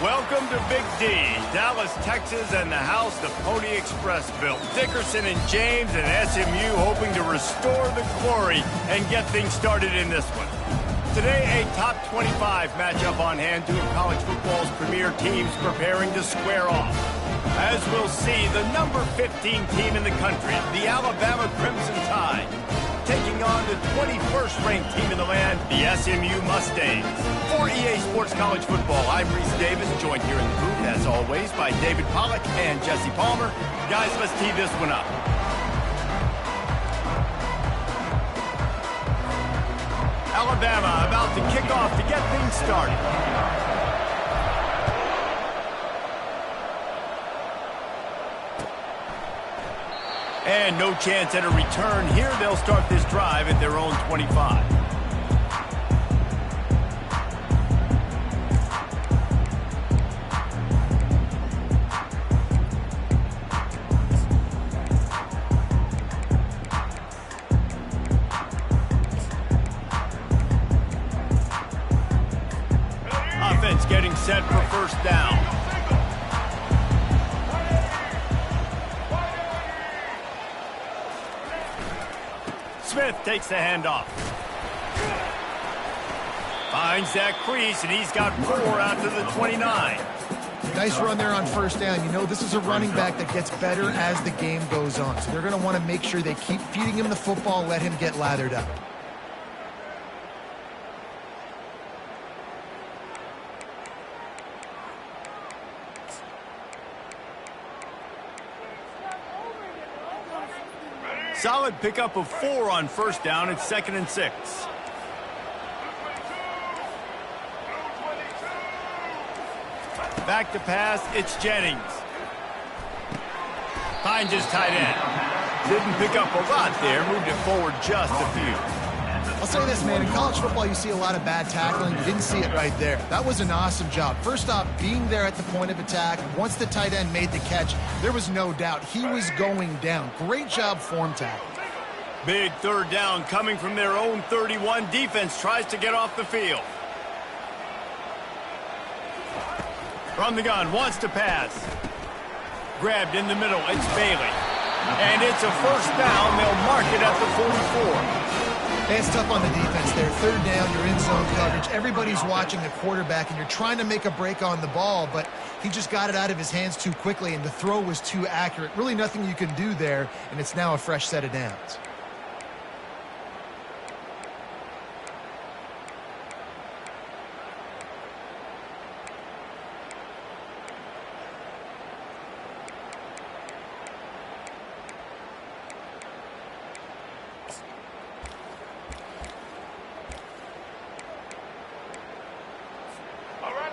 Welcome to Big D, Dallas, Texas, and the house the Pony Express built. Dickerson and James and SMU hoping to restore the glory and get things started in this one. Today, a top 25 matchup on hand, two of college football's premier teams preparing to square off. As we'll see, the number 15 team in the country, the Alabama Crimson Tide, taking on the 21st ranked team in the land, the SMU Mustangs. For EA Sports College Football, I'm Reese Davis, joined here in the booth, as always, by David Pollack and Jesse Palmer. Guys, let's tee this one up. Alabama about to kick off to get things started. And no chance at a return here. They'll start this drive at their own 25. Offense getting set for first down. Smith takes the handoff. Finds that crease, and he's got 4 out to the 29. Nice run there on first down. You know, this is a running back that gets better as the game goes on. So they're going to want to make sure they keep feeding him the football, let him get lathered up. Solid pickup of 4 on first down. It's 2nd and 6. Back to pass. It's Jennings. Finds his tight end. Didn't pick up a lot there. Moved it forward just a few. I'll say this, man. In college football, you see a lot of bad tackling. You didn't see it right there. That was an awesome job. First off, being there at the point of attack. Once the tight end made the catch, there was no doubt he was going down. Great job form tackle. Big third down coming from their own 31. Defense tries to get off the field. From the gun, wants to pass. Grabbed in the middle, it's Bailey. And it's a first down. They'll mark it at the 44. Hey, it's tough on the defense there. Third down, you're in zone coverage. Everybody's watching the quarterback, and you're trying to make a break on the ball, but he just got it out of his hands too quickly, and the throw was too accurate. Really nothing you can do there, and it's now a fresh set of downs.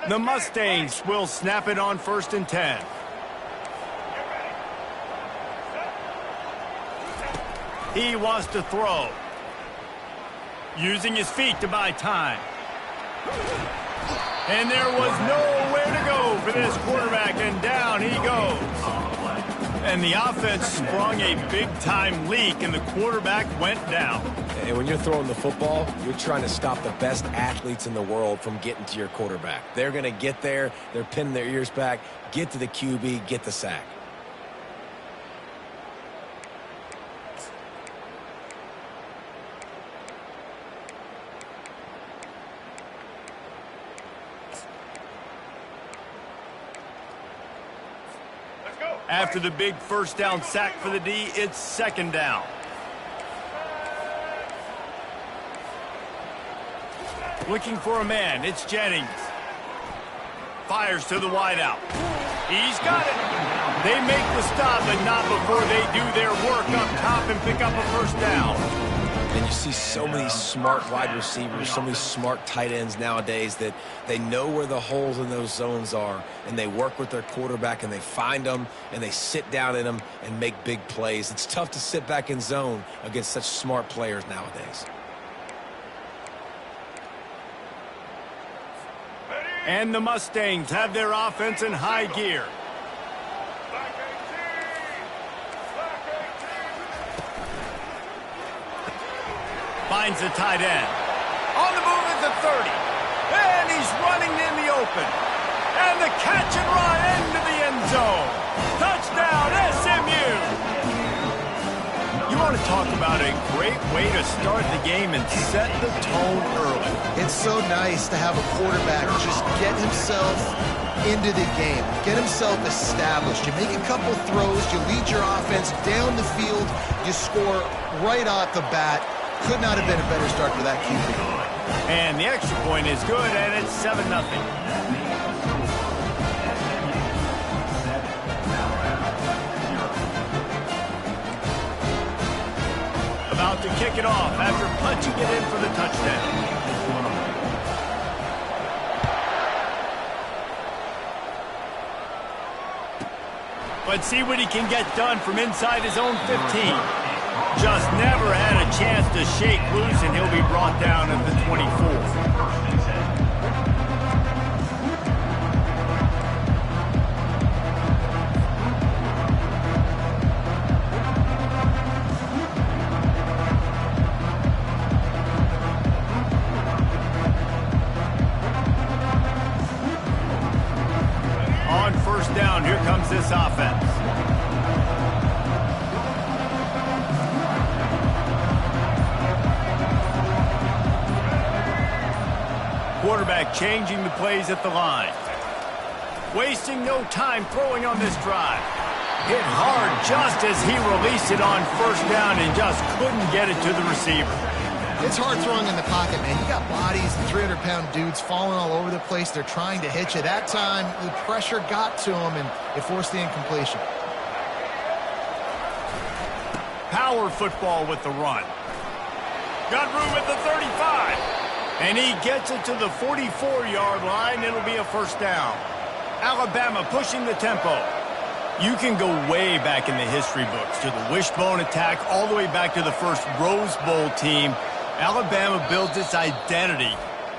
The Mustangs will snap it on 1st and 10. He wants to throw. Using his feet to buy time. And there was nowhere to go for this quarterback, and down he goes. And the offense sprung a big-time leak, and the quarterback went down. And when you're throwing the football, you're trying to stop the best athletes in the world from getting to your quarterback. They're going to get there. They're pinning their ears back, get to the QB, get the sack. After the big first down sack for the D, it's 2nd down. Looking for a man, it's Jennings. Fires to the wideout. He's got it. They make the stop, but not before they do their work up top and pick up a first down. And you see so many smart wide receivers, so many smart tight ends nowadays that they know where the holes in those zones are, and they work with their quarterback, and they find them, and they sit down in them and make big plays. It's tough to sit back in zone against such smart players nowadays. And the Mustangs have their offense in high gear. Finds the tight end. On the move at the 30. And he's running in the open. And the catch and run into the end zone. Touchdown, SMU. You want to talk about a great way to start the game and set the tone early. It's so nice to have a quarterback just get himself into the game, get himself established. You make a couple throws, you lead your offense down the field, you score right off the bat. Could not have been a better start for that QB. And the extra point is good, and it's 7-0. About to kick it off after punching it in for the touchdown. Let's see what he can get done from inside his own 15. Just never had a chance to shake loose, and he'll be brought down at the 24. On first down, here comes this offense. Quarterback changing the plays at the line. Wasting no time throwing on this drive. Hit hard just as he released it on first down and just couldn't get it to the receiver. It's hard throwing in the pocket, man. You got bodies and 300-pound dudes falling all over the place. They're trying to hit you. That time, the pressure got to him, and it forced the incompletion. Power football with the run. Got room at the 35. And he gets it to the 44-yard line. It'll be a first down. Alabama pushing the tempo. You can go way back in the history books to the wishbone attack all the way back to the first Rose Bowl team. Alabama builds its identity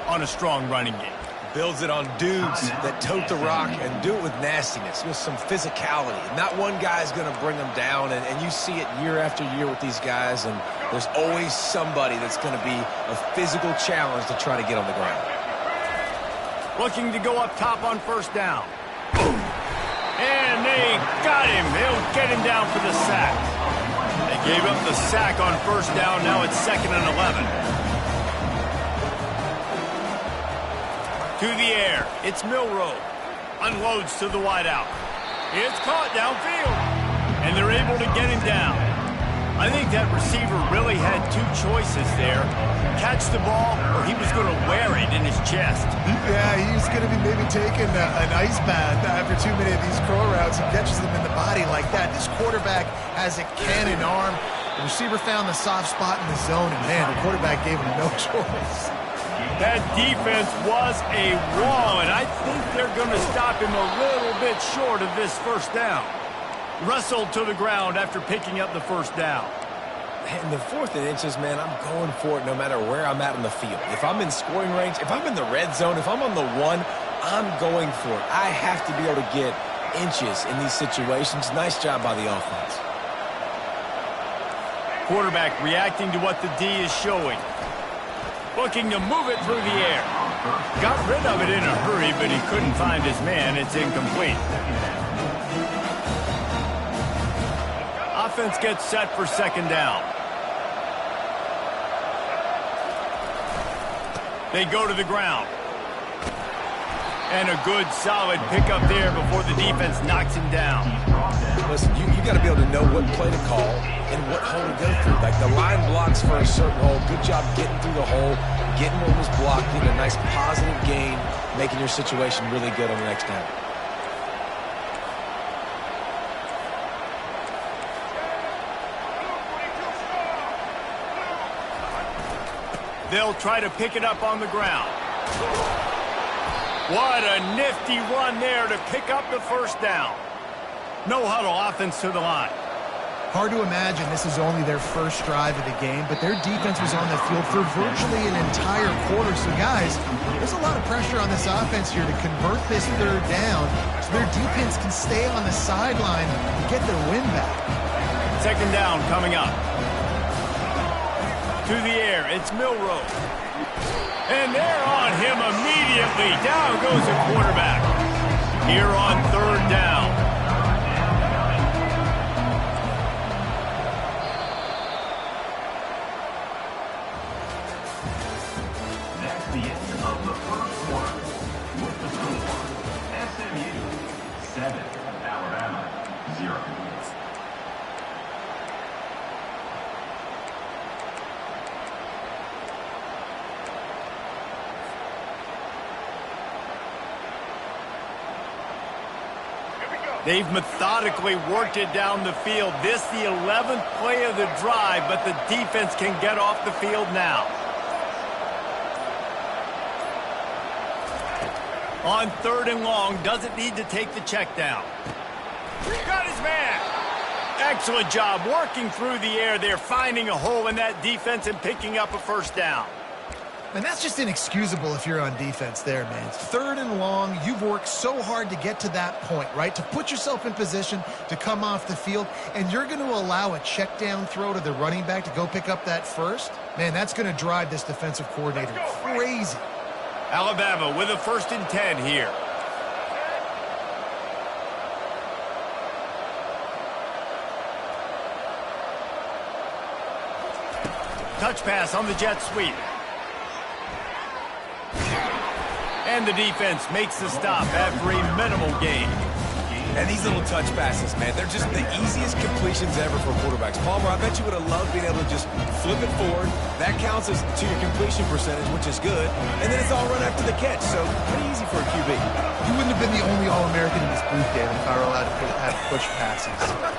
on a strong running game. Builds it on dudes that tote the rock and do it with nastiness, with some physicality. Not one guy's going to bring them down, and you see it year after year with these guys, and there's always somebody that's going to be a physical challenge to try to get on the ground. Looking to go up top on first down. And they got him. They'll get him down for the sack. They gave up the sack on first down. Now it's 2nd and 11. To the air. It's Milroe. Unloads to the wideout. It's caught downfield. And they're able to get him down. I think that receiver really had two choices there. Catch the ball, or he was going to wear it in his chest. Yeah, he was going to be maybe taking an ice bath after too many of these curl routes. He catches them in the body like that. This quarterback has a cannon arm. The receiver found the soft spot in the zone, and man, the quarterback gave him no choice. That defense was a wall, and I think they're going to stop him a little bit short of this first down. Wrestled to the ground after picking up the first down. In the 4th and inches, man, I'm going for it no matter where I'm at in the field. If I'm in scoring range, if I'm in the red zone, if I'm on the 1, I'm going for it. I have to be able to get inches in these situations. Nice job by the offense. Quarterback reacting to what the D is showing. Looking to move it through the air. Got rid of it in a hurry, but he couldn't find his man. It's incomplete. Offense gets set for 2nd down. They go to the ground. And a good, solid pickup there before the defense knocks him down. Listen, you got to be able to know what play to call and what hole to go through. Like the line blocks for a certain hole. Good job getting through the hole, getting what was blocked, getting a nice positive gain, making your situation really good on the next down. They'll try to pick it up on the ground. What a nifty run there to pick up the first down. No huddle offense to the line. Hard to imagine this is only their first drive of the game, but their defense was on the field for virtually an entire quarter. So, guys, there's a lot of pressure on this offense here to convert this 3rd down so their defense can stay on the sideline and get their win back. 2nd down coming up. To the air, it's Milroe. And they're on him immediately. Down goes the quarterback. Here on third down. That's the end of the first quarter. With the score, SMU 7, Alabama 0. They've methodically worked it down the field. This the 11th play of the drive, but the defense can get off the field now. On third and long, doesn't need to take the check down. Got his man. Excellent job working through the air there, finding a hole in that defense and picking up a first down. And that's just inexcusable if you're on defense there, man. Third and long, you've worked so hard to get to that point, right? To put yourself in position to come off the field, and you're going to allow a check down throw to the running back to go pick up that first? Man, that's going to drive this defensive coordinator crazy. Alabama with a 1st and 10 here. Touch pass on the jet sweep. And the defense makes the stop every minimal gain. And these little touch passes, man, they're just the easiest completions ever for quarterbacks. Palmer, I bet you would have loved being able to just flip it forward. That counts as to your completion percentage, which is good. And then it's all run after the catch, so pretty easy for a QB. You wouldn't have been the only All-American in this booth, David, if I were allowed to have push passes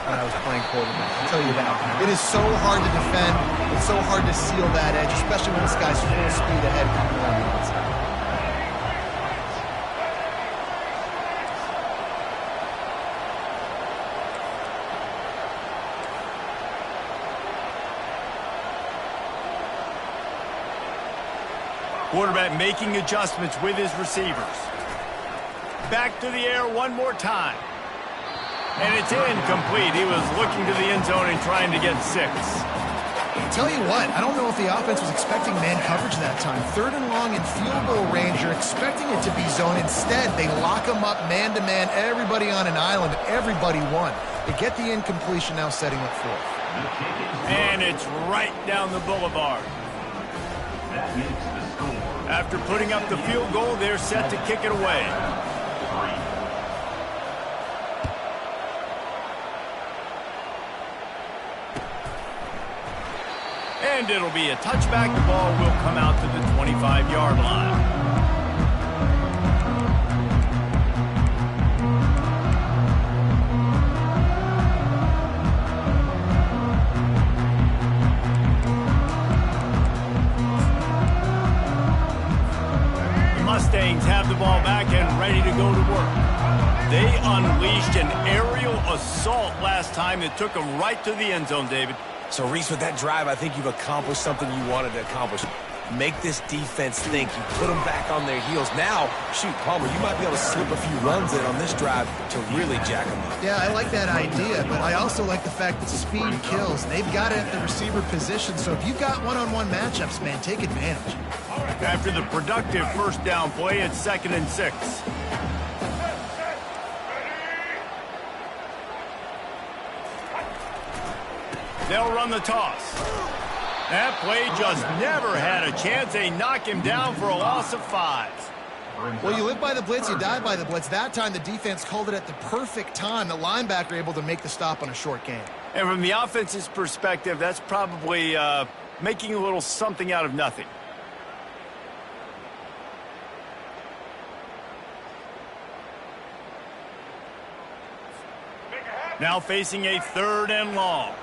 when I was playing quarterback. I'll tell you that. It is so hard to defend. It's so hard to seal that edge, especially when this guy's full speed ahead coming around the outside. Quarterback making adjustments with his receivers. Back to the air one more time. And it's incomplete. He was looking to the end zone and trying to get 6. Tell you what, I don't know if the offense was expecting man coverage that time. Third and long in field goal range, you're expecting it to be zone. Instead, they lock them up man-to-man, everybody on an island, everybody won. They get the incompletion now setting up fourth. And it's right down the boulevard. That makes the score. After putting up the field goal, they're set to kick it away. 3. And it'll be a touchback. The ball will come out to the 25-yard line. Mustangs have the ball back and ready to go to work. They unleashed an aerial assault last time that took them right to the end zone, David. So, Reese, with that drive, I think you've accomplished something you wanted to accomplish. Make this defense think. You put them back on their heels. Now, shoot, Palmer, you might be able to slip a few runs in on this drive to really jack them up. Yeah, I like that idea, but I also like the fact that speed kills. They've got it at the receiver position, so if you've got one-on-one matchups, man, take advantage. After the productive first down play, it's 2nd and 6. They'll run the toss. That play just never had a chance. They knock him down for a loss of 5. Well, you live by the blitz, you die by the blitz. That time, the defense called it at the perfect time. The linebacker able to make the stop on a short gain. And from the offense's perspective, that's probably making a little something out of nothing. Now facing a 3rd and long.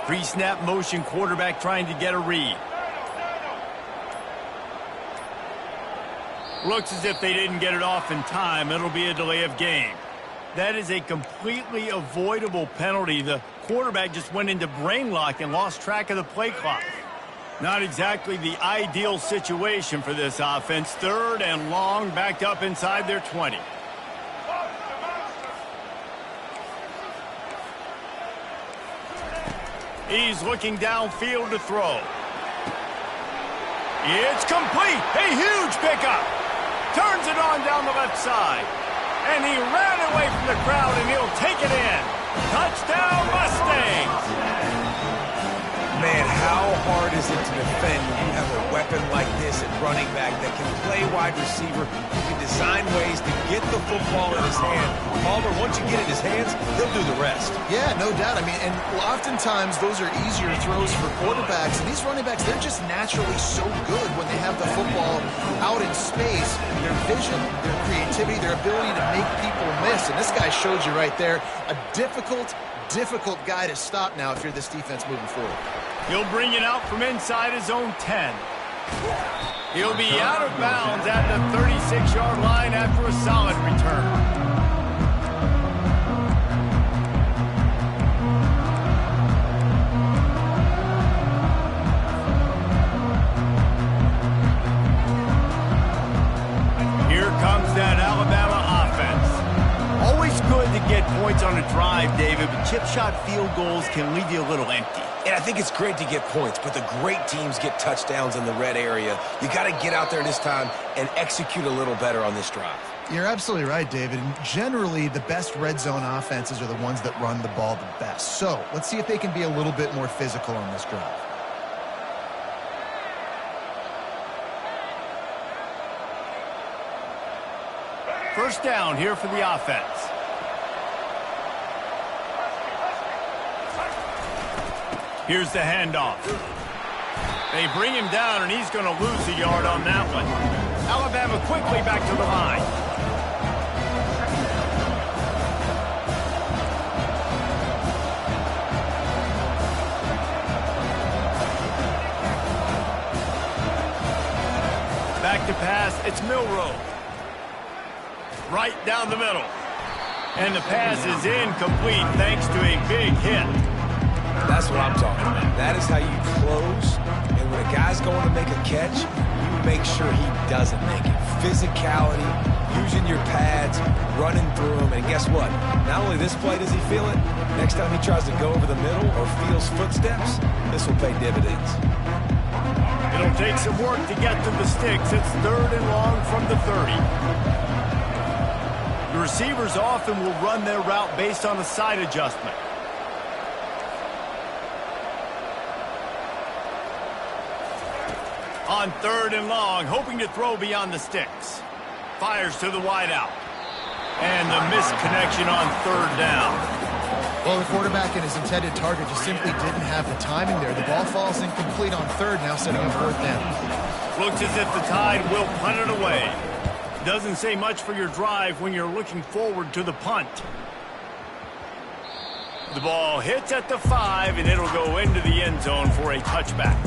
Pre-snap motion, quarterback trying to get a read. Looks as if they didn't get it off in time. It'll be a delay of game. That is a completely avoidable penalty. The quarterback just went into brain lock and lost track of the play clock. Not exactly the ideal situation for this offense. 3rd and long, backed up inside their 20. He's looking downfield to throw. It's complete. A huge pickup. Turns it on down the left side. And he ran away from the crowd, and he'll take it in. Touchdown, Mustangs. Man, how hard is it to defend when you have a weapon like this at running back that can play wide receiver, who can design ways to get the football in his hand? Palmer, once you get it in his hands, he'll do the rest. Yeah, no doubt. I mean, and oftentimes those are easier throws for quarterbacks. And these running backs, they're just naturally so good when they have the football out in space. Their vision, their creativity, their ability to make people miss. And this guy showed you right there a difficult guy to stop now if you're this defense moving forward. He'll bring it out from inside his own 10. He'll be out of bounds at the 36-yard line after a solid return. Here comes that Alabama offense. Always good to get points on a drive, David, but chip shot field goals can leave you a little empty. And I think it's great to get points, but the great teams get touchdowns in the red area. You got to get out there this time and execute a little better on this drive. You're absolutely right, David. And generally, the best red zone offenses are the ones that run the ball the best. So let's see if they can be a little bit more physical on this drive. First down here for the offense. Here's the handoff. They bring him down, and he's going to lose a yard on that one. Alabama quickly back to the line. Back to pass, it's Milroe. Right down the middle. And the pass is incomplete thanks to a big hit. That's what I'm talking about. That is how you close. And when a guy's going to make a catch, you make sure he doesn't make it. Physicality, using your pads, running through them. And guess what? Not only this play does he feel it, next time he tries to go over the middle or feels footsteps, this will pay dividends. It'll take some work to get to the sticks. It's 3rd and long from the 30. The receivers often will run their route based on a side adjustment. On 3rd and long, hoping to throw beyond the sticks. Fires to the wideout. And the missed connection on 3rd down. Well, the quarterback and his intended target just simply didn't have the timing there. The ball falls incomplete on 3rd, now setting up 4th down. Looks as if the Tide will punt it away. Doesn't say much for your drive when you're looking forward to the punt. The ball hits at the 5, and it'll go into the end zone for a touchback.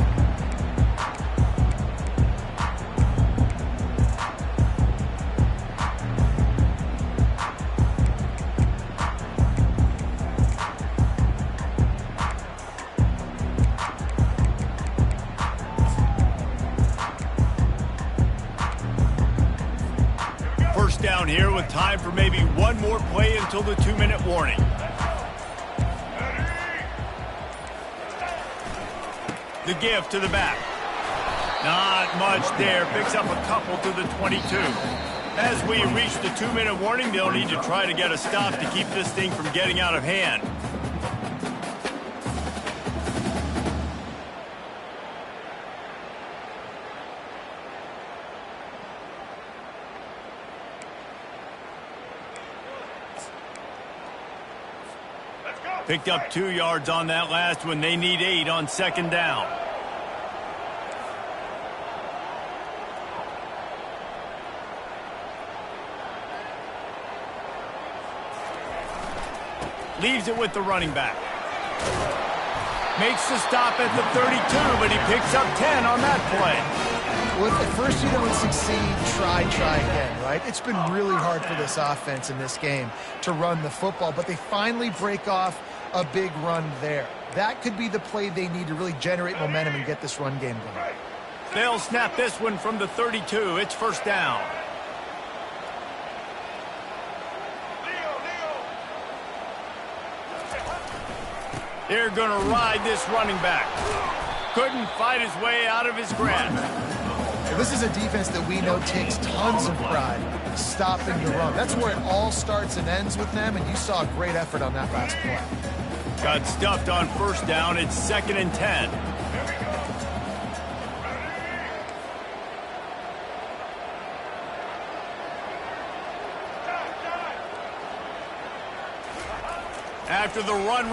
Down here with time for maybe one more play until the 2-minute warning. The give to the back. Not much there. Picks up a couple to the 22. As we reach the 2-minute warning, they'll need to try to get a stop to keep this thing from getting out of hand. Picked up 2 yards on that last one. They need 8 on 2nd down. Leaves it with the running back. Makes the stop at the 32, but he picks up 10 on that play. Well, if at first you don't succeed, try again, right? It's been really hard for this offense in this game to run the football, but they finally break off a big run there. That could be the play they need to really generate momentum and get this run game going. They'll snap this one from the 32. It's 1st down. They're going to ride this running back. Couldn't fight his way out of his grasp. This is a defense that we know takes tons of pride stopping the run. That's where it all starts and ends with them, and you saw a great effort on that last play. Got stuffed on first down. It's 2nd and 10. After the run,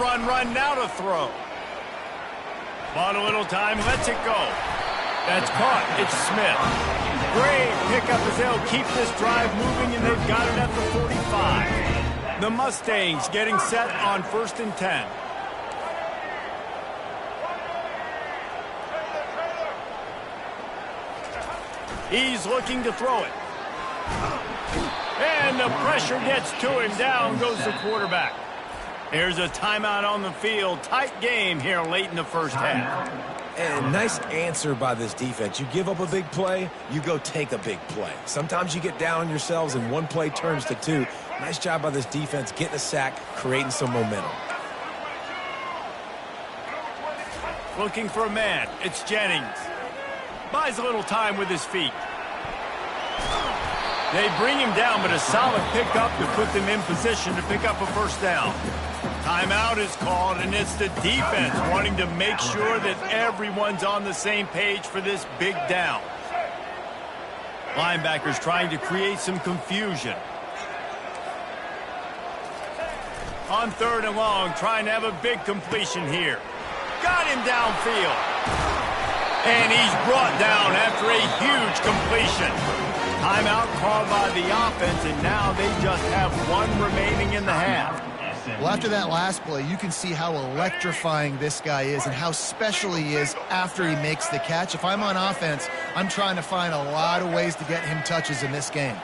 now to throw. Bought a little time, lets it go. That's caught. It's Smith. Great pickup as they'll keep this drive moving, and they've got it at the 45. The Mustangs getting set on 1st and 10. He's looking to throw it. And the pressure gets to him. Down goes the quarterback. There's a timeout on the field. Tight game here late in the first half. And nice answer by this defense. You give up a big play, you go take a big play. Sometimes you get down on yourselves and one play turns to two. Nice job by this defense getting a sack, creating some momentum. Looking for a man. It's Jennings. Buys a little time with his feet. They bring him down, but a solid pickup to put them in position to pick up a first down. Timeout is called, and it's the defense wanting to make sure that everyone's on the same page for this big down. Linebackers trying to create some confusion. On 3rd and long, trying to have a big completion here. Got him downfield. And he's brought down after a huge completion. Timeout called by the offense, and now they just have one remaining in the half. Well, after that last play, you can see how electrifying this guy is and how special he is after he makes the catch. If I'm on offense, I'm trying to find a lot of ways to get him touches in this game.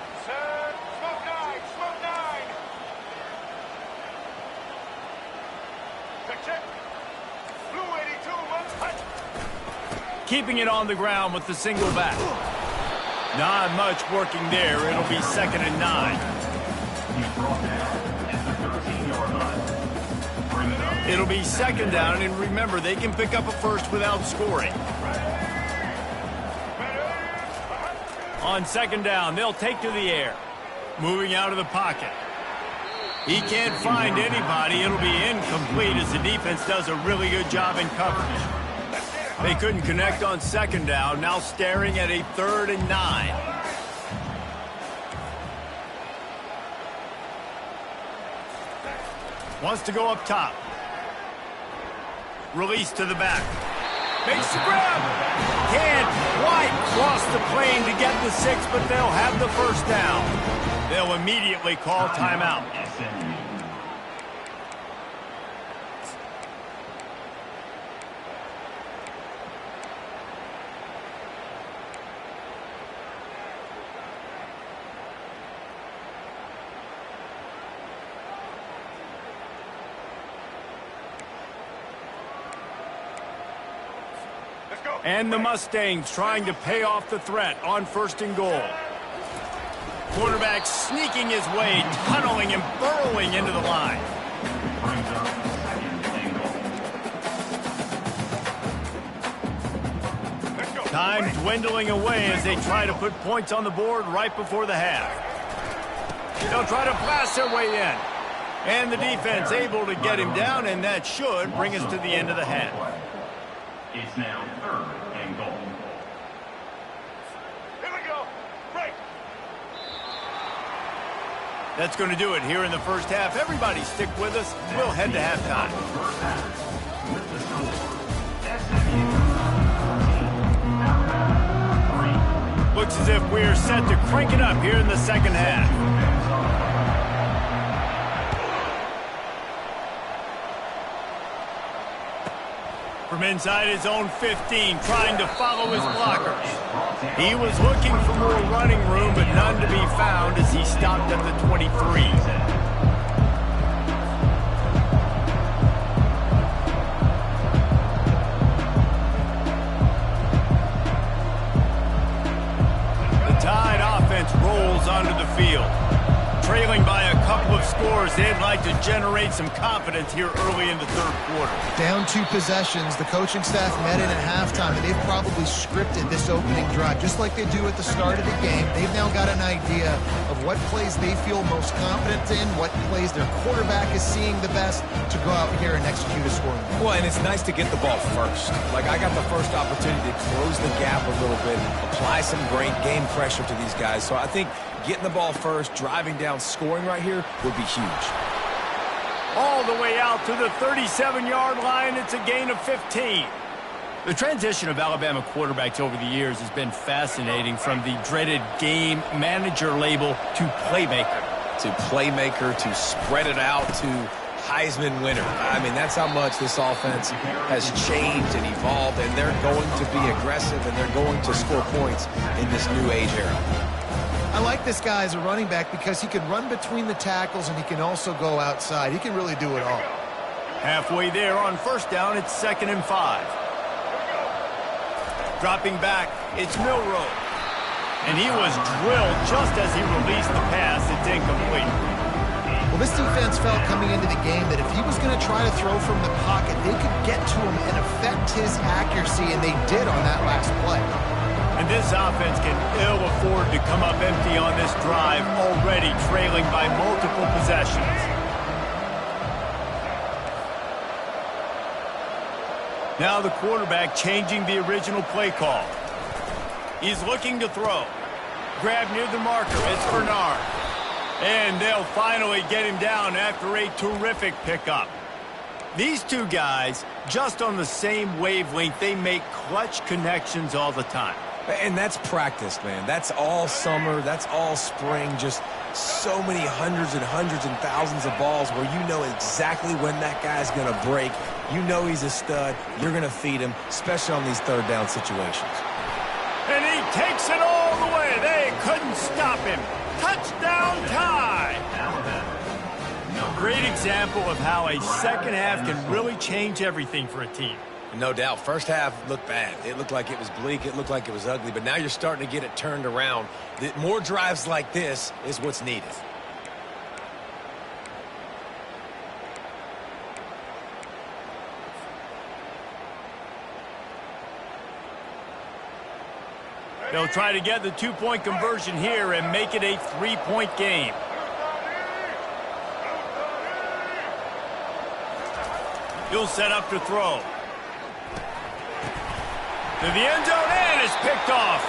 Keeping it on the ground with the single back. Not much working there. It'll be 2nd and 9. It'll be 2nd down, and remember, they can pick up a first without scoring. On 2nd down, they'll take to the air. Moving out of the pocket. He can't find anybody. It'll be incomplete as the defense does a really good job in coverage. They couldn't connect on 2nd down, now staring at a 3rd and 9. Wants to go up top. Release to the back. Makes the grab. Can't quite cross the plane to get the 6, but they'll have the first down. They'll immediately call timeout. And the Mustangs trying to pay off the threat on 1st and goal. Quarterback sneaking his way, tunneling and burrowing into the line. Time dwindling away as they try to put points on the board right before the half. They'll try to blast their way in. And the defense able to get him down, and that should bring us to the end of the half. It's now 3rd and goal. Here we go. Break. That's going to do it here in the first half. Everybody stick with us. We'll head to halftime. With the score, SMU 3. Looks as if we're set to crank it up here in the 2nd half. From inside his own 15, trying to follow his blockers. He was looking for more running room, but none to be found as he stopped at the 23. The Tide offense rolls onto the field. trailing by a couple of scores. They'd like to generate some confidence here early in the third quarter. Down 2 possessions, the coaching staff met in at halftime, and they've probably scripted this opening drive, just like they do at the start of the game. They've now got an idea of what plays they feel most confident in, what plays their quarterback is seeing the best to go out here and execute a scoring. Well, and it's nice to get the ball first. Like, I got the first opportunity to close the gap a little bit, apply some great game pressure to these guys. So I think getting the ball first, driving down, scoring right here would be huge. All the way out to the 37-yard line. It's a gain of 15. The transition of Alabama quarterbacks over the years has been fascinating, from the dreaded game manager label to playmaker. To spread it out to Heisman winner. I mean, that's how much this offense has changed and evolved, and they're going to be aggressive, and they're going to score points in this new age era. I like this guy as a running back because he can run between the tackles and he can also go outside. He can really do it all. Halfway there on first down, it's 2nd and 5. Dropping back, it's Milroe. And he was drilled just as he released the pass. It's incomplete. Well, this defense felt coming into the game that if he was going to try to throw from the pocket, they could get to him and affect his accuracy, and they did on that last play. And this offense can ill afford to come up empty on this drive, already trailing by multiple possessions. Now the quarterback changing the original play call. He's looking to throw. Grab near the marker. It's Bernard. And they'll finally get him down after a terrific pickup. These two guys, just on the same wavelength, they make clutch connections all the time. And that's practice, man. That's all summer. That's all spring. Just so many hundreds and thousands of balls where you know exactly when that guy's going to break. You know he's a stud. You're going to feed him, especially on these third down situations. And he takes it all the way. They couldn't stop him. Touchdown tie. Great example of how a second half can really change everything for a team. No doubt. First half looked bad. It looked like it was bleak. It looked like it was ugly. But now you're starting to get it turned around. More drives like this is what's needed. They'll try to get the two-point conversion here and make it a three-point game. He'll set up to throw. To the end zone, and it's picked off.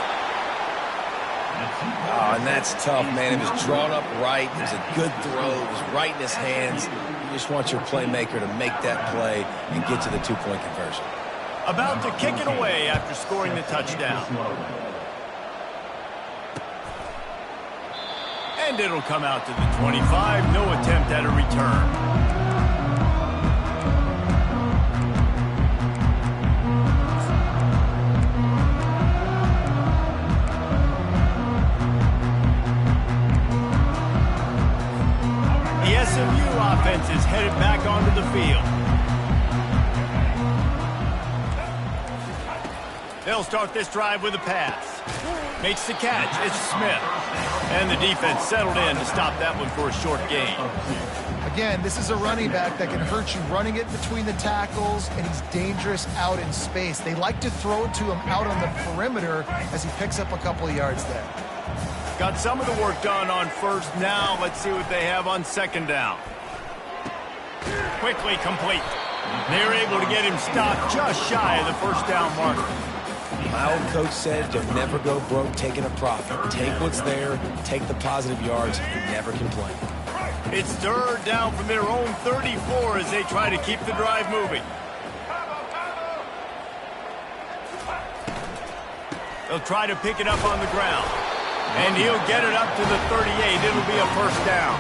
Oh, and that's tough, man. It was drawn up right. It was a good throw. It was right in his hands. You just want your playmaker to make that play and get to the two-point conversion. About to kick it away after scoring the touchdown. And it'll come out to the 25. No attempt at a return. The SMU offense is headed back onto the field. They'll start this drive with a pass. Makes the catch. It's Smith. And the defense settled in to stop that one for a short gain. Again, this is a running back that can hurt you running it between the tackles, and he's dangerous out in space. They like to throw it to him out on the perimeter as he picks up a couple of yards there. Got some of the work done on first. Now let's see what they have on second down. Quickly complete. They're able to get him stopped just shy of the first down marker. My old coach said you'll never go broke taking a profit. Take what's there, take the positive yards, and never complain. It's third down from their own 34 as they try to keep the drive moving. They'll try to pick it up on the ground. And he'll get it up to the 38. It'll be a first down.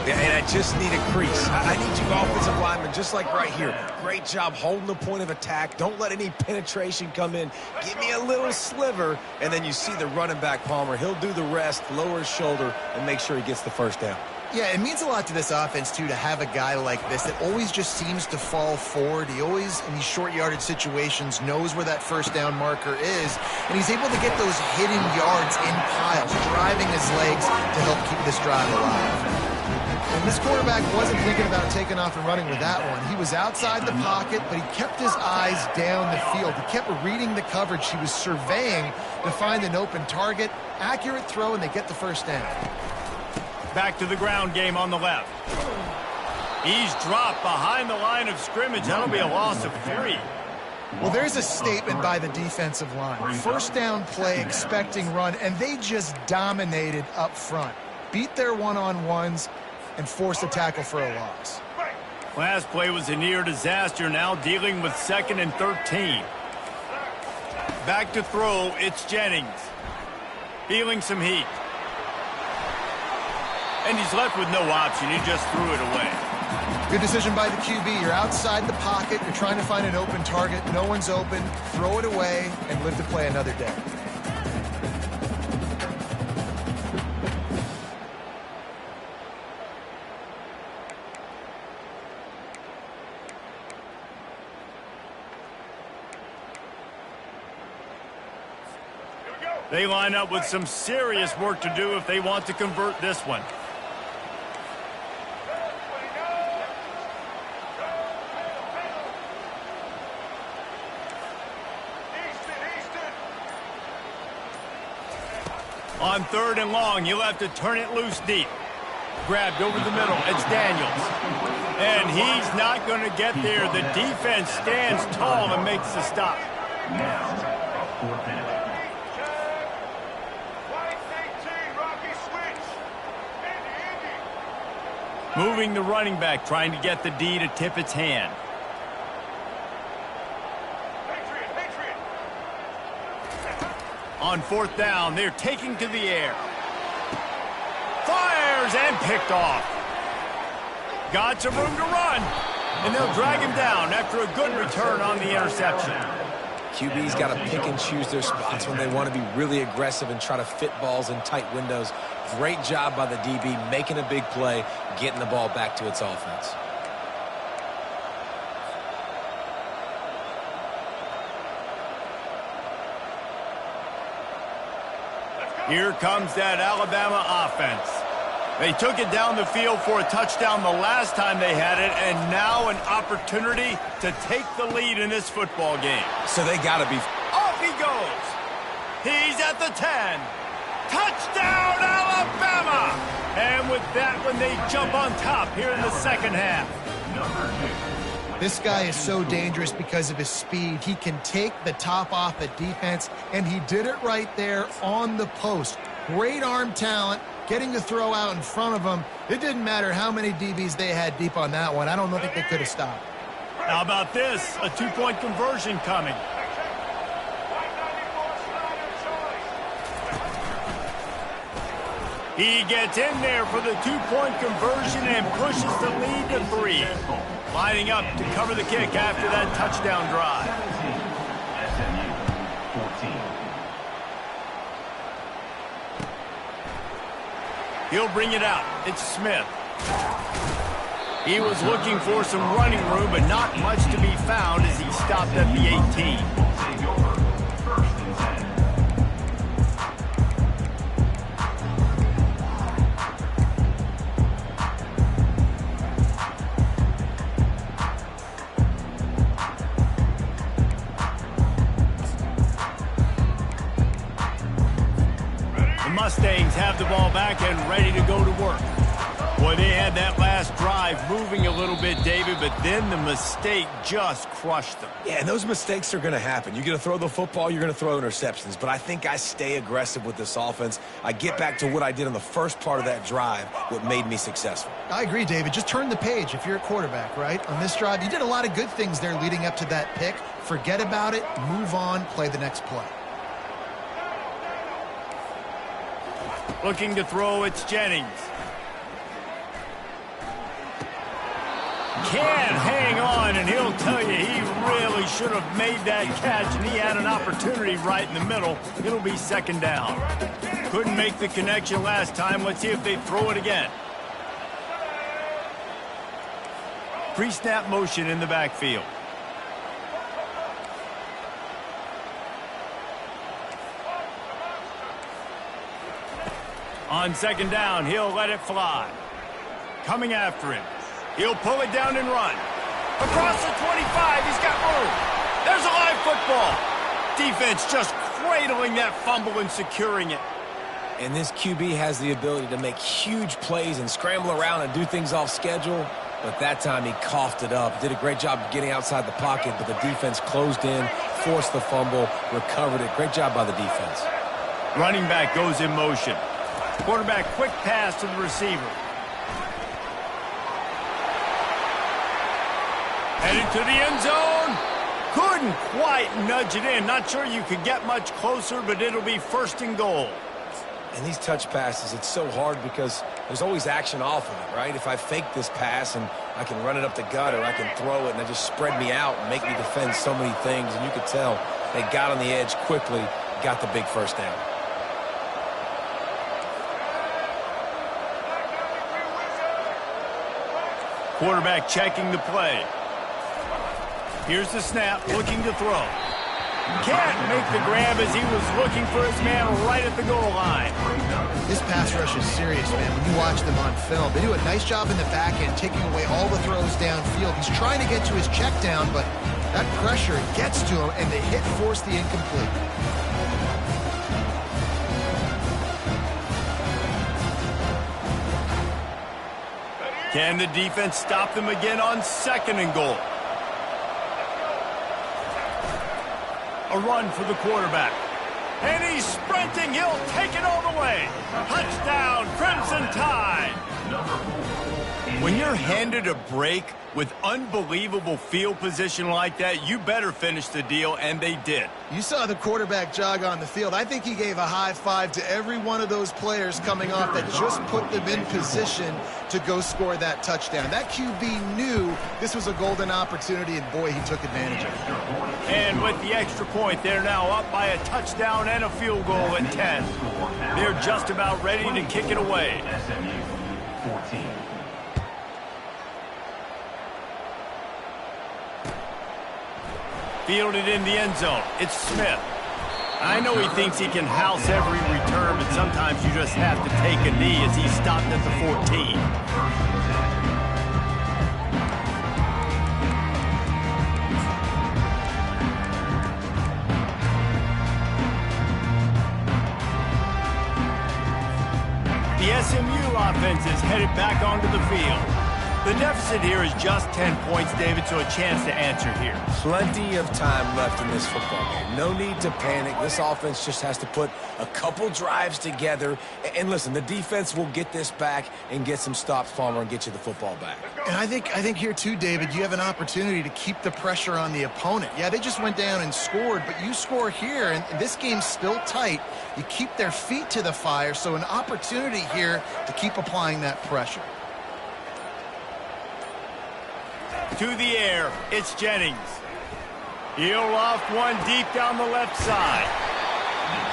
Yeah, and I just need a crease. I need you offensive linemen, just like right here. Great job holding the point of attack. Don't let any penetration come in. Give me a little sliver, and then you see the running back, Palmer. He'll do the rest, lower his shoulder, and make sure he gets the first down. Yeah, it means a lot to this offense, too, to have a guy like this that always just seems to fall forward. He always, in these short yardage situations, knows where that first down marker is, and he's able to get those hidden yards in piles, driving his legs to help keep this drive alive. And this quarterback wasn't thinking about taking off and running with that one. He was outside the pocket, but he kept his eyes down the field. He kept reading the coverage. He was surveying to find an open target. Accurate throw, and they get the first down. Back to the ground game on the left. He's dropped behind the line of scrimmage. That'll be a loss of 3. Well, there's a statement by the defensive line. First down play, expecting run, and they just dominated up front. Beat their one-on-ones and forced a tackle for a loss. Last play was a near disaster, now dealing with 2nd and 13. Back to throw, it's Jennings. Feeling some heat. And he's left with no option. He just threw it away. Good decision by the QB. You're outside the pocket. You're trying to find an open target. No one's open. Throw it away and live to play another day. They line up with some serious work to do if they want to convert this one. On 3rd and long, you'll have to turn it loose deep. Grabbed over the middle. It's Daniels. And he's not going to get there. The defense stands tall and makes the stop. Now, 4th down. Moving the running back, trying to get the D to tip its hand. On 4th down, they're taking to the air. Fires and picked off. Got some room to run. And they'll drag him down after a good return on the interception. QB's got to pick and choose their spots when they want to be really aggressive and try to fit balls in tight windows. Great job by the DB making a big play, getting the ball back to its offense. Here comes that Alabama offense. They took it down the field for a touchdown the last time they had it, and now an opportunity to take the lead in this football game. So they got to be... Off he goes. He's at the 10. Touchdown, Alabama! And with that one, they jump on top here in the second half. This guy is so dangerous because of his speed. He can take the top off the defense, and he did it right there on the post. Great arm talent, getting the throw out in front of him. It didn't matter how many DBs they had deep on that one. I don't think they could have stopped. How about this? A 2-point conversion coming. He gets in there for the 2-point conversion and pushes the lead to 3. Lining up to cover the kick after that touchdown drive. He'll bring it out. It's Smith. He was looking for some running room, but not much to be found as he stopped at the 18. Mustangs have the ball back and ready to go to work. Boy, they had that last drive moving a little bit, David, but then the mistake just crushed them. Yeah, and those mistakes are going to happen. You're going to throw the football, you're going to throw interceptions, but I think I stay aggressive with this offense. I get back to what I did on the first part of that drive, what made me successful. I agree, David. Just turn the page if you're a quarterback, right? On this drive, you did a lot of good things there leading up to that pick. Forget about it, move on, play the next play. Looking to throw, it's Jennings. Can't hang on, and he'll tell you he really should have made that catch, and he had an opportunity right in the middle. It'll be 2nd down. Couldn't make the connection last time. Let's see if they throw it again. Pre-snap motion in the backfield. On second down, he'll let it fly. Coming after him. He'll pull it down and run. Across the 25, he's got room. There's a live football. Defense just cradling that fumble and securing it. And this QB has the ability to make huge plays and scramble around and do things off schedule. But that time he coughed it up. Did a great job of getting outside the pocket, but the defense closed in, forced the fumble, recovered it. Great job by the defense. Running back goes in motion. Quarterback quick pass to the receiver. Headed to the end zone. Couldn't quite nudge it in. Not sure you could get much closer, but it'll be first and goal. And these touch passes, it's so hard because there's always action off of it, right? If I fake this pass and I can run it up the gut or I can throw it and they just spread me out and make me defend so many things. And you could tell they got on the edge quickly, got the big first down. Quarterback checking the play. Here's the snap, looking to throw. Can't make the grab as he was looking for his man right at the goal line. This pass rush is serious, man. When you watch them on film, they do a nice job in the back end, taking away all the throws downfield. He's trying to get to his check down, but that pressure gets to him, and the hit forced the incomplete. Can the defense stop them again on second and goal? A run for the quarterback. And he's sprinting. He'll take it all the way. Touchdown, Crimson Tide. When you're handed a break with unbelievable field position like that, you better finish the deal, and they did. You saw the quarterback jog on the field. I think he gave a high five to every one of those players coming off that just put them in position to go score that touchdown. That QB knew this was a golden opportunity, and boy, he took advantage of it. And with the extra point, they're now up by a touchdown and a field goal at 10. They're just about ready to kick it away. SMU 14. Fielded in the end zone. It's Smith. I know he thinks he can house every return, but sometimes you just have to take a knee as he stopped at the 14. The SMU offense is headed back onto the field. The deficit here is just 10 points, David, so a chance to answer here. Plenty of time left in this football game. No need to panic. This offense just has to put a couple drives together. And listen, the defense will get this back and get some stops, Palmer, and get you the football back. And I think here too, David, you have an opportunity to keep the pressure on the opponent. Yeah, they just went down and scored, but you score here, and this game's still tight. You keep their feet to the fire, so an opportunity here to keep applying that pressure. To the air, it's Jennings. He'll loft one deep down the left side.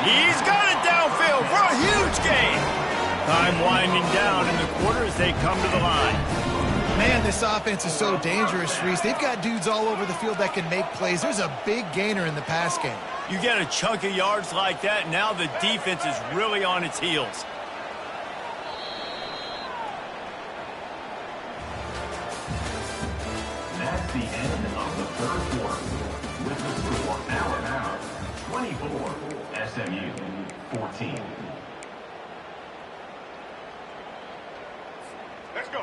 He's got it downfield for a huge gain. Time winding down in the quarter as they come to the line. Man, this offense is so dangerous, Reese. They've got dudes all over the field that can make plays. There's a big gainer in the pass game. You get a chunk of yards like that, now the defense is really on its heels. That's the end of the third quarter. With the score, Alabama 24, SMU 14.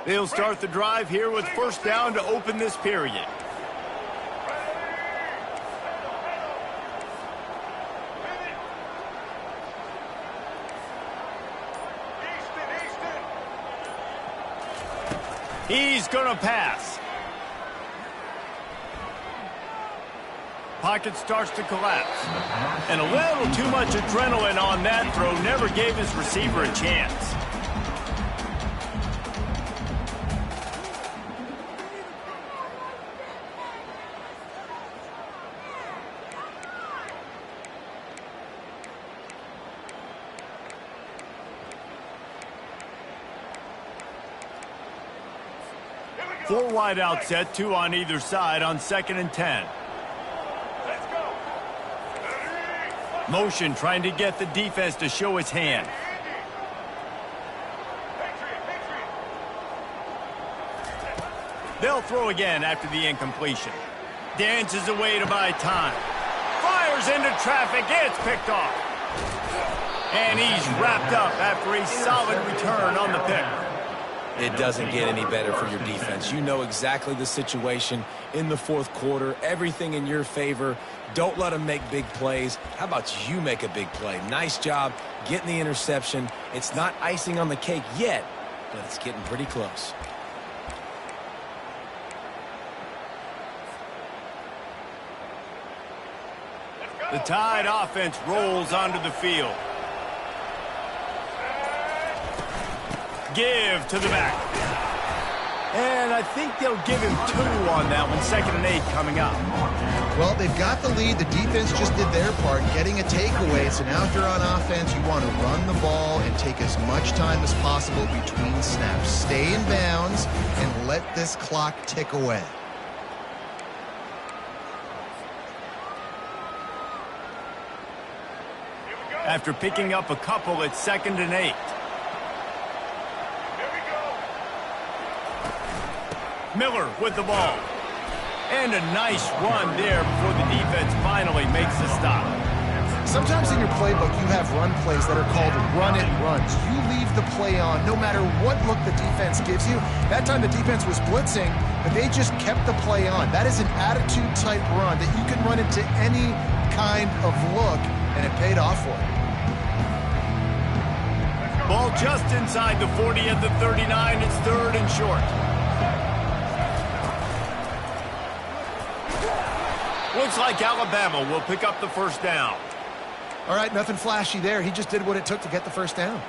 They'll start the drive here with first down to open this period. He's going to pass. Pocket starts to collapse. And a little too much adrenaline on that throw never gave his receiver a chance. 4 wide out set, 2 on either side on 2nd and 10. Motion trying to get the defense to show its hand. They'll throw again after the incompletion. Dances away to buy time. Fires into traffic. It's picked off. And he's wrapped up after a solid return on the pick. It doesn't get any better for your defense. You know exactly the situation in the 4th quarter. Everything in your favor. Don't let them make big plays. How about you make a big play? Nice job getting the interception. It's not icing on the cake yet, but it's getting pretty close. The Tide offense rolls onto the field. Give to the back. And I think they'll give him 2 on that one. 2nd and 8 coming up. Well, they've got the lead. The defense just did their part, getting a takeaway. So now if you're on offense, you want to run the ball and take as much time as possible between snaps. Stay in bounds and let this clock tick away. After picking up a couple at 2nd and 8. Miller with the ball. And a nice run there before the defense finally makes the stop. Sometimes in your playbook, you have run plays that are called run-it runs. You leave the play on no matter what look the defense gives you. That time the defense was blitzing, but they just kept the play on. That is an attitude-type run that you can run into any kind of look, and it paid off for it. Ball just inside the 40 at the 39. It's 3rd and short. Looks like Alabama will pick up the 1st down. All right, nothing flashy there. He just did what it took to get the 1st down.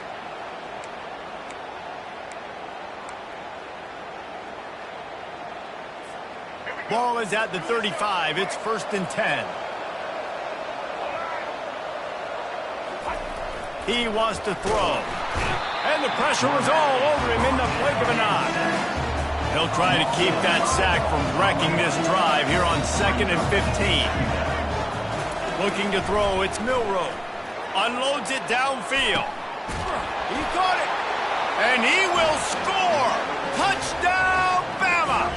Ball is at the 35. It's 1st and 10. He wants to throw. And the pressure was all over him in the blink of an eye. He'll try to keep that sack from wrecking this drive here on 2nd and 15. Looking to throw, it's Milroe. Unloads it downfield. He caught it. And he will score. Touchdown, Bama.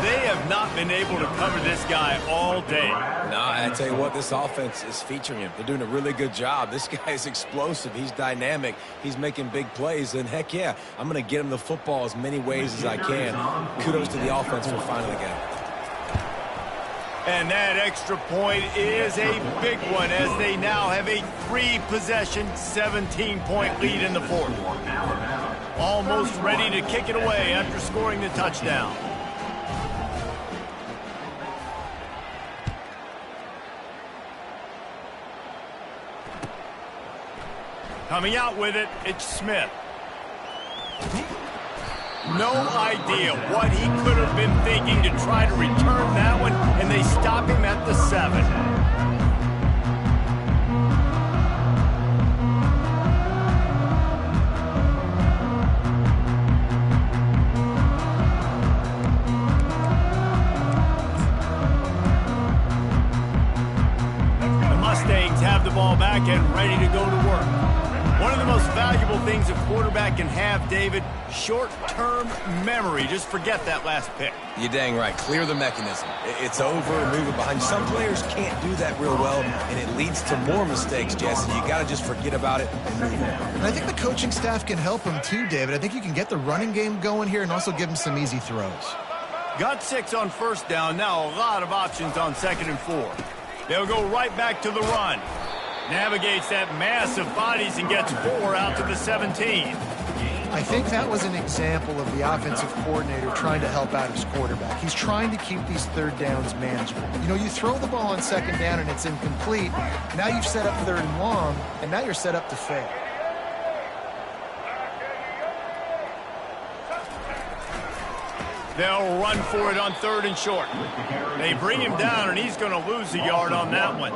They have not been able to cover this guy all day. Nah, I tell you what, this offense is featuring him. They're doing a really good job. This guy is explosive. He's dynamic. He's making big plays. And heck yeah, I'm going to get him the football as many ways as I can. Kudos to the offense for finally getting it. And that extra point is a big one as they now have a 3-possession, 17-point lead in the 4th. Almost ready to kick it away after scoring the touchdown. Coming out with it, it's Smith. No idea what he could have been thinking to try to return that one, and they stop him at the 7. The Mustangs have the ball back and ready to go to work. One of the most valuable things a quarterback can have, David, short-term memory. Just forget that last pick. You're dang right. Clear the mechanism. It's over, move it behind. Some players can't do that real well, and it leads to more mistakes, Jesse. You got to just forget about it and move on. And I think the coaching staff can help him too, David. I think you can get the running game going here and also give him some easy throws. Got 6 on 1st down. Now a lot of options on 2nd and 4. They'll go right back to the run. Navigates that mass of bodies and gets 4 out to the 17. I think that was an example of the offensive coordinator trying to help out his quarterback. He's trying to keep these 3rd downs manageable. You know, you throw the ball on 2nd down and it's incomplete. Now you've set up 3rd and long, and now you're set up to fail. They'll run for it on 3rd and short. They bring him down, and he's going to lose a yard on that one.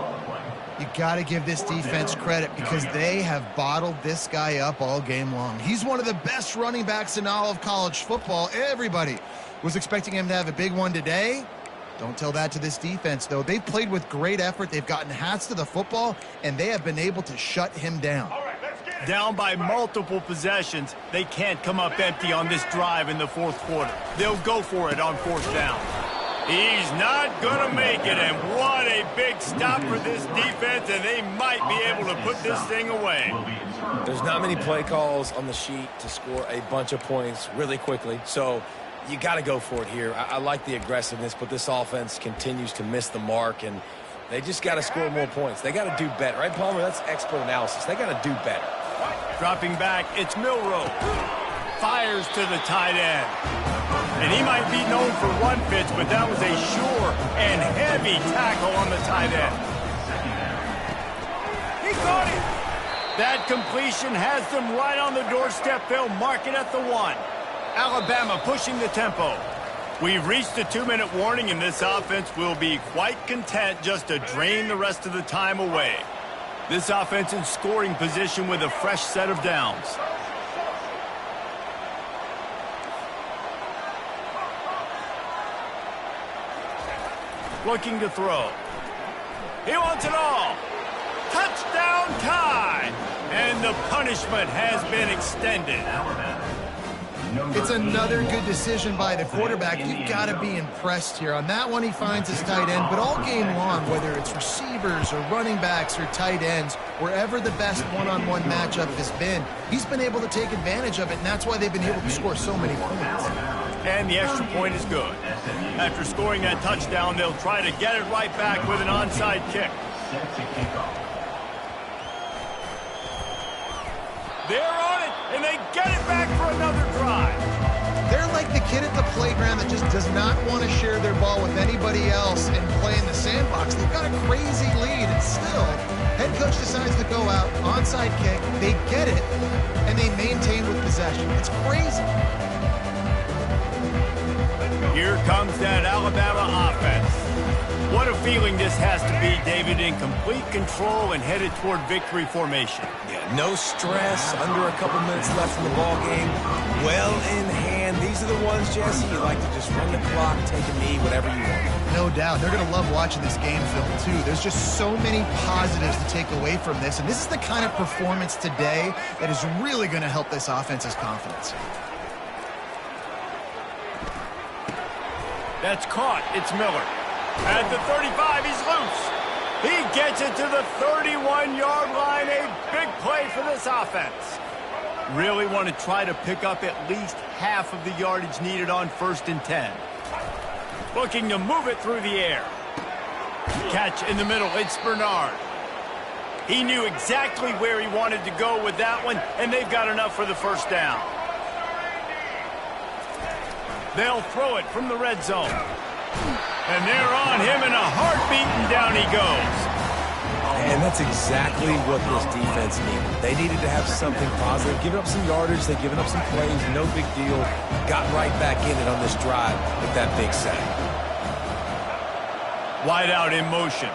You got to give this defense credit because they have bottled this guy up all game long. He's one of the best running backs in all of college football. Everybody was expecting him to have a big one today. Don't tell that to this defense, though. They've played with great effort. They've gotten hats to the football, and they have been able to shut him down. Down by multiple possessions, they can't come up empty on this drive in the fourth quarter. They'll go for it on fourth down. He's not going to make it, and what a big stop for this defense, and they might be able to put this thing away. There's not many play calls on the sheet to score a bunch of points really quickly, so you got to go for it here. I like the aggressiveness, but this offense continues to miss the mark, and they just got to score more points. They got to do better, right, Palmer? That's expert analysis. They got to do better. Dropping back, it's Milroe. Fires to the tight end. And he might be known for run fits, but that was a sure and heavy tackle on the tight end. He got it. That completion has them right on the doorstep. They'll mark it at the 1. Alabama pushing the tempo. We've reached the 2-minute warning, and this offense will be quite content just to drain the rest of the time away. This offense in scoring position with a fresh set of downs. Looking to throw. He wants it all. Touchdown tie. And the punishment has been extended. It's another good decision by the quarterback. You've got to be impressed here. On that one, he finds his tight end, but all game long, whether it's receivers or running backs or tight ends, wherever the best one-on-one matchup has been, he's been able to take advantage of it, and that's why they've been able to score so many points. And the extra point is good. After scoring that touchdown, they'll try to get it right back with an onside kick. They're on it, and they get it back for another drive. They're like the kid at the playground that just does not want to share their ball with anybody else and play in the sandbox. They've got a crazy lead, and still, head coach decides to go out, onside kick, they get it, and they maintain with possession. It's crazy. Here comes that Alabama offense. What a feeling this has to be, David, in complete control and headed toward victory formation. Yeah, no stress, under a couple minutes left in the ball game, well in hand. These are the ones, Jesse, you like to just run the clock, take a knee, whatever you want. No doubt. They're going to love watching this game film, too. There's just so many positives to take away from this, and this is the kind of performance today that is really going to help this offense's confidence. That's caught. It's Miller. At the 35, he's loose. He gets it to the 31-yard line. A big play for this offense. Really want to try to pick up at least half of the yardage needed on 1st and 10. Looking to move it through the air. Catch in the middle. It's Bernard. He knew exactly where he wanted to go with that one, and they've got enough for the first down. They'll throw it from the red zone. And they're on him in a heartbeat, and down he goes. And that's exactly what this defense needed. They needed to have something positive. Giving up some yardage, they've given up some plays, no big deal. Got right back in it on this drive with that big sack. Wide out in motion.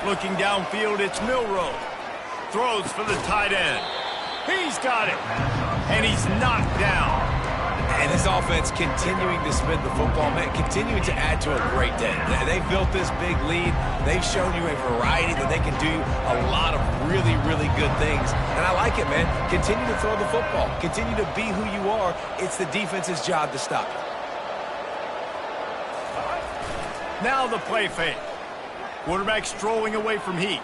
Looking downfield, it's Milroe. Throws for the tight end. He's got it. And he's knocked down. And this offense continuing to spin the football, man, continuing to add to a great day. They've built this big lead. They've shown you a variety that they can do a lot of really, really good things. And I like it, man. Continue to throw the football. Continue to be who you are. It's the defense's job to stop you. Now the play fake. Quarterback strolling away from Heat.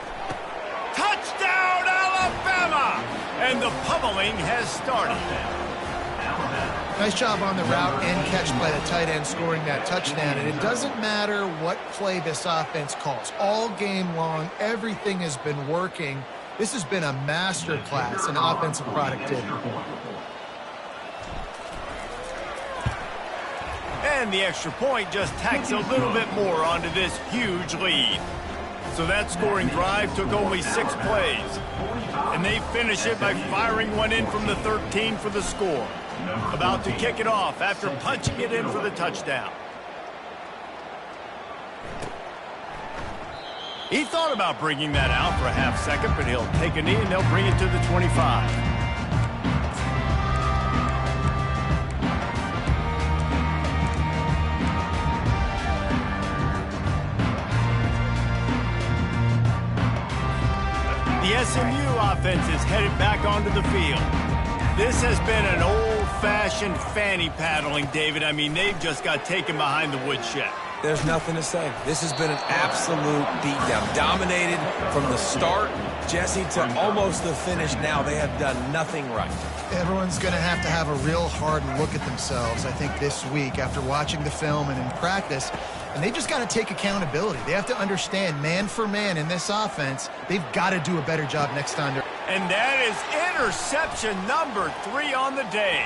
Touchdown, Alabama! And the pummeling has started. Nice job on the route and catch by the tight end scoring that touchdown. And it doesn't matter what play this offense calls. All game long, everything has been working. This has been a masterclass in offensive productivity. And the extra point just tacks a little bit more onto this huge lead. So that scoring drive took only 6 plays. And they finish it by firing one in from the 13 for the score. About to kick it off after punching it in for the touchdown. He thought about bringing that out for a half second, but he'll take a knee and they'll bring it to the 25. The SMU offense is headed back onto the field. This has been an old-fashioned fanny paddling, David. I mean, they've just got taken behind the woodshed. There's nothing to say. This has been an absolute beatdown. Dominated from the start, Jesse, to almost the finish now. They have done nothing right. Everyone's going to have a real hard look at themselves, I think, this week after watching the film and in practice. And they just got to take accountability. They have to understand, man for man in this offense, they've got to do a better job next time. And that is interception number 3 on the day.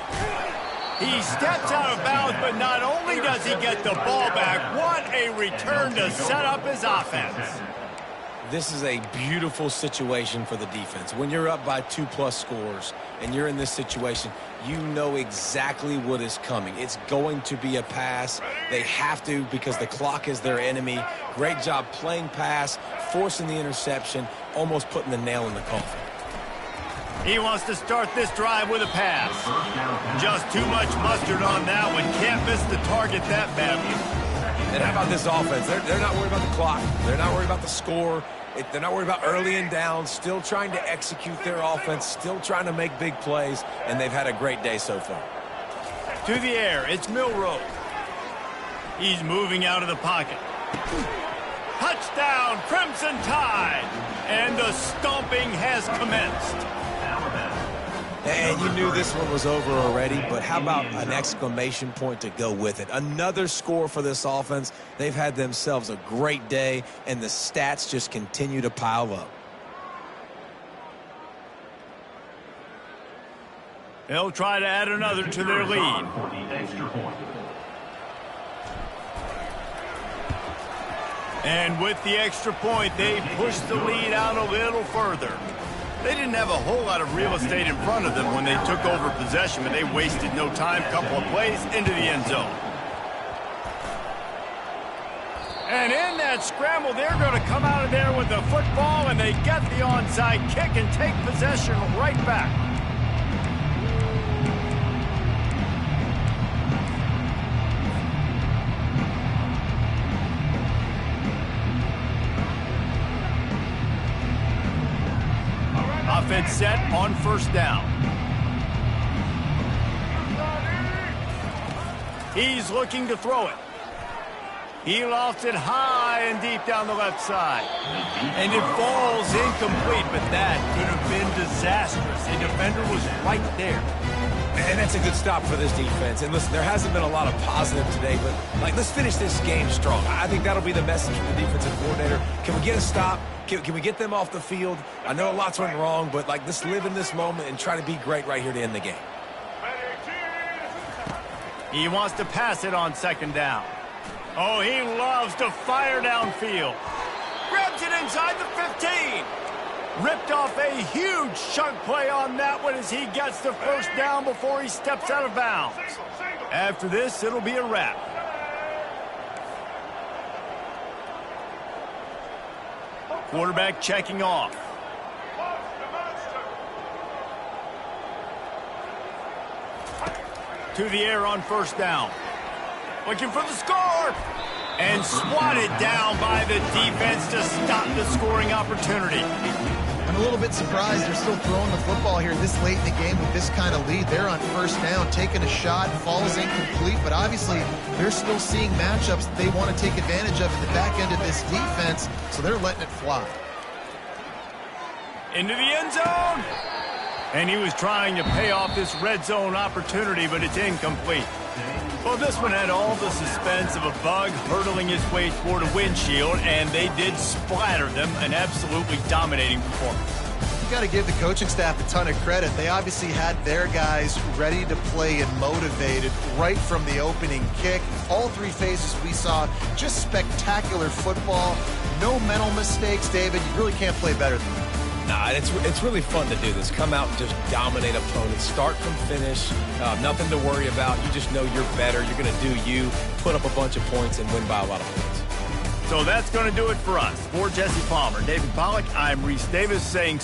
He steps out of bounds, but not only does he get the ball back, what a return to set up his offense. This is a beautiful situation for the defense. When you're up by 2+ scores and you're in this situation, you know exactly what is coming. It's going to be a pass. They have to because the clock is their enemy. Great job playing pass, forcing the interception, almost putting the nail in the coffin. He wants to start this drive with a pass. Just too much mustard on that one. Can't miss the target that badly. And how about this offense? They're not worried about the clock. They're not worried about the score. They're not worried about early and down. Still trying to execute their offense. Still trying to make big plays. And they've had a great day so far. To the air, it's Milroe. He's moving out of the pocket. Touchdown, Crimson Tide. And the stomping has commenced. And you knew this one was over already, but how about an exclamation point to go with it? Another score for this offense. They've had themselves a great day, and the stats just continue to pile up. They'll try to add another to their lead. And with the extra point, they push the lead out a little further. They didn't have a whole lot of real estate in front of them when they took over possession, but they wasted no time. Couple of plays into the end zone. And in that scramble, they're going to come out of there with the football, and they get the onside kick and take possession right back. Offense set on first down. He's looking to throw it. He lofts it high and deep down the left side. And it falls incomplete, but that could have been disastrous. A defender was right there. And that's a good stop for this defense. And listen, there hasn't been a lot of positive today, but let's finish this game strong. I think that'll be the message from the defensive coordinator. Can we get a stop? Can we get them off the field? I know lots went wrong, but let's live in this moment and try to be great right here to end the game. He wants to pass it on second down. Oh, he loves to fire downfield. Grabs it inside the 15. Ripped off a huge chunk play on that one as he gets the first down before he steps out of bounds. After this, it'll be a wrap. Quarterback checking off. To the air on first down. Looking for the score. And swatted down by the defense to stop the scoring opportunity. I'm a little bit surprised they're still throwing the football here this late in the game with this kind of lead. They're on first down, taking a shot, falls incomplete, but obviously they're still seeing matchups that they want to take advantage of in the back end of this defense, so they're letting it fly. Into the end zone. And he was trying to pay off this red zone opportunity, but it's incomplete. Well, this one had all the suspense of a bug hurtling its way toward a windshield, and they did splatter them. An absolutely dominating performance. You got to give the coaching staff a ton of credit. They obviously had their guys ready to play and motivated right from the opening kick. All three phases we saw, just spectacular football. No mental mistakes, David. You really can't play better than that. Nah, it's really fun to do this. Come out and just dominate opponents. Start from finish. Nothing to worry about. You just know you're better. You're going to do you, put up a bunch of points, and win by a lot of points. So that's going to do it for us. For Jesse Palmer, David Pollack, I'm Reese Davis saying...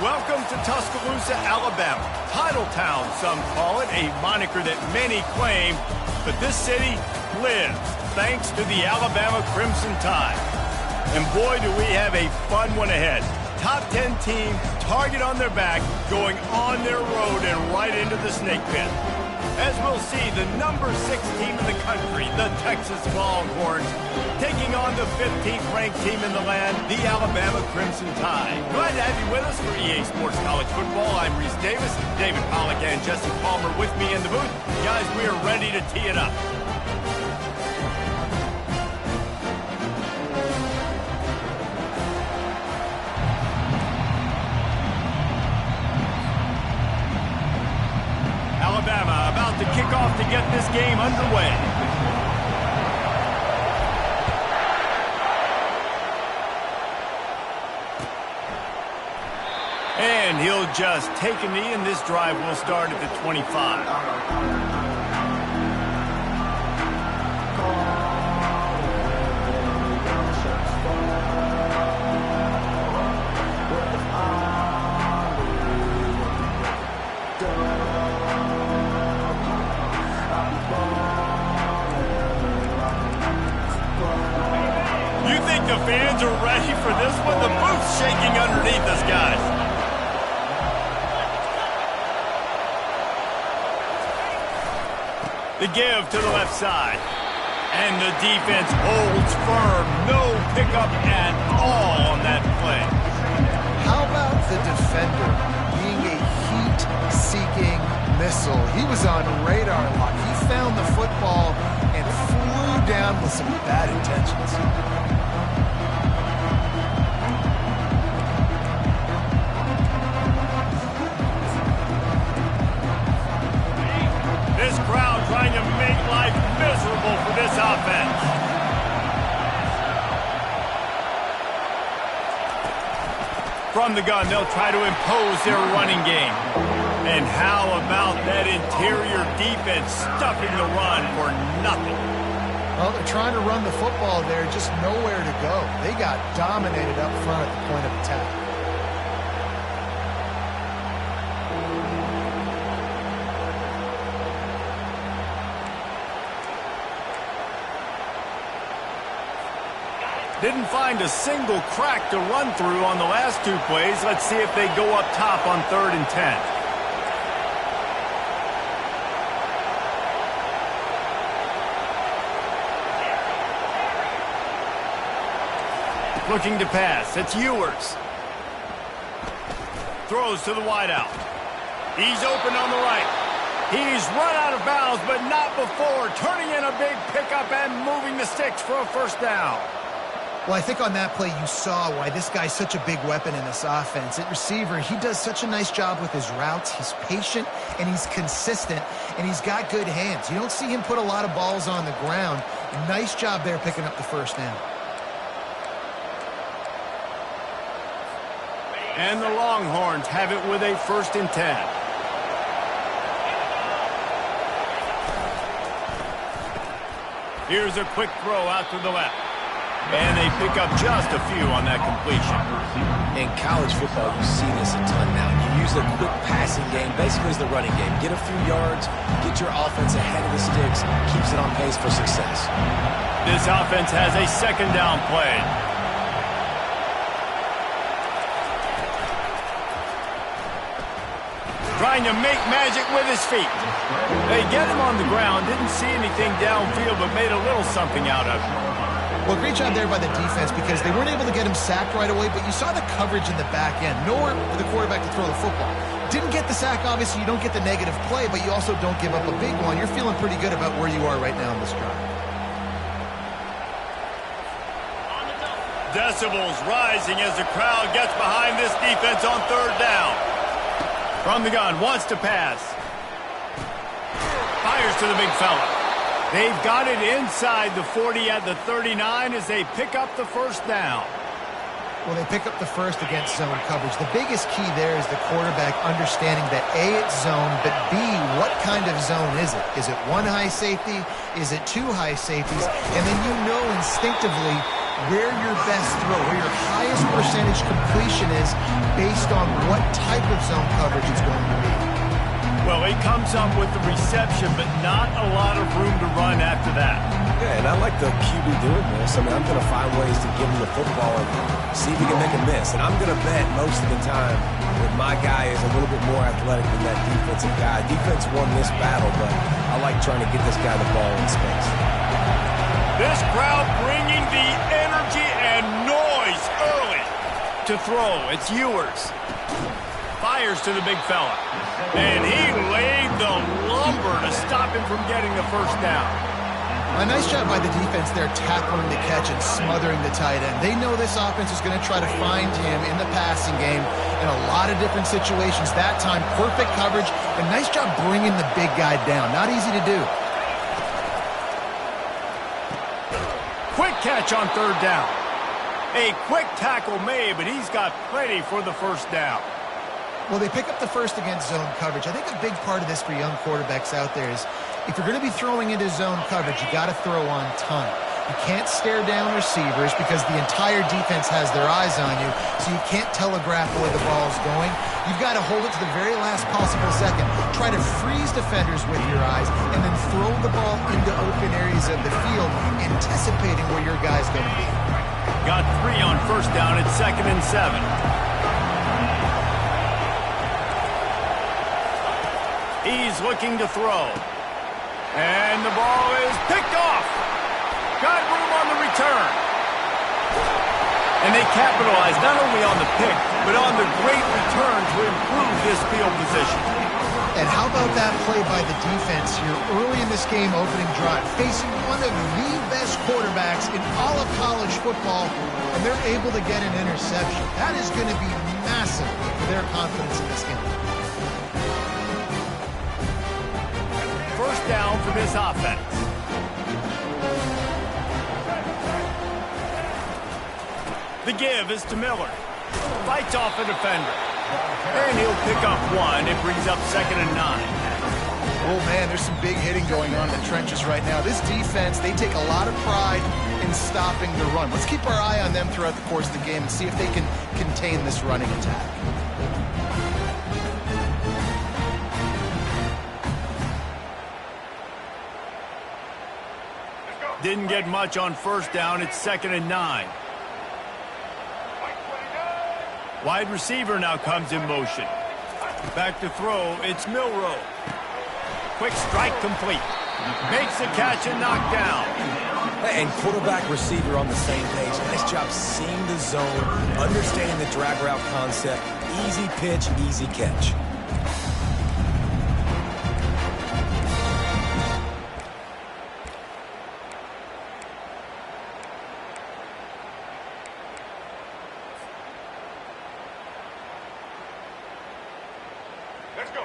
Welcome to Tuscaloosa, Alabama. Titletown, some call it, a moniker that many claim, but this city lives thanks to the Alabama Crimson Tide. And boy, do we have a fun one ahead. Top 10 team, target on their back, going on their road and right into the snake pit. As we'll see, the number 6 team in the country, the Texas Longhorns, taking on the 15th ranked team in the land, the Alabama Crimson Tide. Glad to have you with us for EA Sports College Football. I'm Reese Davis, David Pollack and Jesse Palmer with me in the booth. Guys, we are ready to tee it up. Alabama about to kick off to get this game underway. And he'll just take a knee, and this drive will start at the 25. The fans are ready for this one. The booth's shaking underneath us, guys. The give to the left side. And the defense holds firm. No pickup at all on that play. How defender, being a heat-seeking missile, he was on radar lock. He found the football and flew down with some bad intentions. This crowd trying to make life miserable for this offense. From the gun, they'll try to impose their running game. And how about that interior defense stuffing the run for nothing? Well, they're trying to run the football there, just nowhere to go. They got dominated up front at the point of attack. Didn't find a single crack to run through on the last two plays. Let's see if they go up top on 3rd and 10. Looking to pass. It's Ewers. Throws to the wideout. He's open on the right. He's run out of bounds, but not before. Turning in a big pickup and moving the sticks for a first down. Well, I think on that play you saw why this guy's such a big weapon in this offense. At receiver, he does such a nice job with his routes. He's patient, and he's consistent, and he's got good hands. You don't see him put a lot of balls on the ground. Nice job there picking up the first down. And the Longhorns have it with a 1st and 10. Here's a quick throw out to the left. And they pick up just a few on that completion. In college football, you see this a ton now. You use a quick passing game, basically as the running game. Get a few yards, get your offense ahead of the sticks, keeps it on pace for success. This offense has a 2nd down play. Trying to make magic with his feet. They get him on the ground, didn't see anything downfield, but made a little something out of it. Well, great job there by the defense because they weren't able to get him sacked right away, but you saw the coverage in the back end. Nowhere for the quarterback to throw the football. Didn't get the sack, obviously. You don't get the negative play, but you also don't give up a big one. You're feeling pretty good about where you are right now in this drive. Decibels rising as the crowd gets behind this defense on 3rd down. From the gun, wants to pass. Fires to the big fella. They've got it inside the 40 at the 39 as they pick up the first down. Well, they pick up the first against zone coverage. The biggest key there is the quarterback understanding that A, it's zone, but B, what kind of zone is it? Is it 1 high safety? Is it 2 high safeties? And then you know instinctively where your best throw, where your highest percentage completion is based on what type of zone coverage it's going to be. Well, he comes up with the reception, but not a lot of room to run after that. Yeah, and I like the QB doing this. I mean, I'm going to find ways to give him the football and see if he can make a miss. And I'm going to bet most of the time that my guy is a little bit more athletic than that defensive guy. Defense won this battle, but I like trying to get this guy the ball in space. This crowd bringing the energy and noise early to throw. It's Ewers. Fires to the big fella. And he laid the lumber to stop him from getting the first down. A nice job by the defense there tackling the catch and smothering the tight end. They know this offense is going to try to find him in the passing game in a lot of different situations. That time, perfect coverage. A nice job bringing the big guy down. Not easy to do. Quick catch on 3rd down. A quick tackle made, but he's got plenty for the first down. Well, they pick up the first against zone coverage. I think a big part of this for young quarterbacks out there is if you're going to be throwing into zone coverage, you got to throw on time. You can't stare down receivers because the entire defense has their eyes on you, so you can't telegraph where the ball's going. You've got to hold it to the very last possible second. Try to freeze defenders with your eyes and then throw the ball into open areas of the field, anticipating where your guy's going to be. Got 3 on first down at 2nd and 7. He's looking to throw. And the ball is picked off. Got room on the return. And they capitalized not only on the pick, but on the great return to improve this field position. And how about that play by the defense here early in this game opening drive, facing one of the best quarterbacks in all of college football, and they're able to get an interception. That is going to be massive for their confidence in this game. First down for this offense. The give is to Miller. Fights off a defender. And he'll pick up one. It brings up 2nd and 9. Oh, man, there's some big hitting going on in the trenches right now. This defense, they take a lot of pride in stopping the run. Let's keep our eye on them throughout the course of the game and see if they can contain this running attack. Didn't get much on first down. It's 2nd and 9. Wide receiver now comes in motion. Back to throw. It's Milroe. Quick strike complete. Makes the catch and knocked down. And quarterback receiver on the same page. Nice job seeing the zone, understanding the drag route concept. Easy pitch, easy catch.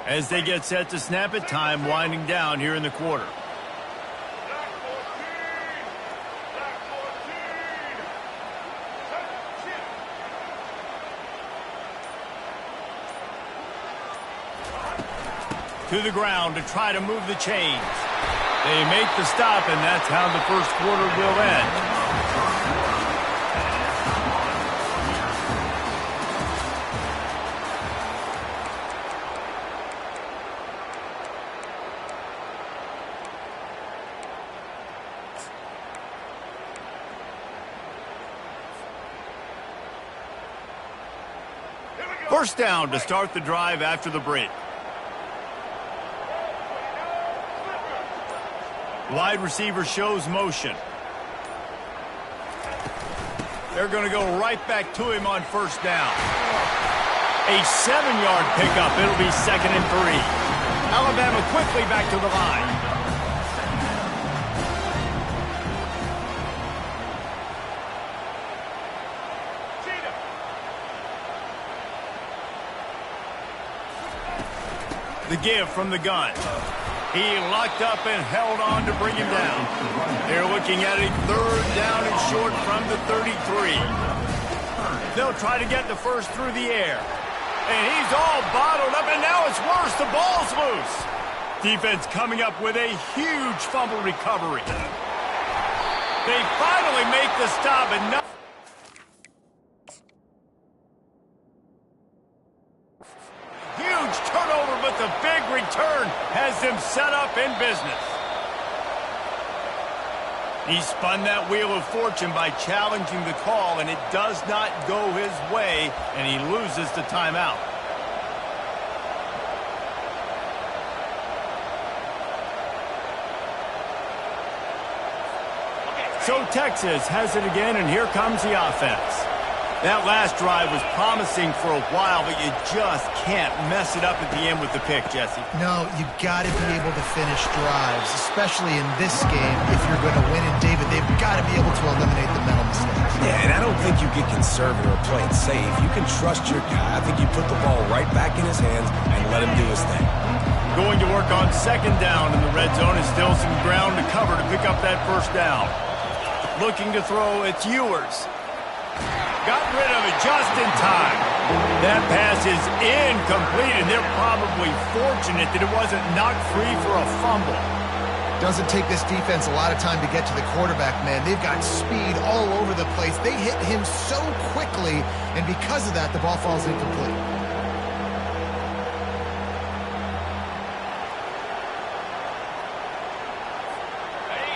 As they get set to snap it, time winding down here in the quarter. To the ground to try to move the chains. They make the stop, and that's how the first quarter will end. First down to start the drive after the break. Wide receiver shows motion. They're going to go right back to him on first down. A 7-yard pickup. It'll be 2nd and 3. Alabama quickly back to the line. The give from the gun. He locked up and held on to bring him down. They're looking at a 3rd down and short from the 33. They'll try to get the first through the air. And he's all bottled up, and now it's worse. The ball's loose. Defense coming up with a huge fumble recovery. They finally make the stop, and no. Turnover, but the big return has them set up in business. He spun that wheel of fortune by challenging the call, and it does not go his way, and he loses the timeout. So Texas has it again, and here comes the offense. That last drive was promising for a while, but you just can't mess it up at the end with the pick, Jesse. No, you got to be able to finish drives, especially in this game. If you're going to win it, David, they've got to be able to eliminate the mental mistakes. Yeah, and I don't think you get conservative or play it safe. You can trust your guy. I think you put the ball right back in his hands and let him do his thing. Going to work on 2nd down in the red zone, is still some ground to cover to pick up that first down. Looking to throw, it's Ewers. Got rid of it just in time. That pass is incomplete, and they're probably fortunate that it wasn't knocked free for a fumble. Doesn't take this defense a lot of time to get to the quarterback, man. They've got speed all over the place. They hit him so quickly, and because of that, the ball falls incomplete.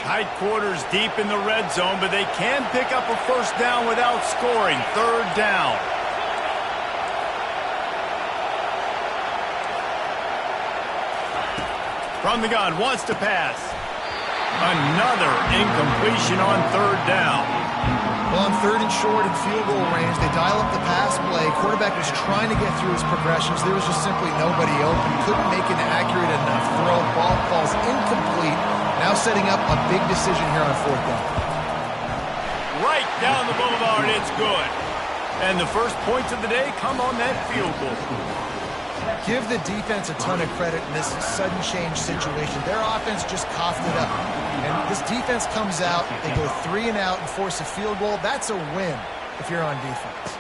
Tight quarters deep in the red zone, but they can pick up a first down without scoring. 3rd down. From the gun, wants to pass. Another incompletion on 3rd down. Well, on 3rd and short and field goal range, they dial up the pass play. Quarterback was trying to get through his progressions. There was just simply nobody open. Couldn't make an accurate enough throw. Ball falls incomplete. Now setting up a big decision here on 4th down. Right down the boulevard, it's good. And the first points of the day come on that field goal. Give the defense a ton of credit in this sudden change situation. Their offense just coughed it up. And this defense comes out, they go 3 and out and force a field goal. That's a win if you're on defense.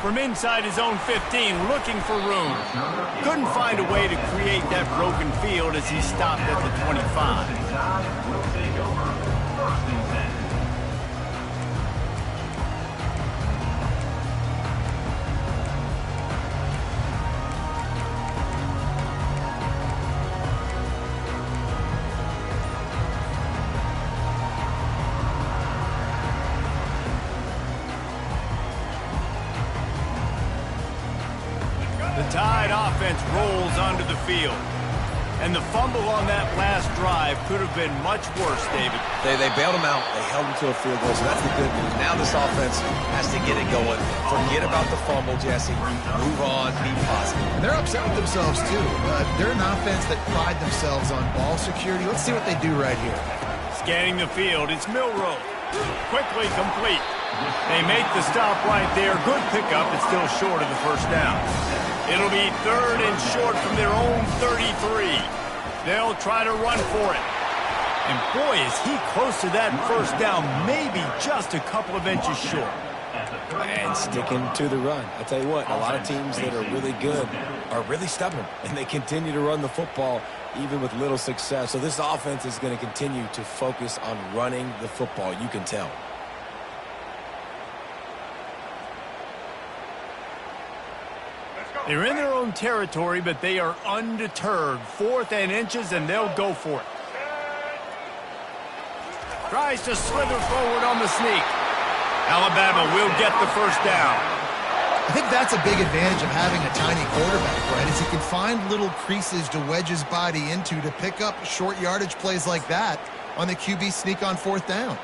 From inside his own 15, looking for room. Couldn't find a way to create that broken field as he stopped at the 25. Will take over. 1st and 10. The Tide offense rolls onto the field. And the fumble on that last drive could have been much worse, David. They bailed him out. They held him to a field goal, so that's the good news. Now this offense has to get it going. Forget about the fumble, Jesse. Move on. Be positive. And they're upset with themselves, too. They're an offense that pride themselves on ball security. Let's see what they do right here. Scanning the field, it's Milroe. Quickly complete. They make the stop right there. Good pickup. It's still short of the 1st down. It'll be 3rd and short from their own 33. They'll try to run for it. And boy, is he close to that 1st down, maybe just a couple of inches short. And sticking to the run. I tell you what, a lot of teams that are really good are really stubborn, and they continue to run the football even with little success. So this offense is going to continue to focus on running the football. You can tell. They're in their own territory, but they are undeterred. 4th and inches, and they'll go for it. Tries to slither forward on the sneak. Alabama will get the 1st down. I think that's a big advantage of having a tiny quarterback, right? Is he can find little creases to wedge his body into to pick up short yardage plays like that on the QB sneak on 4th down.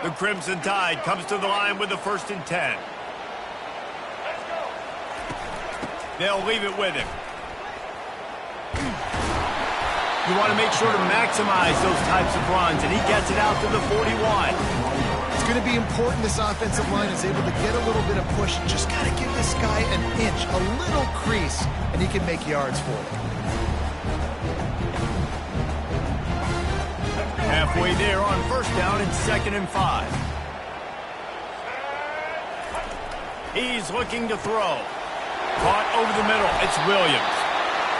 The Crimson Tide comes to the line with the 1st and 10. They'll leave it with him. You want to make sure to maximize those types of runs, and he gets it out to the 41. It's going to be important this offensive line is able to get a little bit of push. Just got to give this guy an inch, a little crease, and he can make yards for it. Halfway there on 1st down and 2nd and 5. He's looking to throw. Caught over the middle. It's Williams.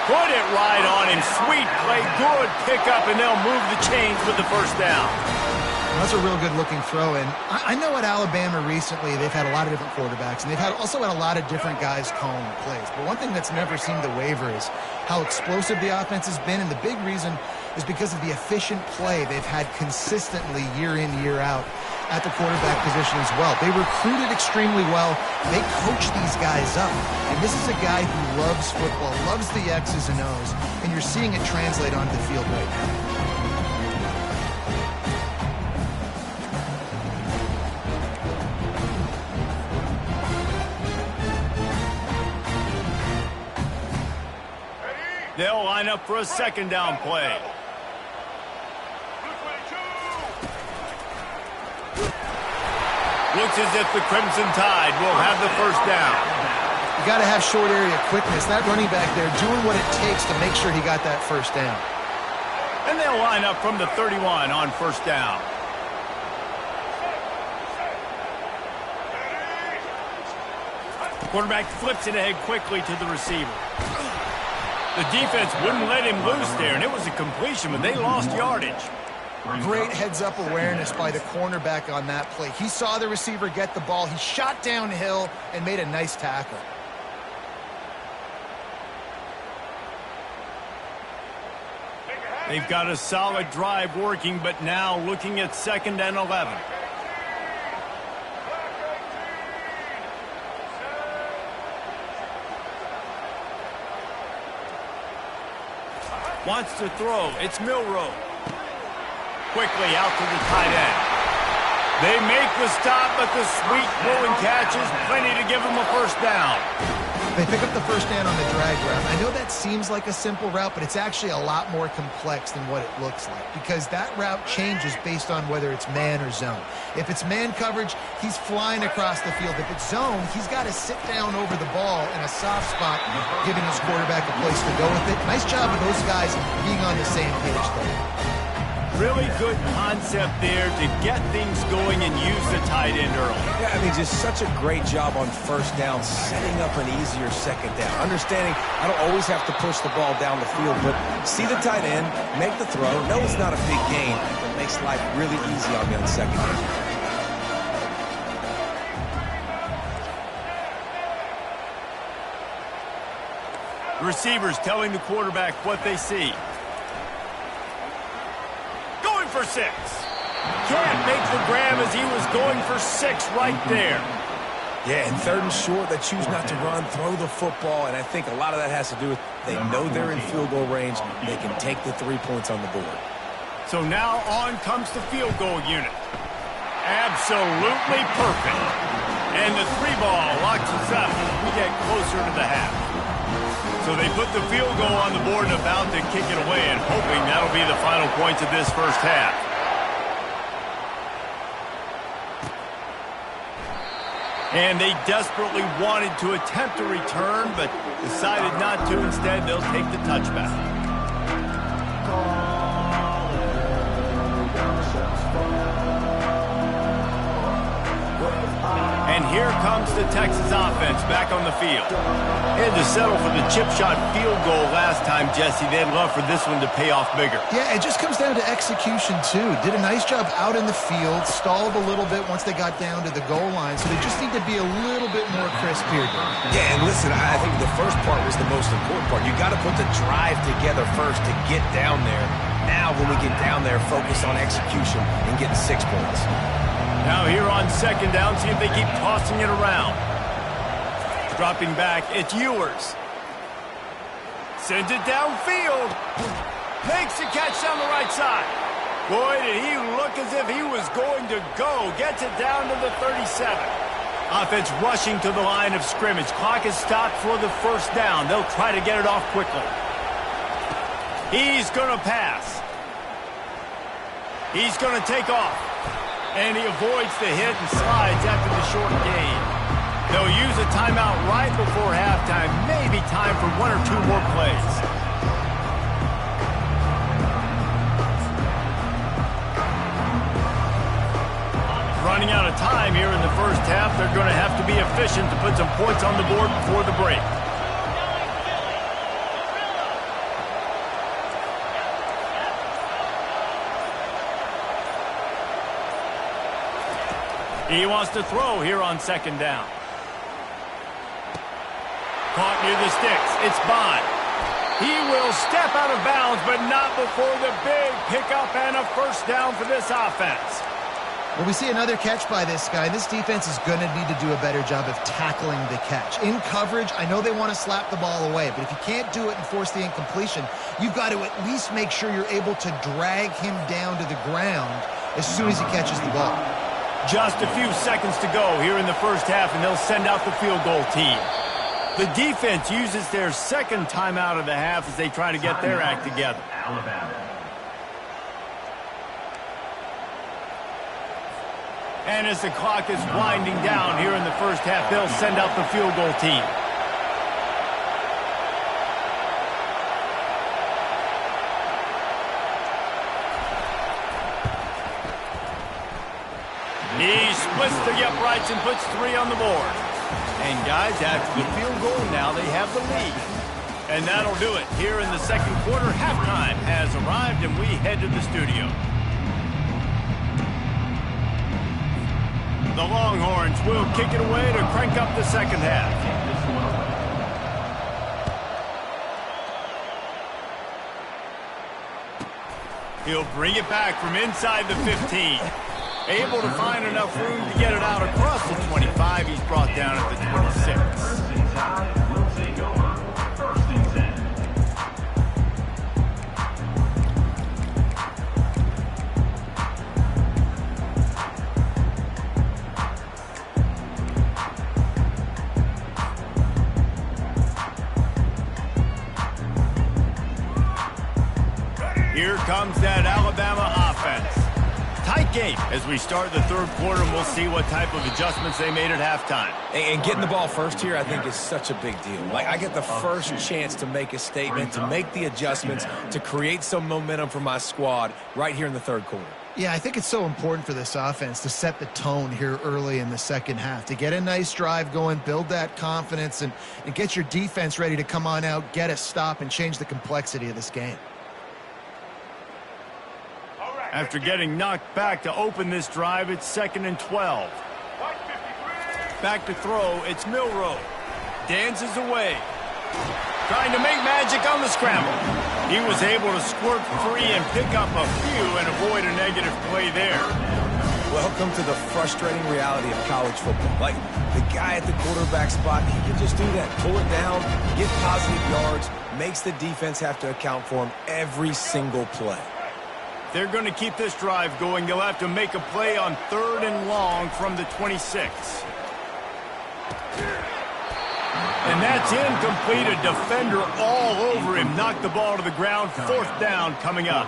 Put it right on him. Sweet play. Good pickup, and they'll move the chains with the 1st down. That's a real good-looking throw, and I know at Alabama recently they've had a lot of different quarterbacks, and they've also had a lot of different guys calling plays. But one thing that's never seemed to waver is how explosive the offense has been, and the big reason is because of the efficient play they've had consistently year in, year out at the quarterback position as well. They recruited extremely well. They coach these guys up, and this is a guy who loves football, loves the X's and O's, and you're seeing it translate onto the field right now. They'll line up for a 2nd down play. Looks as if the Crimson Tide will have the 1st down. You got to have short area quickness. That running back there doing what it takes to make sure he got that 1st down. And they'll line up from the 31 on 1st down. The quarterback flips it ahead quickly to the receiver. The defense wouldn't let him loose there, and it was a completion, but they lost yardage. Great heads-up awareness by the cornerback on that play. He saw the receiver get the ball. He shot downhill and made a nice tackle. They've got a solid drive working, but now looking at 2nd and 11. Wants to throw. It's Milroe. Quickly out to the tight end. They make the stop, but the sweet throwing catch is plenty to give them a first down. They pick up the first down on the drag route. I know that seems like a simple route, but it's actually a lot more complex than what it looks like because that route changes based on whether it's man or zone. If it's man coverage, he's flying across the field. If it's zone, he's got to sit down over the ball in a soft spot, giving his quarterback a place to go with it. Nice job of those guys being on the same page there. Really good concept there to get things going and use the tight end early. Yeah, I mean, just such a great job on first down, setting up an easier second down. Understanding I don't always have to push the ball down the field, but see the tight end, make the throw. No, it's not a big gain, but it makes life really easy on me on second down. Receivers telling the quarterback what they see. For 6. Can't make the grab as he was going for 6 right there. Yeah, and third and short, they choose not to run, throw the football, and I think a lot of that has to do with they know they're in field goal range. They can take the 3 points on the board. So now on comes the field goal unit. Absolutely perfect. And the 3 ball locks us up as we get closer to the half. So they put the field goal on the board and about to kick it away and hoping that'll be the final points of this first half. And they desperately wanted to attempt a return, but decided not to. Instead, they'll take the touchback. And here comes the Texas offense back on the field. They had to settle for the chip shot field goal last time, Jesse. They'd love for this one to pay off bigger. Yeah, it just comes down to execution, too. Did a nice job out in the field, stalled a little bit once they got down to the goal line, so they just need to be a little bit more crisp here. Yeah, and listen, I think the first part was the most important part. You got to put the drive together first to get down there. Now, when we get down there, focus on execution and getting 6 points. Now here on second down, see if they keep tossing it around. Dropping back, it's Ewers. Sends it downfield. Makes the catch down the right side. Boy, did he look as if he was going to go. Gets it down to the 37. Offense rushing to the line of scrimmage. Clock is stopped for the first down. They'll try to get it off quickly. He's going to pass. He's going to take off. And he avoids the hit and slides after the short gain. They'll use a timeout right before halftime. Maybe time for 1 or 2 more plays. Running out of time here in the first half. They're going to have to be efficient to put some points on the board before the break. He wants to throw here on second down. Caught near the sticks. It's Bond. He will step out of bounds, but not before the big pickup and a first down for this offense. Well, we see another catch by this guy. This defense is going to need to do a better job of tackling the catch. In coverage, I know they want to slap the ball away, but if you can't do it and force the incompletion, you've got to at least make sure you're able to drag him down to the ground as soon as he catches the ball. Just a few seconds to go here in the first half, and they'll send out the field goal team. The defense uses their second timeout of the half as they try to get their act together. Alabama. And as the clock is winding down here in the first half, they'll send out the field goal team. He splits the uprights and puts 3 on the board. And guys, after the field goal, now they have the lead. And that'll do it. Here in the second quarter, halftime has arrived, and we head to the studio. The Longhorns will kick it away to crank up the second half. He'll bring it back from inside the 15. Able to find enough room to get it out across the 25. He's brought down at the 26. First and 10. Here comes that Alabama offense. Tight game as we start the third quarter, and we'll see what type of adjustments they made at halftime. And getting the ball first here, I think, is such a big deal. Like, I get the first chance to make a statement, to make the adjustments, to create some momentum for my squad right here in the third quarter. Yeah, I think it's so important for this offense to set the tone here early in the second half, to get a nice drive going, build that confidence, and get your defense ready to come on out, get a stop, and change the complexity of this game. After getting knocked back to open this drive, it's 2nd and 12. Back to throw, it's Milroe. Dances away. Trying to make magic on the scramble. He was able to squirt free and pick up a few and avoid a negative play there. Welcome to the frustrating reality of college football. Like, the guy at the quarterback spot, he can just do that. Pull it down, get positive yards, makes the defense have to account for him every single play. They're going to keep this drive going. They'll have to make a play on 3rd and long from the 26. And that's incomplete. A defender all over him. Knocked the ball to the ground. 4th down coming up.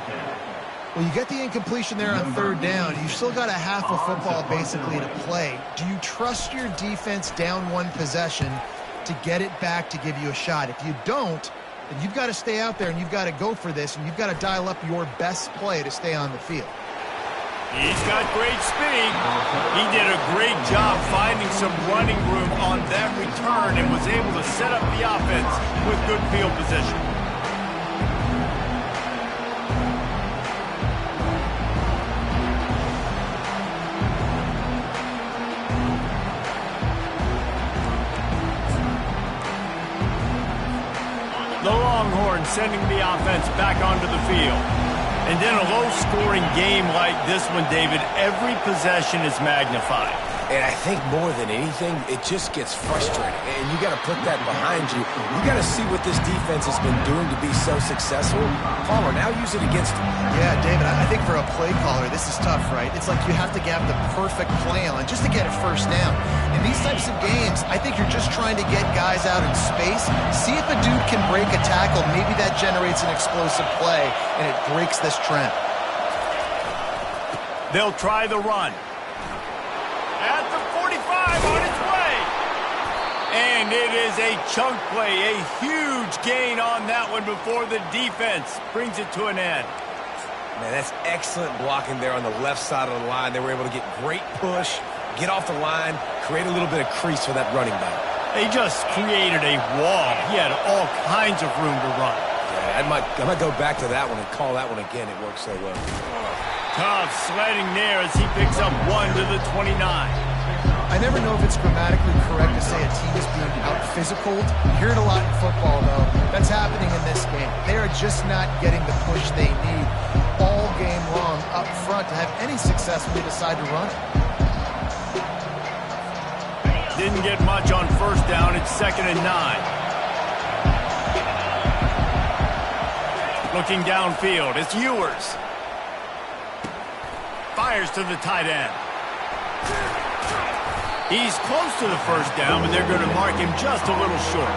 Well, you get the incompletion there on 3rd down. You've still got a half of football basically to play. Do you trust your defense down one possession to get it back to give you a shot? If you don't, then you've got to stay out there and you've got to go for this, and you've got to dial up your best play to stay on the field. He's got great speed. He did a great job finding some running room on that return and was able to set up the offense with good field position. The Longhorns sending the offense back onto the field. And in a low-scoring game like this one, David, every possession is magnified. And I think more than anything, it just gets frustrating. And you got to put that behind you. You got to see what this defense has been doing to be so successful. Palmer, now use it against them. Yeah, David, I think for a play caller, this is tough, right? It's like you have to have the perfect play on just to get a first down. In these types of games, I think you're just trying to get guys out in space, see if a dude can break a tackle. Maybe that generates an explosive play, and it breaks this trend. They'll try the run. At the 45, on its way. And it is a chunk play, a huge gain on that one before the defense brings it to an end. Man, that's excellent blocking there on the left side of the line. They were able to get great push, get off the line, create a little bit of crease for that running back. They just created a wall. He had all kinds of room to run. Yeah, I might go back to that one and call that one again. It worked so well. Tough sledding there as he picks up 1 to the 29. I never know if it's grammatically correct to say a team is being out-physical. You hear it a lot in football, though. That's happening in this game. They are just not getting the push they need all game long up front to have any success when they decide to run it. Didn't get much on 1st down. It's 2nd and 9. Looking downfield, it's Ewers. Fires to the tight end. He's close to the 1st down, but they're going to mark him just a little short.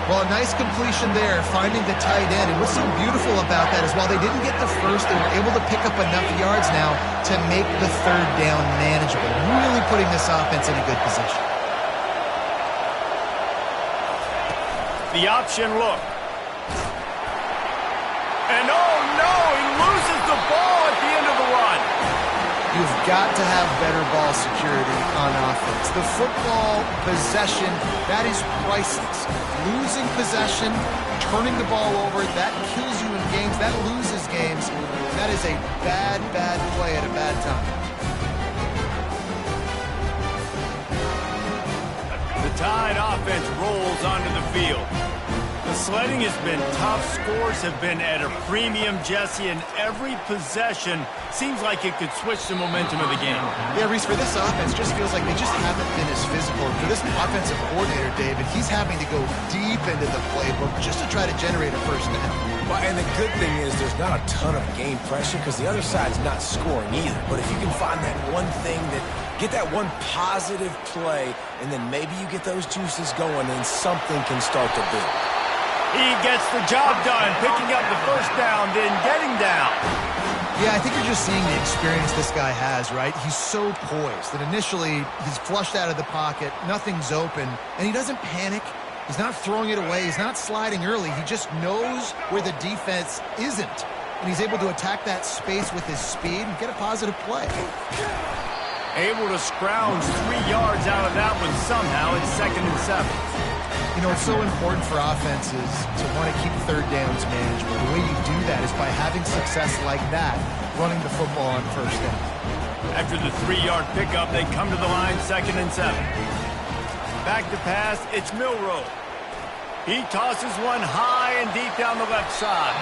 Well, a nice completion there, finding the tight end. And what's so beautiful about that is while they didn't get the first, they were able to pick up enough yards now to make the 3rd down manageable. Really putting this offense in a good position. The option look. And oh no, he loses the ball at the end of the run. You've got to have better ball security on offense. The football possession, that is priceless. Losing possession, turning the ball over, that kills you in games. That loses games. That is a bad, bad play at a bad time. The Tide offense rolls onto the field. The sledding has been tough. Scores have been at a premium, Jesse, and every possession seems like it could switch the momentum of the game. Yeah, Reese, for this offense, just feels like they just haven't been as physical. For this offensive coordinator, David, he's having to go deep into the playbook just to try to generate a first down. Well, and the good thing is there's not a ton of game pressure because the other side's not scoring either. But if you can find that one thing that get that one positive play, and then maybe you get those juices going, and something can start to build. He gets the job done, picking up the first down, then getting down. Yeah, I think you're just seeing the experience this guy has, right? He's so poised that initially he's flushed out of the pocket, nothing's open, and he doesn't panic. He's not throwing it away. He's not sliding early. He just knows where the defense isn't, and he's able to attack that space with his speed and get a positive play. Able to scrounge 3 yards out of that one somehow. It's 2nd and 7. You know, it's so important for offenses to want to keep third downs manageable. The way you do that is by having success like that, running the football on first down. After the 3-yard pickup, they come to the line, 2nd and 7. Back to pass, it's Milroe. He tosses one high and deep down the left side.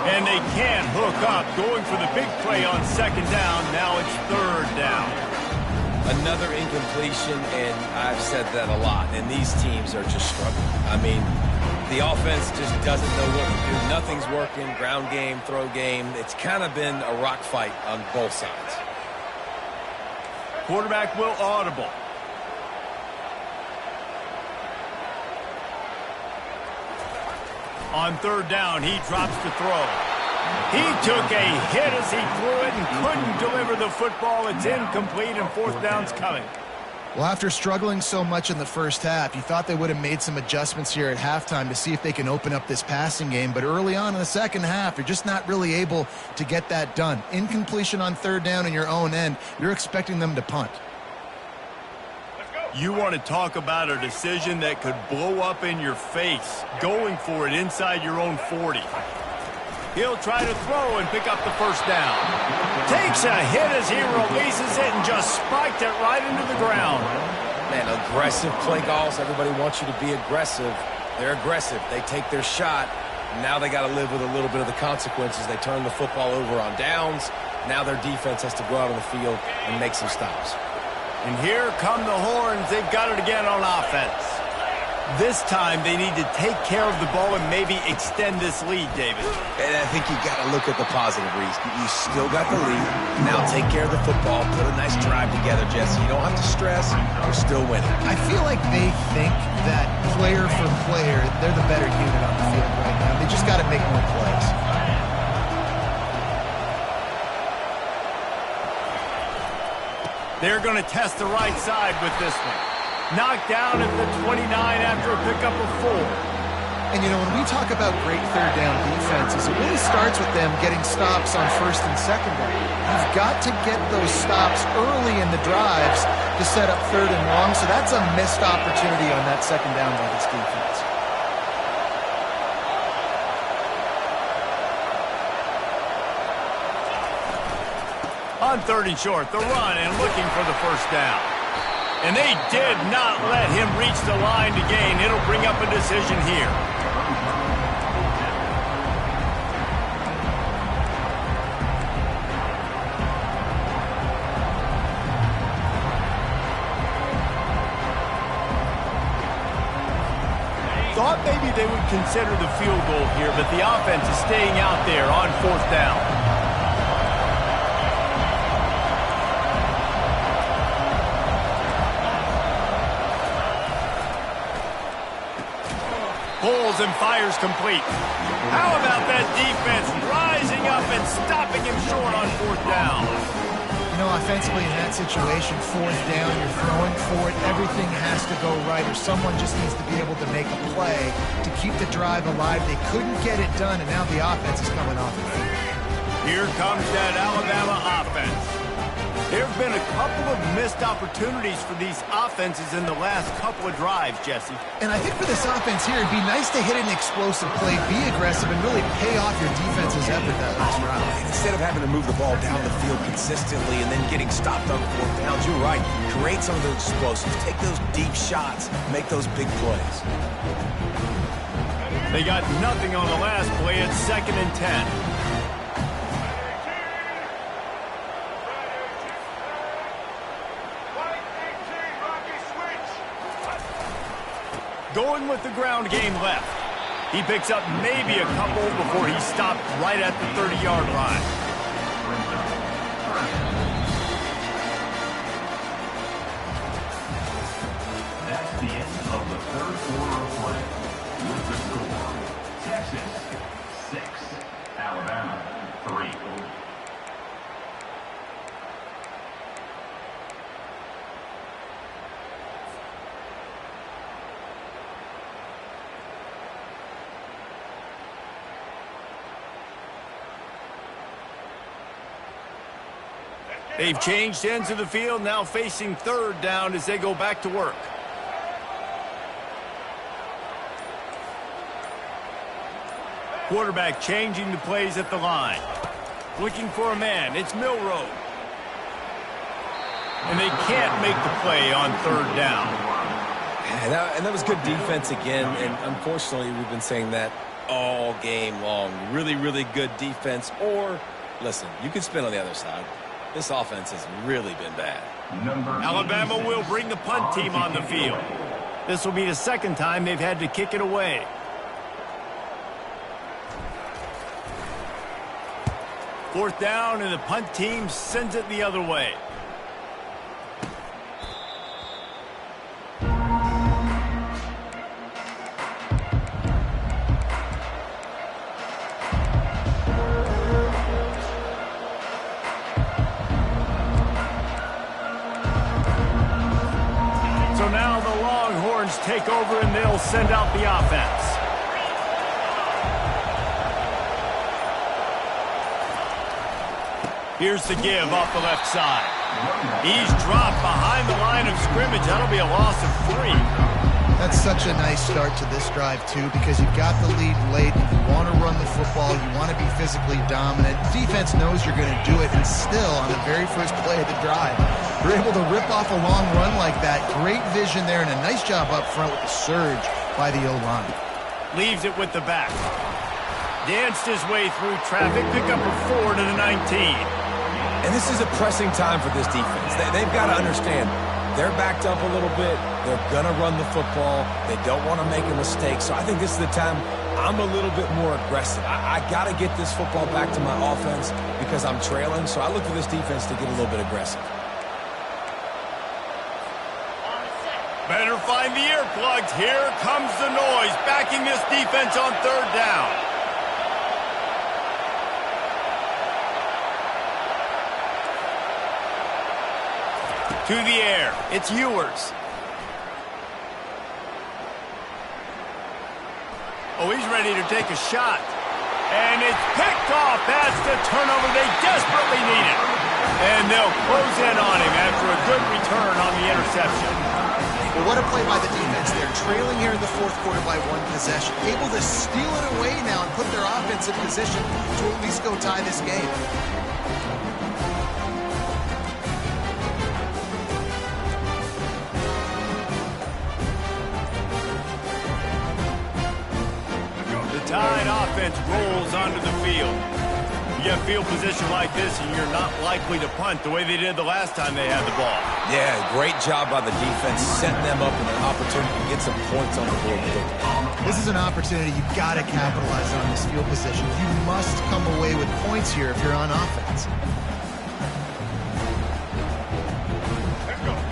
And they can't hook up, going for the big play on 2nd down. Now it's 3rd down. Another incompletion, and I've said that a lot, and these teams are just struggling. I mean, the offense just doesn't know what to do. Nothing's working, ground game, throw game. It's kind of been a rock fight on both sides. Quarterback will audible. On 3rd down, he drops to throw. He took a hit as he threw it and couldn't deliver the football. It's incomplete, and 4th down's coming. Well, after struggling so much in the first half, you thought they would have made some adjustments here at halftime to see if they can open up this passing game. But early on in the second half, you're just not really able to get that done. Incompletion on 3rd down in your own end, you're expecting them to punt. You want to talk about a decision that could blow up in your face, going for it inside your own 40. He'll try to throw and pick up the first down. Takes a hit as he releases it and just spiked it right into the ground. Man, aggressive play calls. Everybody wants you to be aggressive. They're aggressive. They take their shot. Now they got to live with a little bit of the consequences. They turn the football over on downs. Now their defense has to go out on the field and make some stops. And here come the horns. They've got it again on offense. This time they need to take care of the ball and maybe extend this lead, David. And I think you got to look at the positive, Reese. You still got the lead. Now take care of the football. Put a nice drive together, Jesse. You don't have to stress. You're still winning. I feel like they think that player for player, they're the better unit on the field right now. They just got to make more plays. They're going to test the right side with this one. Knocked down at the 29 after a pickup of 4. And, you know, when we talk about great third down defenses, it really starts with them getting stops on 1st and 2nd down. You've got to get those stops early in the drives to set up 3rd and long, so that's a missed opportunity on that 2nd down by this defense. On 3rd and short, the run and looking for the first down. And they did not let him reach the line to gain. It'll bring up a decision here. Thought maybe they would consider the field goal here, but the offense is staying out there on 4th down. Pulls and fires complete. How about that defense rising up and stopping him short on 4th down? You know, offensively in that situation, 4th down, you're throwing for it, everything has to go right, or someone just needs to be able to make a play to keep the drive alive. They couldn't get it done, and now the offense is coming off the field. Here comes that Alabama offense. There have been a couple of missed opportunities for these offenses in the last couple of drives, Jesse. And I think for this offense here, it'd be nice to hit an explosive play, be aggressive, and really pay off your defense's effort that last round. Instead of having to move the ball down the field consistently and then getting stopped on 4th downs, you're right. Create some of those explosives. Take those deep shots. Make those big plays. They got nothing on the last play. It's 2nd and 10. Going with the ground game left. He picks up maybe a couple before he stopped right at the 30-yard line. That's the end of the 3rd quarter of play. With the score, Texas 6, Alabama 3. They've changed ends of the field, now facing third down as they go back to work. Quarterback changing the plays at the line. Looking for a man. It's Milroe. And they can't make the play on third down. And that was good defense again, and unfortunately we've been saying that all game long. Really, really good defense. Or, listen, you could spin on the other side. This offense has really been bad. Alabama will bring the punt team on the field. This will be the second time they've had to kick it away. Fourth down, and the punt team sends it the other way. So now the Longhorns take over, and they'll send out the offense. Here's the give off the left side. He's dropped behind the line of scrimmage. That'll be a loss of 3. That's such a nice start to this drive, too, because you've got the lead late. You want to run the football. You want to be physically dominant. Defense knows you're going to do it, and still, on the very first play of the drive, you're able to rip off a long run like that. Great vision there, and a nice job up front with the surge by the O-line. Leaves it with the back. Danced his way through traffic. Pick up a 4 to the 19. And this is a pressing time for this defense. They've got to understand, they're backed up a little bit. They're going to run the football. They don't want to make a mistake. So I think this is the time I'm a little bit more aggressive. I got to get this football back to my offense because I'm trailing. So I look for this defense to get a little bit aggressive. Better find the earplugs. Here comes the noise, backing this defense on third down. To the air. It's Ewers. Oh, he's ready to take a shot. And it's picked off. That's the turnover they desperately needed. And they'll close in on him after a good return on the interception. Well, what a play by the defense there. Trailing here in the fourth quarter by 1 possession. Able to steal it away now and put their offense in position to at least go tie this game. Tide offense rolls onto the field. You get field position like this, and you're not likely to punt the way they did the last time they had the ball. Yeah, great job by the defense, setting them up with an opportunity to get some points on the board. This is an opportunity you've got to capitalize on this field position. You must come away with points here if you're on offense.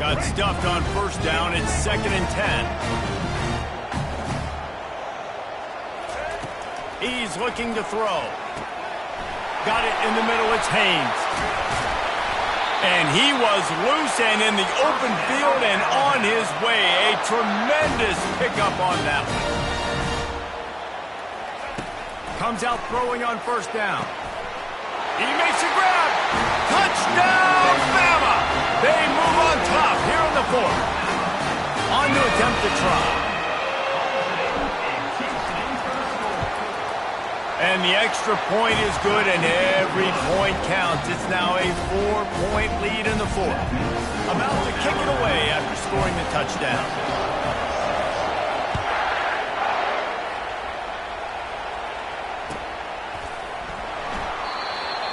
Got stuffed on first down. It's 2nd and 10. He's looking to throw. Got it in the middle. It's Haynes. And he was loose and in the open field and on his way. A tremendous pickup on that one. Comes out throwing on first down. He makes a grab. Touchdown, Bama! They move on top here in the 4th. On to attempt to try. And the extra point is good, and every point counts. It's now a 4-point lead in the 4th. About to kick it away after scoring the touchdown.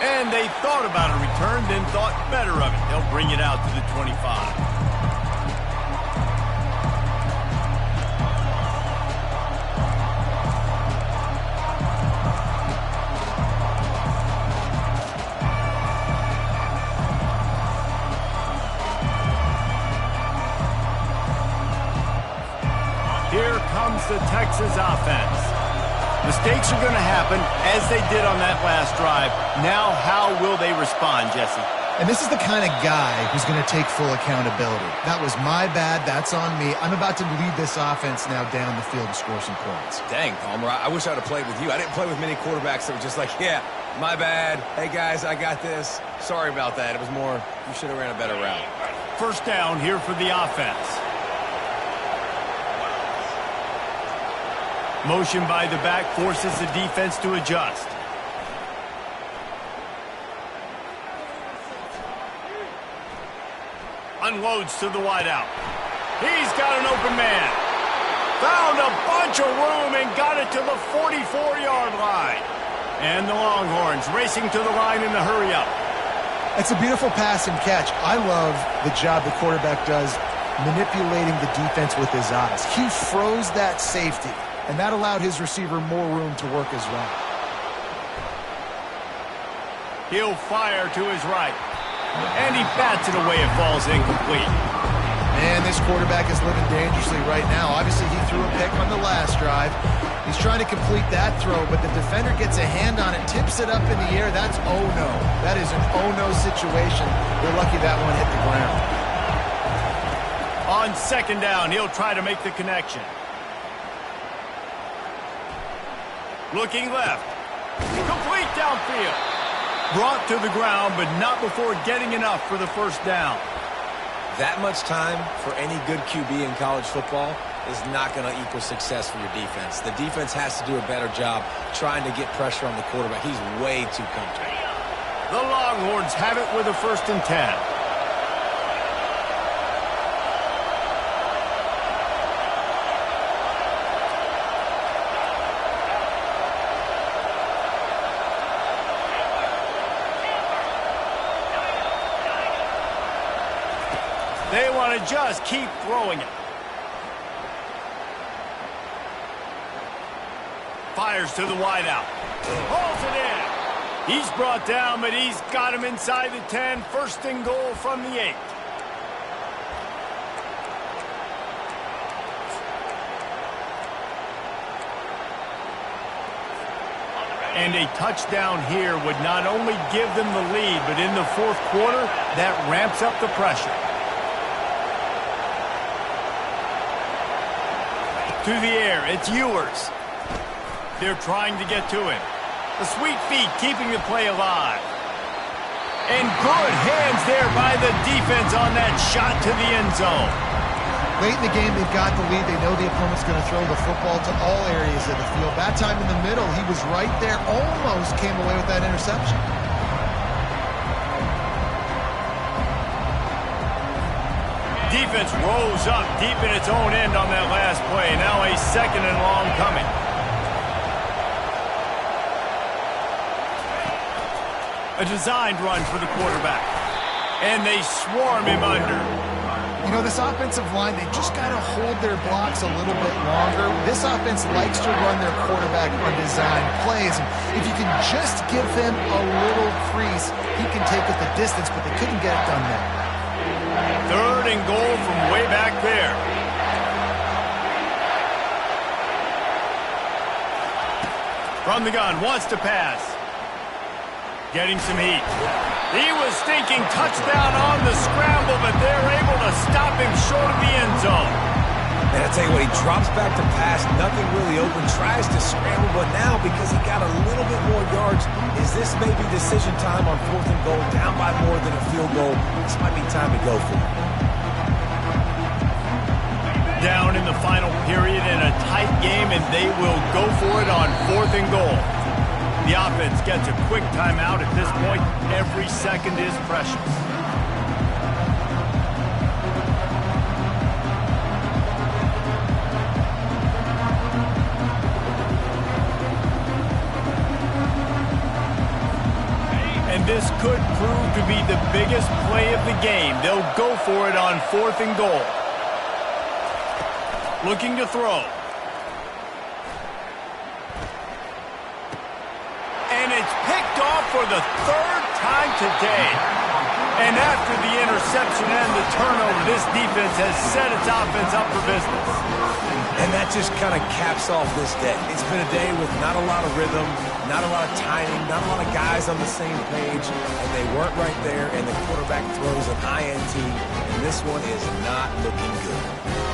And they thought about a return, then thought better of it. They'll bring it out to the 25. Here comes the Texas offense. Mistakes are going to happen, as they did on that last drive. Now, how will they respond, Jesse? And this is the kind of guy who's going to take full accountability. That was my bad. That's on me. I'm about to lead this offense now down the field and score some points. Dang, Palmer, I wish I would have played with you. I didn't play with many quarterbacks that were just like, yeah, my bad. Hey, guys, I got this. Sorry about that. It was more, you should have ran a better route. First down here for the offense. Motion by the back forces the defense to adjust. Unloads to the wideout. He's got an open man. Found a bunch of room and got it to the 44-yard line. And the Longhorns racing to the line in the hurry-up. It's a beautiful pass and catch. I love the job the quarterback does manipulating the defense with his eyes. He froze that safety, and that allowed his receiver more room to work his route. He'll fire to his right. And he bats it away. It falls incomplete. Man, this quarterback is living dangerously right now. Obviously, he threw a pick on the last drive. He's trying to complete that throw, but the defender gets a hand on it, tips it up in the air. That's oh-no. That is an oh-no situation. They're lucky that one hit the ground. On second down, he'll try to make the connection. Looking left. Complete downfield. Brought to the ground, but not before getting enough for the first down. That much time for any good QB in college football is not going to equal success for your defense. The defense has to do a better job trying to get pressure on the quarterback. He's way too comfortable. The Longhorns have it with a 1st and 10. They want to just keep throwing it. Fires to the wideout. Holds it in. He's brought down, but he's got him inside the 10. 1st and goal from the 8. And a touchdown here would not only give them the lead, but in the 4th quarter, that ramps up the pressure. To the air, it's Ewers. They're trying to get to him. The sweet feet keeping the play alive. And good hands there by the defense on that shot to the end zone. Late in the game, they've got the lead. They know the opponent's going to throw the football to all areas of the field. That time in the middle, he was right there, almost came away with that interception. Defense rose up deep in its own end on that last play. Now a 2nd and long coming. A designed run for the quarterback. And they swarm him under. You know, this offensive line, they just got to hold their blocks a little bit longer. This offense likes to run their quarterback on design plays. And if you can just give him a little crease, he can take it the distance, but they couldn't get it done there. 3rd and goal from way back there. From the gun, wants to pass. Getting some heat. He was thinking touchdown on the scramble, but they're able to stop him short of the end zone. And I tell you what, he drops back to pass, nothing really open, tries to scramble, but now because he got a little bit more yards, is this maybe decision time on 4th and goal, down by more than a field goal? This might be time to go for it. Down in the final period in a tight game, and they will go for it on 4th and goal. The offense gets a quick timeout at this point. Every second is precious. And this could prove to be the biggest play of the game. They'll go for it on 4th and goal. Looking to throw. And it's picked off for the 3rd time today. And after the interception and the turnover, this defense has set its offense up for business. And that just kind of caps off this day. It's been a day with not a lot of rhythm, not a lot of timing, not a lot of guys on the same page, and they weren't right there, and the quarterback throws an INT, and this one is not looking good.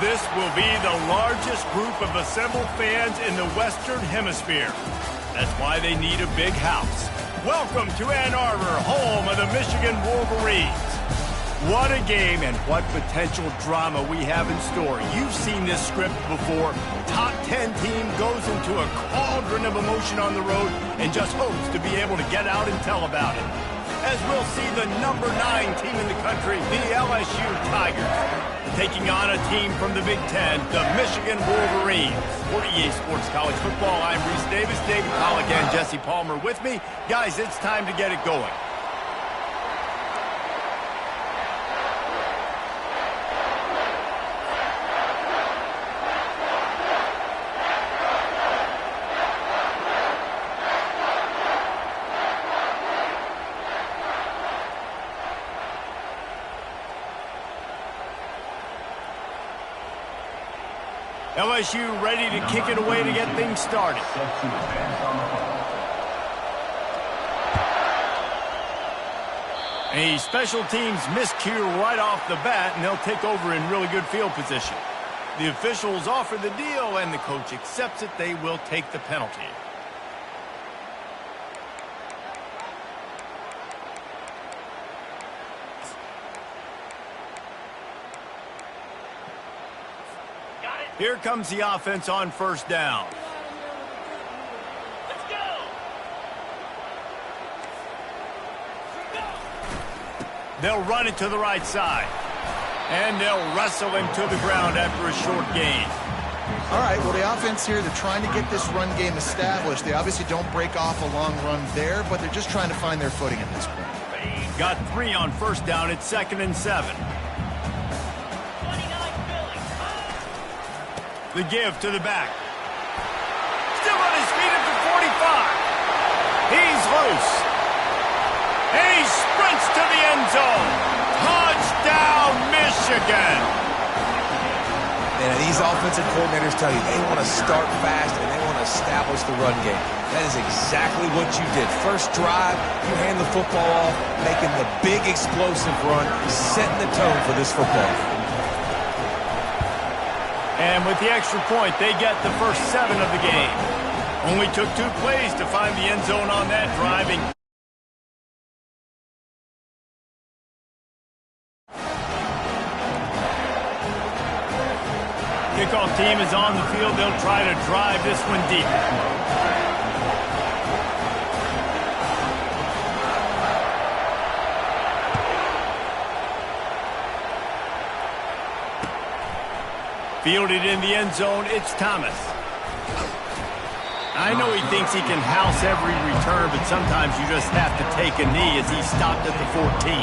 This will be the largest group of assembled fans in the Western Hemisphere. That's why they need a big house. Welcome to Ann Arbor, home of the Michigan Wolverines. What a game and what potential drama we have in store. You've seen this script before. Top 10 team goes into a cauldron of emotion on the road and just hopes to be able to get out and tell about it. As we'll see the number 9 team in the country, the LSU Tigers, taking on a team from the Big Ten, the Michigan Wolverines. For EA Sports College Football, I'm Reese Davis, David Pollack, and Jesse Palmer with me. Guys, it's time to get it going. LSU ready to kick it away to get things started. A special teams miscue right off the bat, and they'll take over in really good field position. The officials offer the deal, and the coach accepts it. They will take the penalty. Here comes the offense on first down. Let's go. They'll run it to the right side. And they'll wrestle him to the ground after a short gain. All right, well, the offense here, they're trying to get this run game established. They obviously don't break off a long run there, but they're just trying to find their footing at this point. Got 3 on first down. It's 2nd and 7. The give to the back. Still on his feet at the 45. He's loose. And he sprints to the end zone. Touchdown, Michigan. And these offensive coordinators tell you they want to start fast and they want to establish the run game. That is exactly what you did. First drive, you hand the football off, making the big explosive run, setting the tone for this football. And with the extra point, they get the first 7 of the game. Only took 2 plays to find the end zone on that driving. Kickoff team is on the field. They'll try to drive this one deep. Fielded in the end zone, it's Thomas. I know he thinks he can house every return, but sometimes you just have to take a knee as he stopped at the 14.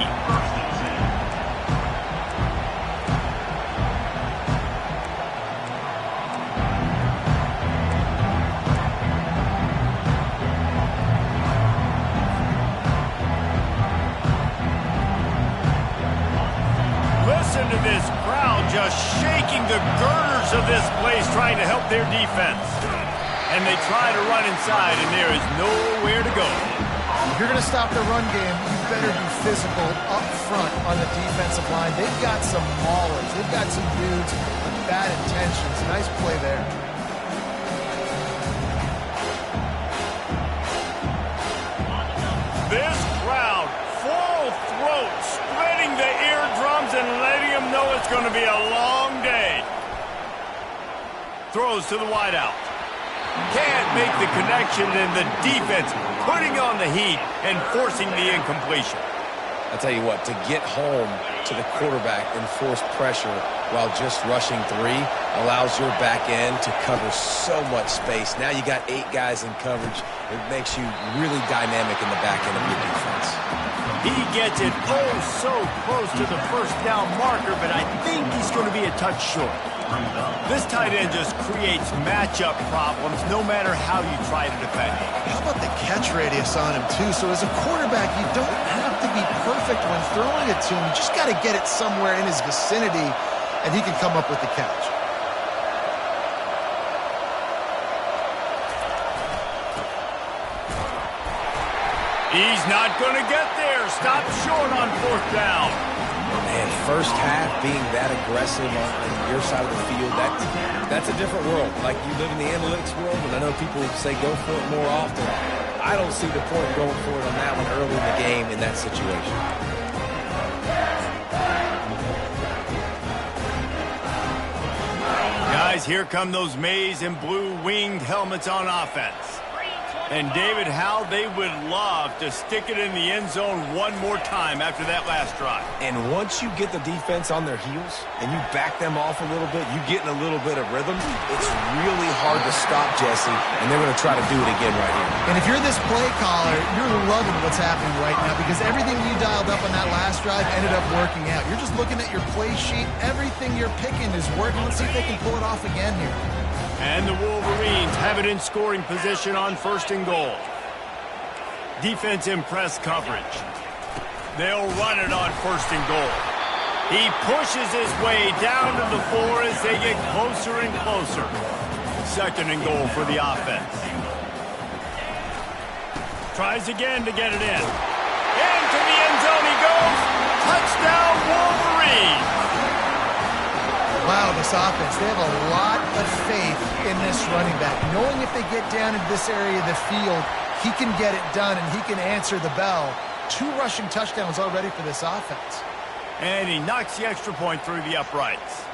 Listen to this crowd just shaking the girders of this place, trying to help their defense. And they try to run inside, and there is nowhere to go. If you're going to stop the run game, you better be physical up front on the defensive line. They've got some maulers. They've got some dudes with bad intentions. Nice play there. This crowd, full throat, splitting the eardrums and letting them know it's going to be a long day. Throws to the wideout. Can't make the connection, and the defense putting on the heat and forcing the incompletion. I'll tell you what, to get home to the quarterback and force pressure while just rushing 3 allows your back end to cover so much space. Now you got 8 guys in coverage. It makes you really dynamic in the back end of your defense. He gets it so close to the first down marker, but I think he's going to be a touch short. This tight end just creates matchup problems no matter how you try to defend him. How about the catch radius on him, too? So as a quarterback, you don't have to be perfect when throwing it to him. You just got to get it somewhere in his vicinity, and he can come up with the catch. He's not going to get there. Stop short on 4th down. And first half being that aggressive on your side of the field, that's a different world. Like, you live in the analytics world, and I know people say go for it more often. I don't see the point going for it on that one early in the game in that situation. Guys, here come those maize and blue winged helmets on offense. And David, how they would love to stick it in the end zone one more time after that last drive. And once you get the defense on their heels and you back them off a little bit, you get in a little bit of rhythm, it's really hard to stop, Jesse, and they're going to try to do it again right here. And if you're this play caller, you're loving what's happening right now because everything you dialed up on that last drive ended up working out. You're just looking at your play sheet. Everything you're picking is working. Let's see if they can pull it off again here. And the Wolverines have it in scoring position on 1st and goal. Defense in press coverage. They'll run it on 1st and goal. He pushes his way down to the 4 as they get closer and closer. 2nd and goal for the offense. Tries again to get it in. Into the end zone he goes. Touchdown Wolverines. Wow, this offense, they have a lot of faith in this running back. Knowing if they get down into this area of the field, he can get it done and he can answer the bell. 2 rushing touchdowns already for this offense. And he knocks the extra point through the uprights.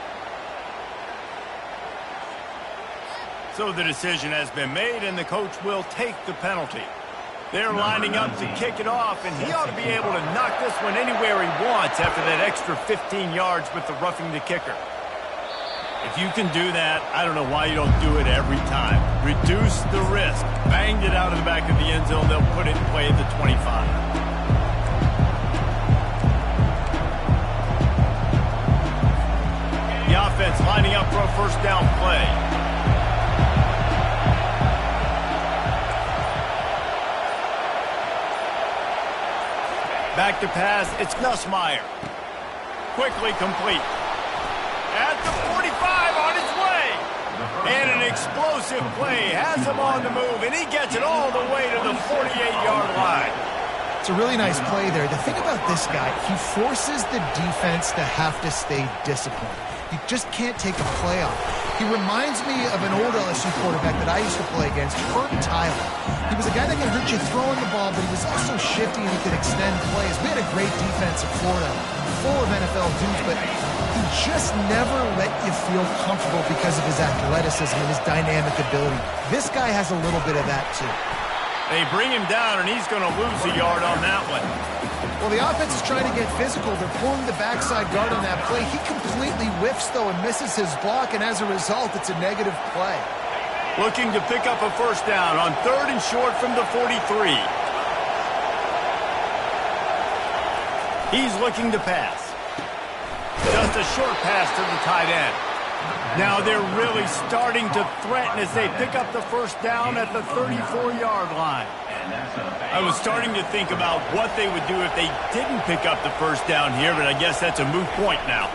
So the decision has been made and the coach will take the penalty. They're lining up to kick it off, and he ought to be able to knock this one anywhere he wants after that extra 15 yards with the roughing the kicker. If you can do that, I don't know why you don't do it every time. Reduce the risk. Banged it out of the back of the end zone. They'll put it in play at the 25. The offense lining up for a 1st down play. Back to pass. It's Nussmeier. Quickly complete. At the 45 on his way. And an explosive play has him on the move, and he gets it all the way to the 48-yard line. It's a really nice play there. The thing about this guy, he forces the defense to have to stay disciplined. You just can't take a play off. He reminds me of an old LSU quarterback that I used to play against, Kurt Tyler. He was a guy that could hurt you throwing the ball, but he was also shifty and he could extend plays. We had a great defense at Florida, full of NFL dudes, but he just never let you feel comfortable because of his athleticism and his dynamic ability. This guy has a little bit of that too. They bring him down, and he's going to lose a yard on that one. Well, the offense is trying to get physical. They're pulling the backside guard on that play. He completely whiffs, though, and misses his block, and as a result, it's a negative play. Looking to pick up a 1st down on 3rd and short from the 43. He's looking to pass. Just a short pass to the tight end. Now they're really starting to threaten as they pick up the 1st down at the 34-yard line. I was starting to think about what they would do if they didn't pick up the 1st down here, but I guess that's a moot point now.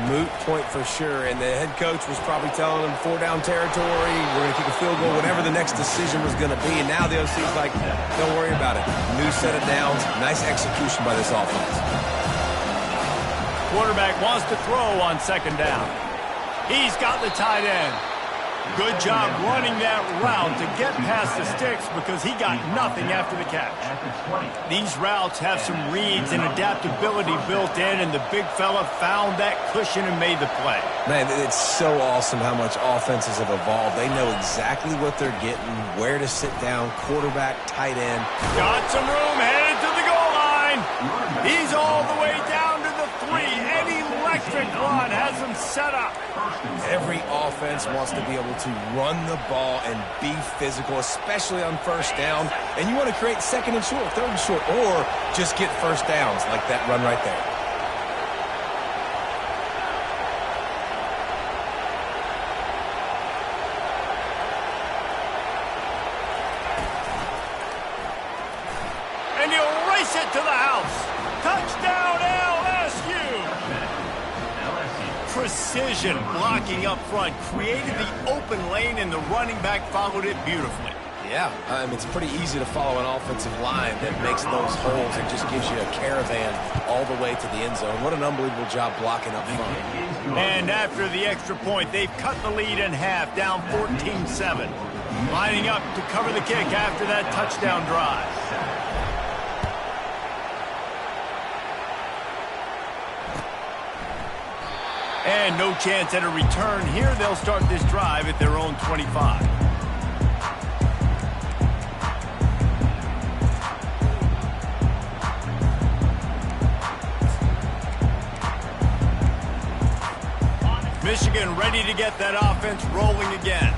Moot point for sure, and the head coach was probably telling them 4-down territory, we're going to kick a field goal, whatever the next decision was going to be, and now the OC's like, don't worry about it. New set of downs, nice execution by this offense. Quarterback wants to throw on 2nd down. He's got the tight end. Good job running that route to get past the sticks because he got nothing after the catch. These routes have some reads and adaptability built in, and the big fella found that cushion and made the play. Man, it's so awesome how much offenses have evolved. They know exactly what they're getting, where to sit down, quarterback, tight end. Got some room, headed to the goal line. He's all the way down to the 3. An electric run has him set up. Every offense wants to be able to run the ball and be physical, especially on 1st down. And you want to create 2nd and short, 3rd and short, or just get 1st downs like that run right there. And he'll race it to the house. Touchdown, LSU! Precision blocking up front created the open lane, and the running back followed it beautifully. Yeah, it's pretty easy to follow an offensive line that makes those holes and just gives you a caravan all the way to the end zone. What an unbelievable job blocking up front. And after the extra point, they've cut the lead in half, down 14-7. Lining up to cover the kick after that touchdown drive. And no chance at a return here. They'll start this drive at their own 25. Michigan ready to get that offense rolling again.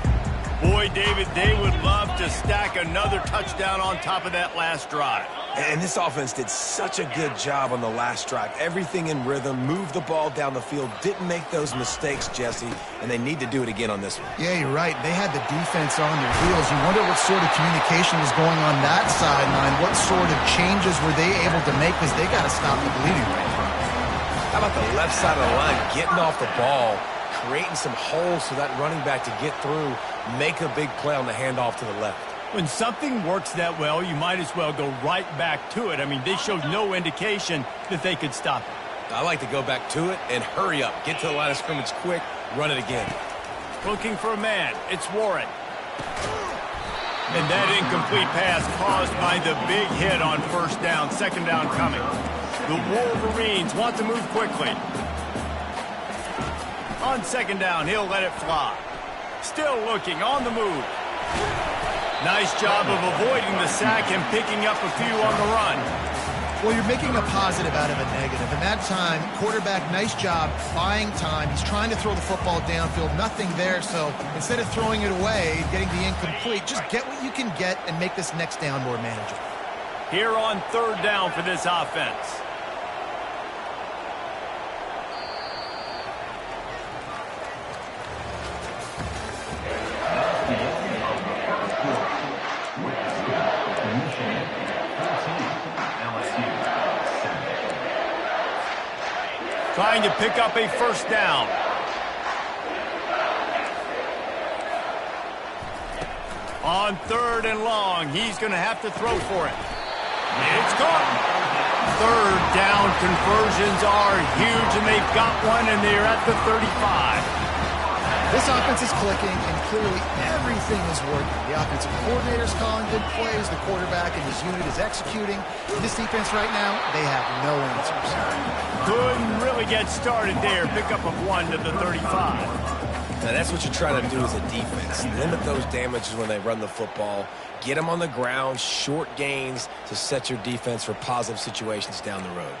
Boy, David, they would love to stack another touchdown on top of that last drive. And this offense did such a good job on the last drive. Everything in rhythm, moved the ball down the field, didn't make those mistakes, Jesse, and they need to do it again on this one. Yeah, you're right. They had the defense on their heels. You wonder what sort of communication was going on that sideline. What sort of changes were they able to make, because they got to stop the bleeding right now. How about the left side of the line getting off the ball, creating some holes for that running back to get through, make a big play on the handoff to the left. When something works that well, you might as well go right back to it. I mean, they showed no indication that they could stop it. I like to go back to it and hurry up. Get to the line of scrimmage quick, run it again. Looking for a man. It's Warren. And that incomplete pass caused by the big hit on first down. Second down coming. The Wolverines want to move quickly. On second down, he'll let it fly. Still looking, on the move. Nice job of avoiding the sack and picking up a few on the run. Well, you're making a positive out of a negative. And that time, quarterback, nice job buying time. He's trying to throw the football downfield. Nothing there, so instead of throwing it away, getting the incomplete, just get what you can get and make this next down more manageable. Here on third down for this offense. Trying to pick up a first down. On third and long, he's going to have to throw for it. It's caught. Third down conversions are huge, and they've got one, and they're at the 35. This offense is clicking, and clearly everything is working. The offensive coordinator's calling good plays. The quarterback and his unit is executing. This defense right now, they have no answers. Couldn't really get started there. Pickup of one to the 35. Now, that's what you're trying to do as a defense. Limit those damages when they run the football. Get them on the ground, short gains to set your defense for positive situations down the road.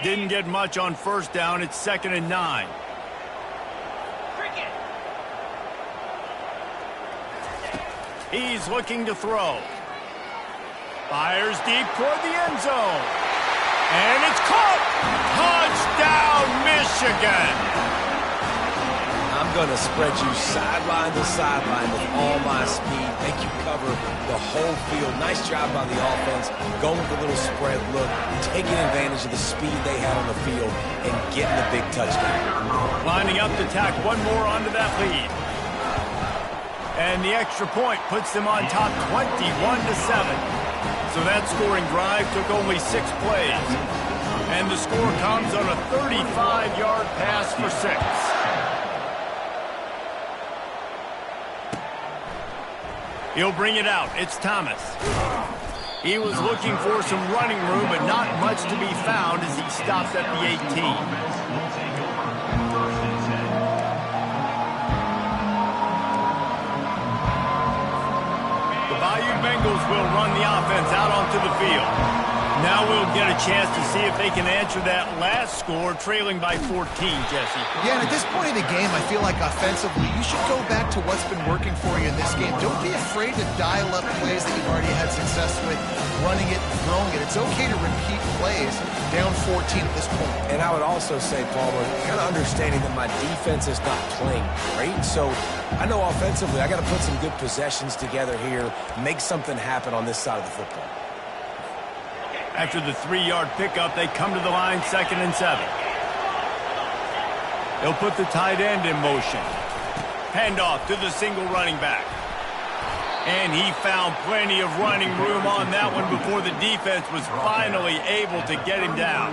Didn't get much on first down. It's 2nd and 9. He's looking to throw. Fires deep toward the end zone. And it's caught. Touchdown, Michigan. I'm going to spread you sideline to sideline with all my speed, make you cover the whole field. Nice job by the offense, going with a little spread look, taking advantage of the speed they had on the field, and getting the big touchdown. Lining up to tack one more onto that lead. And the extra point puts them on top 21-7. So that scoring drive took only 6 plays. And the score comes on a 35-yard pass for 6. He'll bring it out. It's Thomas. He was looking for some running room, but not much to be found as he stops at the 18. The Bayou Bengals will run the offense out onto the field. Now we'll get a chance to see if they can answer that last score, trailing by 14, Jesse. Yeah, and at this point in the game, I feel like offensively, you should go back to what's been working for you in this game. Don't be afraid to dial up plays that you've already had success with, running it, throwing it. It's okay to repeat plays down 14 at this point. And I would also say, Palmer, kind of understanding that my defense is not playing great, so I know offensively I got to put some good possessions together here, make something happen on this side of the football. After the 3-yard pickup, they come to the line 2nd and 7. He'll put the tight end in motion. Handoff to the single running back. And he found plenty of running room on that one before the defense was finally able to get him down.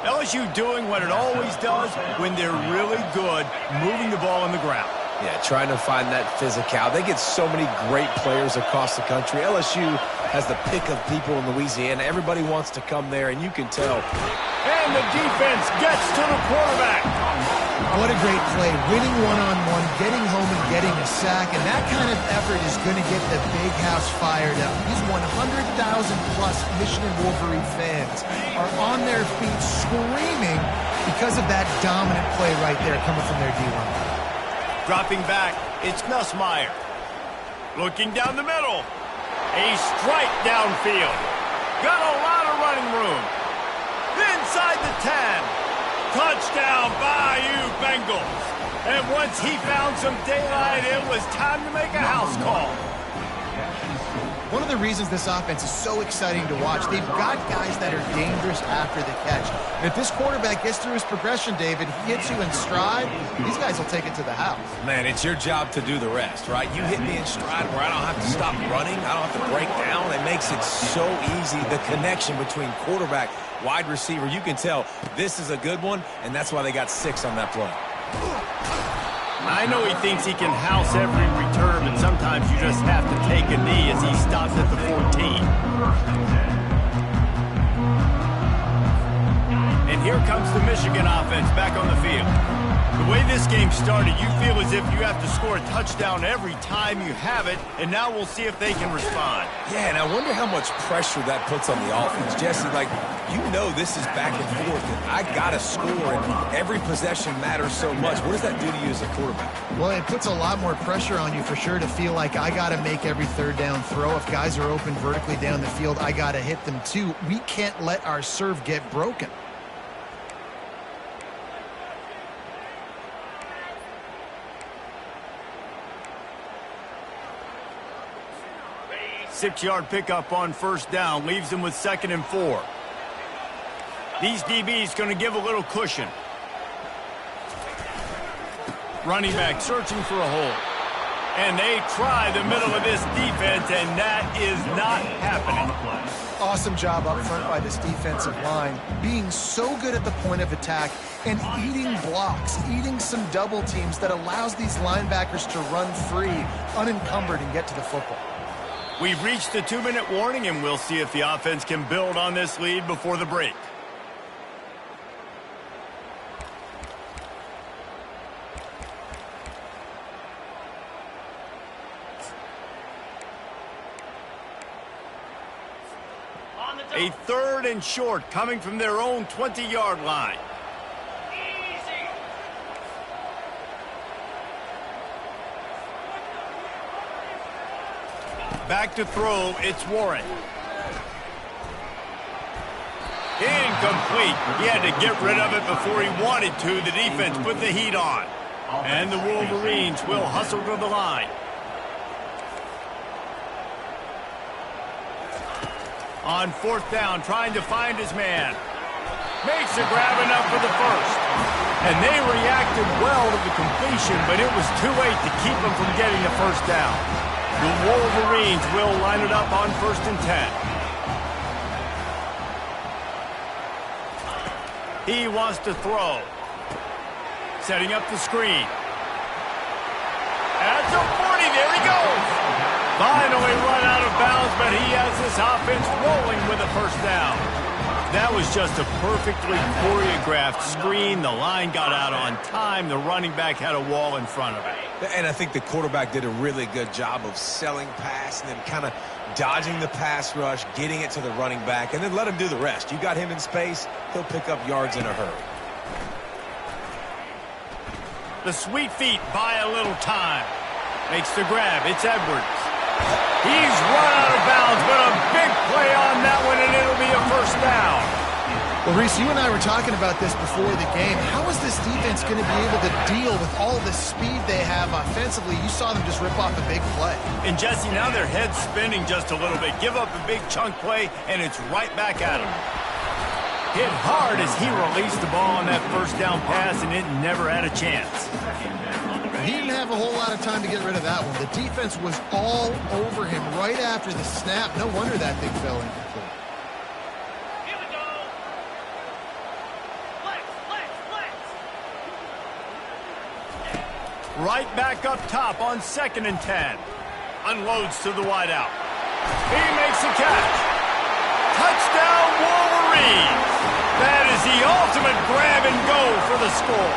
LSU doing what it always does when they're really good, moving the ball on the ground. Yeah, trying to find that physical. They get so many great players across the country. LSU has the pick of people in Louisiana. Everybody wants to come there, and you can tell. And the defense gets to the quarterback. What a great play. Winning one-on-one, getting home and getting a sack, and that kind of effort is going to get the big house fired up. These 100,000-plus Michigan Wolverine fans are on their feet screaming because of that dominant play right there coming from their D-line. Dropping back, it's Nussmeier. Looking down the middle. A strike downfield. Got a lot of running room. Inside the 10. Touchdown, Bayou Bengals. And once he found some daylight, it was time to make a house call. One of the reasons this offense is so exciting to watch, they've got guys that are dangerous after the catch. And if this quarterback gets through his progression, David, he hits you in stride, these guys will take it to the house. Man, it's your job to do the rest, right? You hit me in stride where I don't have to stop running. I don't have to break down. It makes it so easy, the connection between quarterback, wide receiver. You can tell this is a good one, and that's why they got 6 on that play. I know he thinks he can house every return, but sometimes you just have to take a knee as he stops at the 14. And here comes the Michigan offense back on the field. The way this game started, you feel as if you have to score a touchdown every time you have it, and now we'll see if they can respond. Yeah, and I wonder how much pressure that puts on the offense. Jesse, like, you know this is back and forth, and I got to score, and every possession matters so much. What does that do to you as a quarterback? Well, it puts a lot more pressure on you for sure to feel like I got to make every third down throw. If guys are open vertically down the field, I got to hit them too. We can't let our serve get broken. Six-yard pickup on first down leaves them with 2nd and 4. These DBs going to give a little cushion. Running back searching for a hole. And they try the middle of this defense, and that is not happening. Awesome job up front by this defensive line, being so good at the point of attack and eating blocks, eating some double teams that allows these linebackers to run free, unencumbered, and get to the football. We've reached the 2-minute warning, and we'll see if the offense can build on this lead before the break. A 3rd and short coming from their own 20-yard line. Back to throw, it's Warren. Incomplete. He had to get rid of it before he wanted to. The defense put the heat on. And the Wolverines will hustle to the line. On 4th down, trying to find his man. Makes a grab enough for the first. And they reacted well to the completion, but it was too late to keep them from getting the first down. The Wolverines will line it up on 1st and 10. He wants to throw. Setting up the screen. At the 40, there he goes. Finally run out of bounds, but he has this offense rolling with a first down. That was just a perfectly choreographed screen. The line got out on time. The running back had a wall in front of it. And I think the quarterback did a really good job of selling pass and then kind of dodging the pass rush, getting it to the running back, and then let him do the rest. You got him in space, he'll pick up yards in a hurry. The sweet feet buy a little time. Makes the grab. It's Edwards. He's run out of bounds, but a big play on that one, and it'll be a first down. Well, Reese, you and I were talking about this before the game. How is this defense going to be able to deal with all the speed they have offensively? You saw them just rip off a big play. And, Jesse, now their head's spinning just a little bit. Give up a big chunk play, and it's right back at them. Hit hard as he released the ball on that first down pass, and it never had a chance. He didn't have a whole lot of time to get rid of that one. The defense was all over him right after the snap. No wonder that thing fell incomplete. Here we go. Flex, flex, flex. Right back up top on 2nd and 10. Unloads to the wideout. He makes the catch. Touchdown, Wolverines! That is the ultimate grab and go for the score.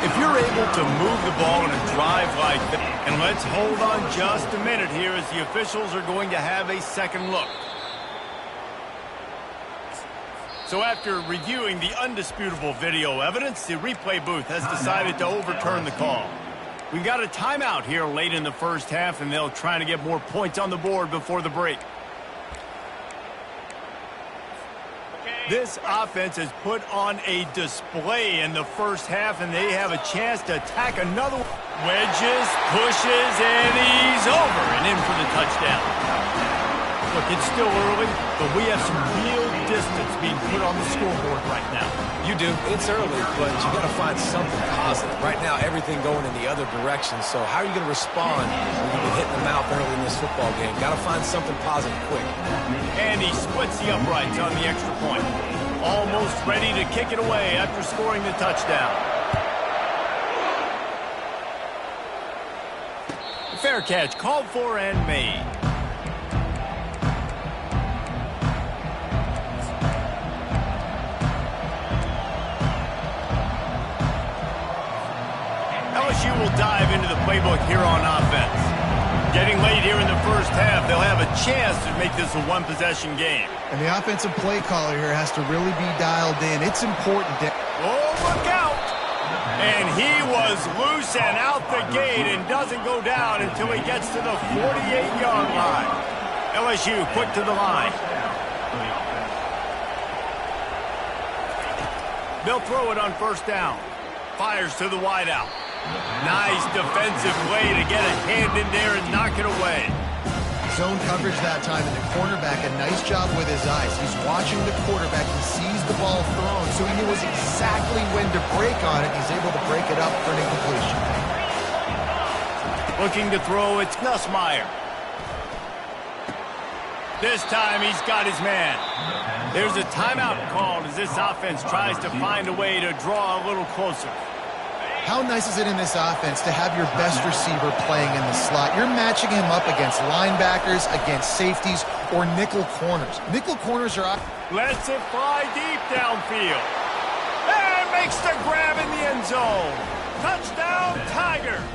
If you're able to move the ball in a drive like that, and let's hold on just a minute here as the officials are going to have a second look. So after reviewing the undisputable video evidence, the replay booth has decided to overturn the call. We've got a timeout here late in the first half, and they'll try to get more points on the board before the break. This offense has put on a display in the first half, and they have a chance to attack another. Wedges, pushes, and he's over and in for the touchdown. Look, it's still early, but we have some real distance being put on the scoreboard right now. You do. It's early, but you got to find something positive. Right now, everything going in the other direction. So how are you going to respond when you get hit in the mouth early in this football game? Got to find something positive quick. And he splits the uprights on the extra point. Almost ready to kick it away after scoring the touchdown. Fair catch called for and made. LSU will dive into the playbook here on offense. Getting late here in the first half, they'll have a chance to make this a one-possession game. And the offensive play caller here has to really be dialed in. It's important. Oh, look out! And he was loose and out the gate and doesn't go down until he gets to the 48-yard line. LSU quick to the line. They'll throw it on first down. Fires to the wideout. Nice defensive play to get a hand in there and knock it away. Zone coverage that time, and the cornerback, a nice job with his eyes. He's watching the quarterback. He sees the ball thrown, so he knows exactly when to break on it. He's able to break it up for an incompletion. Looking to throw, it's Nussmeier. This time he's got his man. There's a timeout called as this offense tries to find a way to draw a little closer. How nice is it in this offense to have your best receiver playing in the slot? You're matching him up against linebackers, against safeties, or nickel corners. Nickel corners are... Lets it fly deep downfield. And makes the grab in the end zone. Touchdown, Tigers.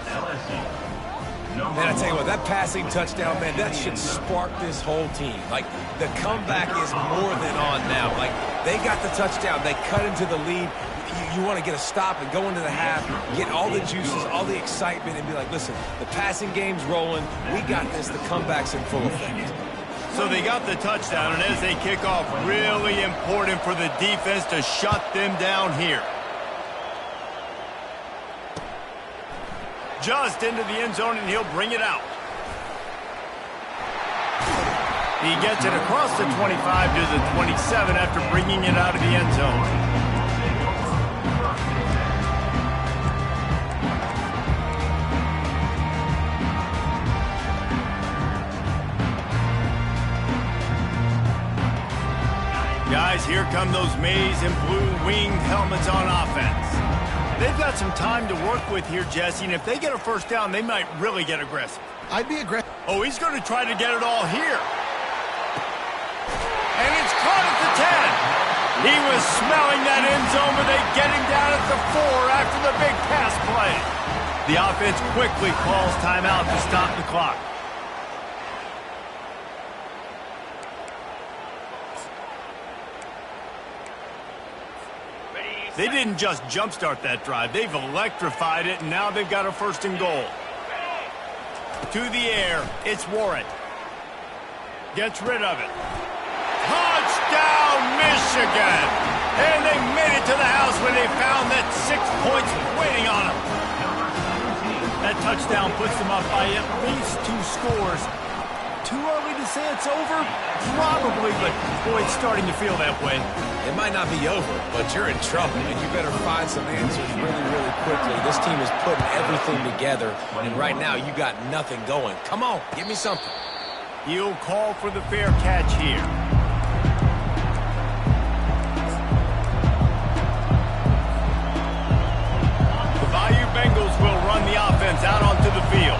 Man, I tell you what, that passing touchdown, man, that should spark this whole team. Like, the comeback is more than on now. Like, they got the touchdown. They cut into the lead. You want to get a stop and go into the half, get all the juices, all the excitement, and be like, listen, the passing game's rolling. We got this. The comeback's in full effect. So they got the touchdown, and as they kick off, really important for the defense to shut them down here. Just into the end zone, and he'll bring it out. He gets it across the 25 to the 27 after bringing it out of the end zone. Guys, here come those maize and blue winged helmets on offense. They've got some time to work with here, Jesse, and if they get a first down, they might really get aggressive. I'd be aggressive. Oh, he's going to try to get it all here. And it's caught at the 10. He was smelling that end zone, but they get him down at the 4 after the big pass play. The offense quickly calls timeout to stop the clock. They didn't just jumpstart that drive. They've electrified it, and now they've got a first and goal. To the air, it's Warren. Gets rid of it. Touchdown, Michigan! And they made it to the house when they found that 6 points waiting on them. That touchdown puts them up by at least 2 scores. too early to say it's over? Probably, but boy, it's starting to feel that way. It might not be over, but you're in trouble, and you better find some answers really, really quickly. This team is putting everything together, and right now you got nothing going. Come on, give me something. He'll call for the fair catch here. The Bayou Bengals will run the offense out onto the field.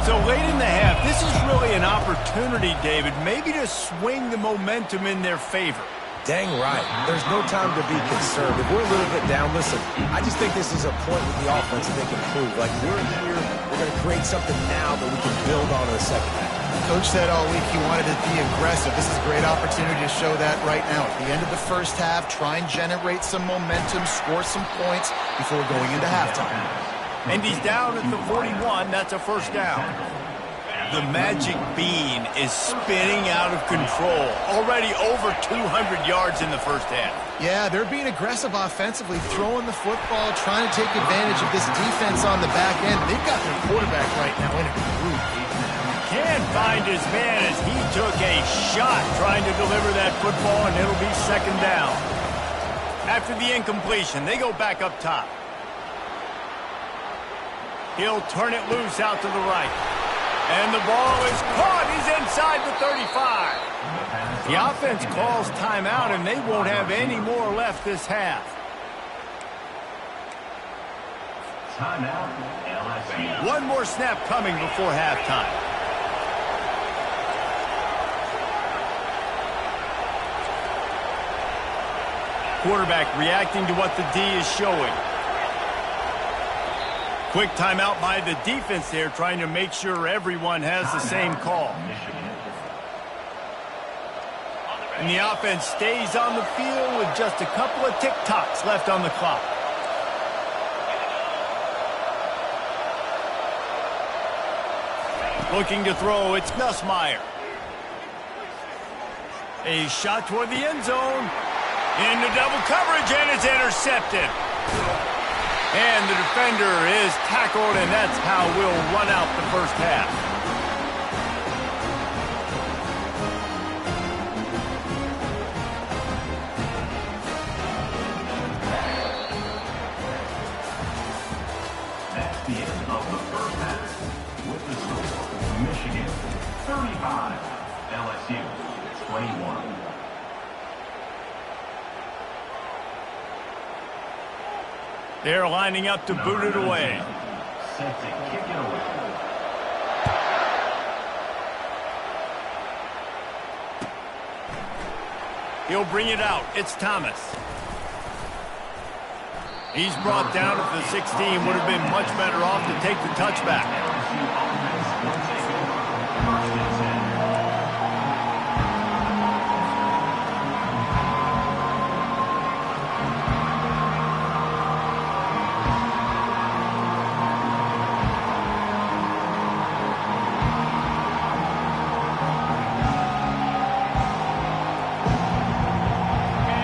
So late in the half, this is really an opportunity, David, maybe to swing the momentum in their favor. Dang right. There's no time to be concerned. If we're a little bit down, listen, I just think this is a point with the offense that they can prove. Like, we're here, we're going to create something now that we can build on in the second half. Coach said all week he wanted to be aggressive. This is a great opportunity to show that right now. At the end of the first half, try and generate some momentum, score some points before going into halftime. And he's down at the 41. That's a first down. The magic bean is spinning out of control. Already over 200 yards in the first half. Yeah, they're being aggressive offensively, throwing the football, trying to take advantage of this defense on the back end. They've got their quarterback right now in a groove. Can't find his man as he took a shot trying to deliver that football, and it'll be second down. After the incompletion, they go back up top. He'll turn it loose out to the right. And the ball is caught. He's inside the 35. The offense calls timeout, and they won't have any more left this half. Timeout, LSU. One more snap coming before halftime. Quarterback reacting to what the D is showing. Quick timeout by the defense there, trying to make sure everyone has the same call. And the offense stays on the field with just a couple of tick-tocks left on the clock. Looking to throw, it's Nussmeier. A shot toward the end zone. Into double coverage, and it's intercepted. And the defender is tackled, and that's how we'll run out the first half. That's the end of the first half. With the score, Michigan 35, LSU 21. They're lining up to boot it away. Set to kick it away. He'll bring it out. It's Thomas. He's brought down at the 16. Would have been much better off to take the touchback. LSU offense will take over. 1st and 10.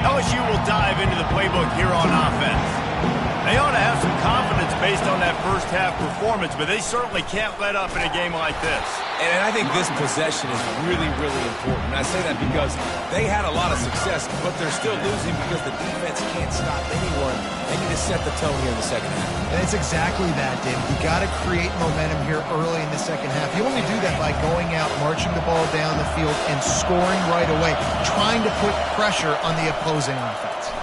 LSU will dive into the playbook here on offense. They ought to have some confidence based on that first half performance, but they certainly can't let up in a game like this. And I think this possession is really, really important. And I say that because they had a lot of success, but they're still losing because the defense can't stop anyone. They need to set the tone here in the second half. And it's exactly that, David. You got to create momentum here early in the second half. You only do that by going out, marching the ball down the field, and scoring right away, trying to put pressure on the opposing offense.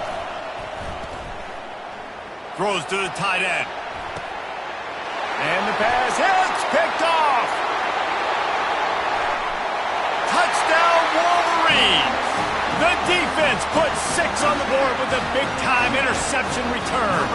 Throws to the tight end. And the pass hits, picked off. Touchdown, Wolverines. The defense puts 6 on the board with a big-time interception return.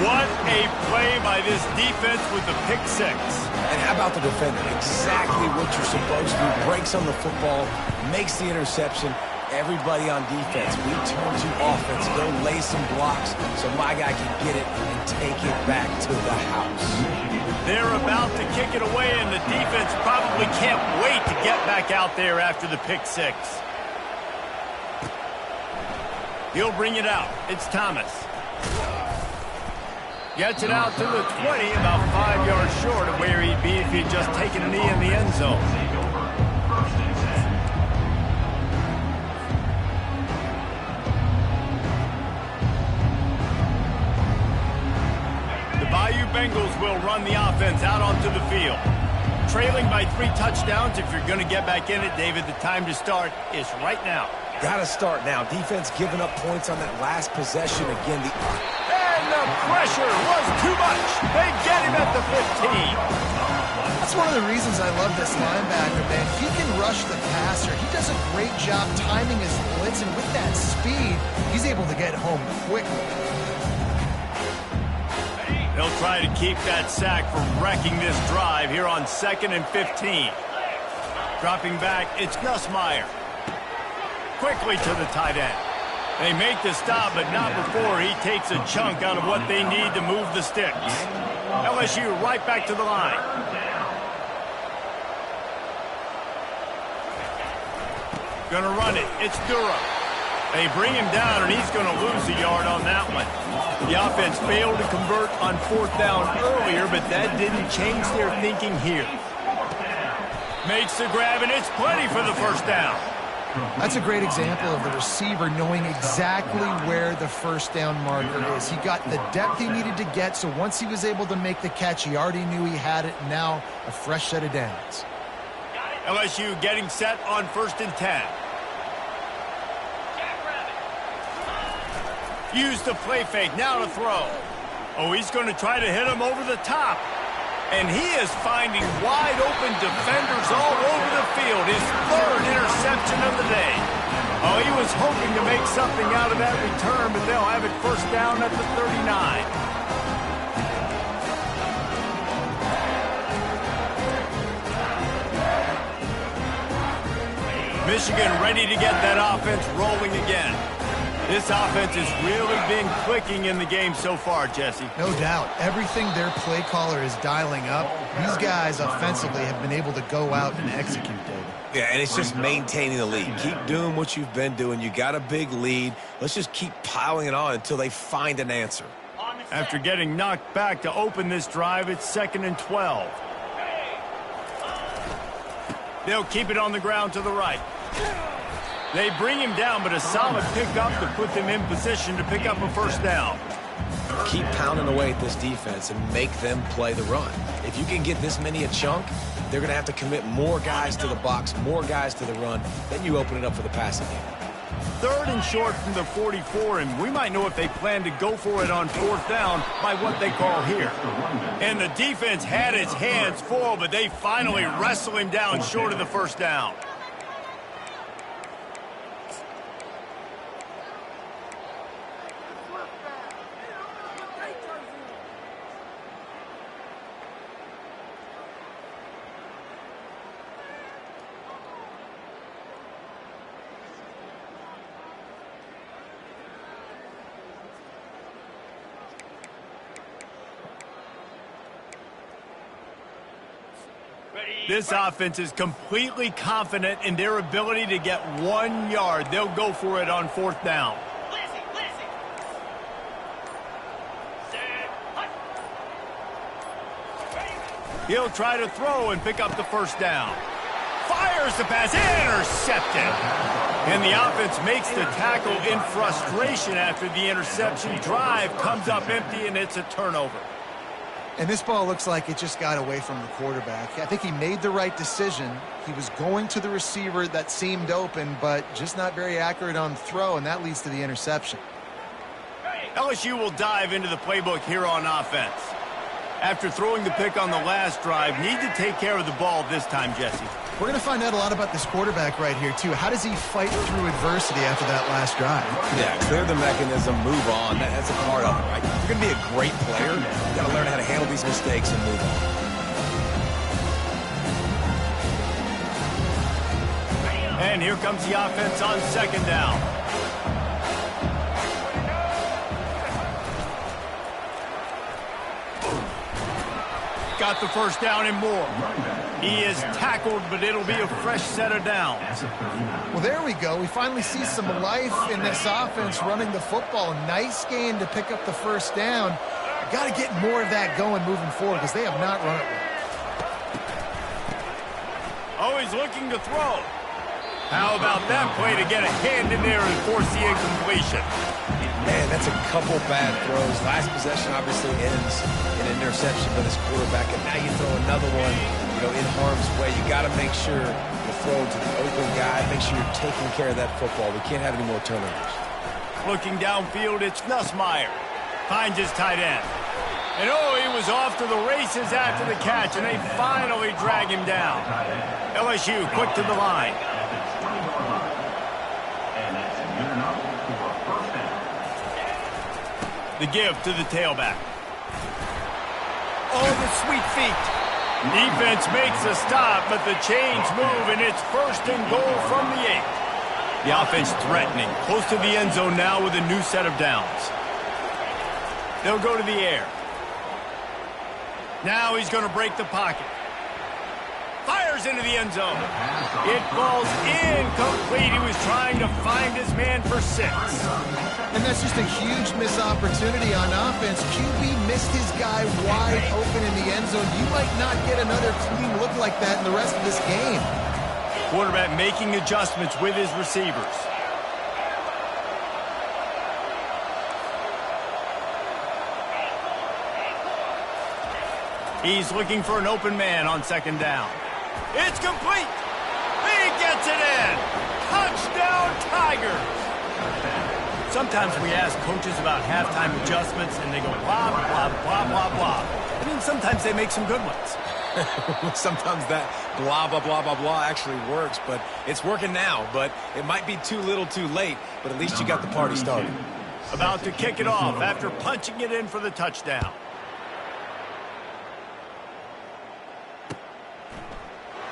What a play by this defense with the pick 6. And how about the defender? Exactly what you're supposed to do. Breaks on the football, makes the interception. Everybody on defense, we turn to offense. Go lay some blocks so my guy can get it and take it back to the house. They're about to kick it away, and the defense probably can't wait to get back out there after the pick 6. He'll bring it out. It's Thomas. Gets it out to the 20, about 5 yards short of where he'd be if he'd just taken a knee in the end zone. The Bayou Bengals will run the offense out onto the field. Trailing by 3 touchdowns. If you're going to get back in it, David, the time to start is right now. Got to start now. Defense giving up points on that last possession. Again, And the pressure was too much. They get him at the 15. That's one of the reasons I love this linebacker, man. He can rush the passer. He does a great job timing his blitz, and with that speed, he's able to get home quickly. They'll try to keep that sack from wrecking this drive here on 2nd and 15. Dropping back, it's Gus Meyer. Quickly to the tight end. They make the stop, but not before he takes a chunk out of what they need to move the sticks. LSU right back to the line. Gonna run it. It's Durham. They bring him down, and he's going to lose a yard on that one. The offense failed to convert on 4th down earlier, but that didn't change their thinking here. Makes the grab, and it's plenty for the 1st down. That's a great example of the receiver knowing exactly where the 1st down marker is. He got the depth he needed to get, so once he was able to make the catch, he already knew he had it. Now a fresh set of downs. LSU getting set on 1st and 10. Use the play fake, now to throw. Oh, he's going to try to hit him over the top. And he is finding wide open defenders all over the field. His 3rd interception of the day. Oh, he was hoping to make something out of that return, but they'll have it 1st down at the 39. Michigan ready to get that offense rolling again. This offense has really been clicking in the game so far, Jesse. No doubt. Everything their play caller is dialing up, these guys offensively have been able to go out and execute, David. yeah, and it's just maintaining the lead. Keep doing what you've been doing. You got a big lead. Let's just keep piling it on until they find an answer. After getting knocked back to open this drive, it's 2nd and 12. They'll keep it on the ground to the right. They bring him down, but a solid pickup to put them in position to pick up a 1st down. Keep pounding away at this defense and make them play the run. If you can get this many a chunk, they're going to have to commit more guys to the box, more guys to the run. Then you open it up for the passing game. 3rd and short from the 44, and we might know if they plan to go for it on 4th down by what they call here. And the defense had its hands full, but they finally wrestle him down short of the 1st down. This offense is completely confident in their ability to get 1 yard. They'll go for it on 4th down. He'll try to throw and pick up the 1st down. Fires the pass, intercepted. And the offense makes the tackle in frustration after the interception. Drive comes up empty, and it's a turnover. And this ball looks like it just got away from the quarterback. I think he made the right decision. He was going to the receiver that seemed open, but just not very accurate on the throw, and that leads to the interception. LSU will dive into the playbook here on offense. After throwing the pick on the last drive, need to take care of the ball this time, Jesse. We're going to find out a lot about this quarterback right here, too. How does he fight through adversity after that last drive? Yeah, clear the mechanism, move on. That's a part of it, right? If you're going to be a great player, you've got to learn how to handle these mistakes and move on. And here comes the offense on 2nd down. Got the 1st down and more. He is tackled, but it'll be a fresh set of downs. Well, there we go. We finally see some life in this offense running the football. Nice game to pick up the 1st down. Got to get more of that going moving forward because they have not run it well. Oh, he's looking to throw. How about that play to get a hand in there and force the incompletion? Man, that's a couple bad throws. Last possession obviously ends in an interception for this quarterback, and now you throw another one, in harm's way. You got to make sure you throw to the open guy. Make sure you're taking care of that football. We can't have any more turnovers. Looking downfield, it's Nussmeier. Finds his tight end. And he was off to the races after the catch, and they finally drag him down. LSU quick to the line. The give to the tailback. Oh, the sweet feet. Defense makes a stop, but the chains move, and it's 1st and goal from the 8. The offense threatening, close to the end zone now with a new set of downs. They'll go to the air. Now he's going to break the pocket. Fires into the end zone. It falls incomplete. He was trying to find his man for 6. And that's just a huge missed opportunity on offense. QB missed his guy wide open in the end zone. You might not get another clean look like that in the rest of this game. Quarterback making adjustments with his receivers. He's looking for an open man on 2nd down. It's complete. He gets it in. Touchdown, Tigers. Sometimes we ask coaches about halftime adjustments, and they go blah, blah, blah, blah, blah. I mean, sometimes they make some good ones. Sometimes that blah, blah, blah, blah, blah actually works, but it's working now. But it might be too little too late, but at least you got the party started. About to kick it off after punching it in for the touchdown.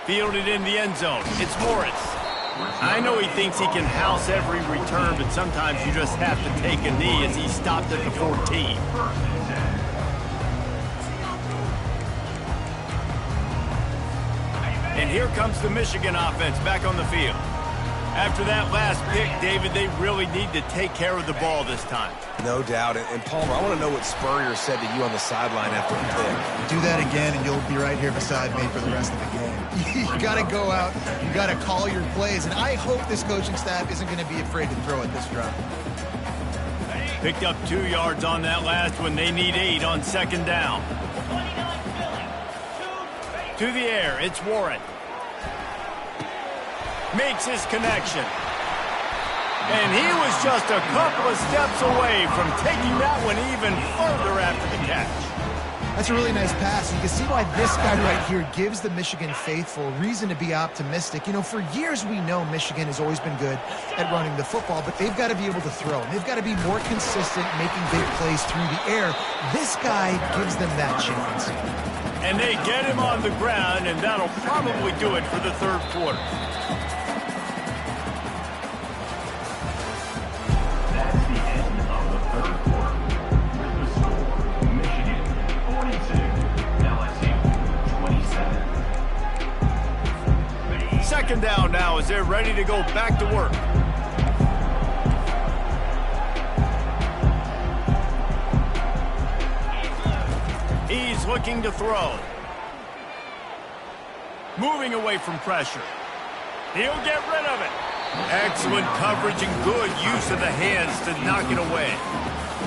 Fielded in the end zone. It's Morris. I know he thinks he can house every return, but sometimes you just have to take a knee as he stopped at the 14. And here comes the Michigan offense back on the field. After that last pick, David, they really need to take care of the ball this time. No doubt. And Palmer, I want to know what Spurrier said to you on the sideline after the pick. Do that again, and you'll be right here beside me for the rest of the game. You got to go out. You got to call your plays. And I hope this coaching staff isn't going to be afraid to throw at this drive. Picked up 2 yards on that last one. They need 8 on 2nd down. To the air, it's Warren. Makes his connection. And he was just a couple of steps away from taking that one even further after the catch. That's a really nice pass. You can see why this guy right here gives the Michigan faithful reason to be optimistic. For years we know Michigan has always been good at running the football, but they've got to be able to throw. They've got to be more consistent making big plays through the air. This guy gives them that chance. And they get him on the ground, and that'll probably do it for the 3rd quarter. Second down now as they're ready to go back to work. He's looking to throw. Moving away from pressure. He'll get rid of it. Excellent coverage and good use of the hands to knock it away.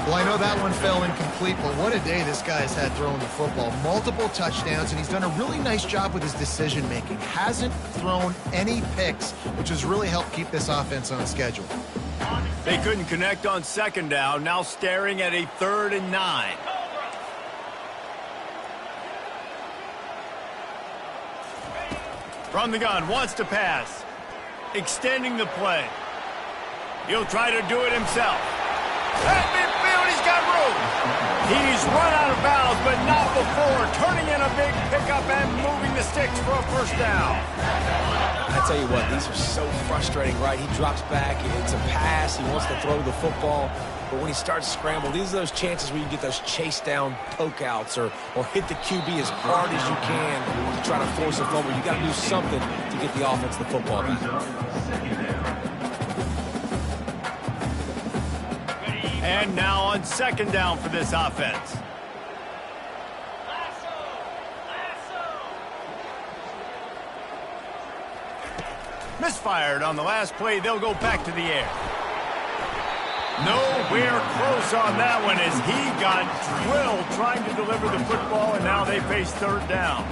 Well, I know that one fell incomplete, but what a day this guy has had throwing the football. Multiple touchdowns, and he's done a really nice job with his decision-making. Hasn't thrown any picks, which has really helped keep this offense on schedule. They couldn't connect on 2nd down, now staring at a 3rd and 9. From the gun, wants to pass. Extending the play. He'll try to do it himself. At midfield, he's got room. He's run out of bounds, but not before. Turning in a big pickup and moving the sticks for a 1st down. I tell you what, these are so frustrating, right? He drops back, it's a pass, he wants to throw the football, but when he starts to scramble, these are those chances where you get those chase down poke outs or hit the QB as hard as you can to try to force a fumble. You got to do something to get the offense the football back. And now on 2nd down for this offense. Misfired on the last play. They'll go back to the air. Nowhere close on that one as he got drilled trying to deliver the football, and now they face third down.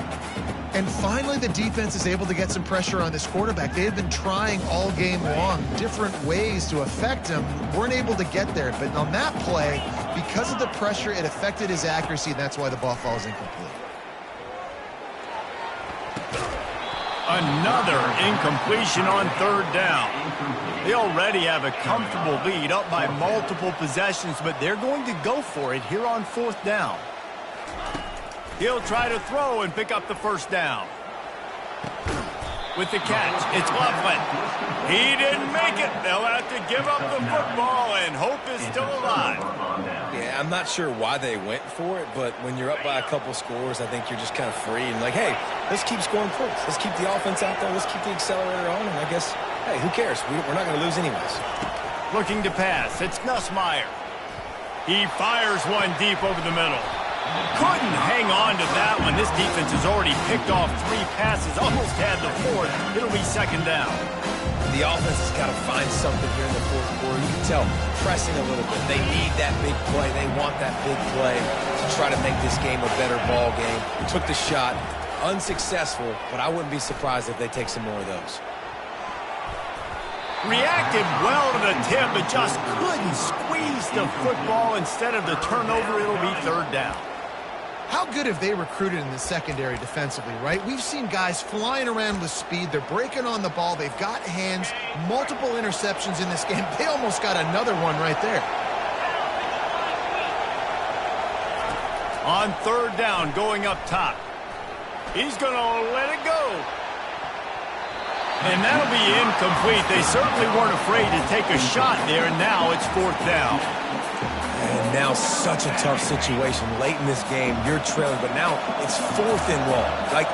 And finally, the defense is able to get some pressure on this quarterback. They have been trying all game long different ways to affect him. Weren't able to get there. But on that play, because of the pressure, it affected his accuracy, and that's why the ball falls incomplete. Another incompletion on third down. They already have a comfortable lead up by multiple possessions, but they're going to go for it here on fourth down. He'll try to throw and pick up the first down. With the catch, it's Loveland. He didn't make it. They'll have to give up the football, and hope is still alive. Yeah, I'm not sure why they went for it, but when you're up by a couple scores, I think you're just kind of free and like, hey, let's keep scoring points. Let's keep the offense out there. Let's keep the accelerator on, and I guess, hey, who cares? We're not going to lose anyways. Looking to pass, it's Nussmeier. He fires one deep over the middle. Couldn't hang on to that one. This defense has already picked off 3 passes, almost had the 4th. It'll be second down. The offense has got to find something here in the fourth quarter. You can tell, pressing a little bit. They need that big play. They want that big play to try to make this game a better ball game. Took the shot, unsuccessful, but I wouldn't be surprised if they take some more of those. Reacted well to the tip, but just couldn't squeeze the football. Instead of the turnover, it'll be third down. How good have they recruited in the secondary defensively, right? We've seen guys flying around with speed. They're breaking on the ball. They've got hands. Multiple interceptions in this game. They almost got another one right there. On third down, going up top. He's going to let it go. And that'll be incomplete. They certainly weren't afraid to take a shot there, and now it's fourth down. And now such a tough situation. Late in this game, you're trailing, but now it's fourth and long. Like,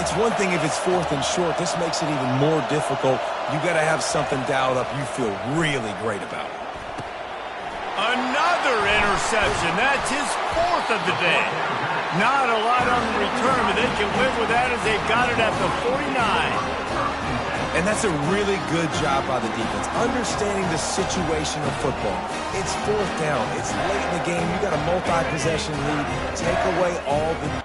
it's one thing if it's fourth and short. This makes it even more difficult. You got to have something dialed up you feel really great about. Another interception. That's his 4th of the day. Not a lot on the return, but they can live with that as they've got it at the 49. And that's a really good job by the defense, understanding the situation of football. It's fourth down. It's late in the game. You got a multi-possession lead. Take away all the...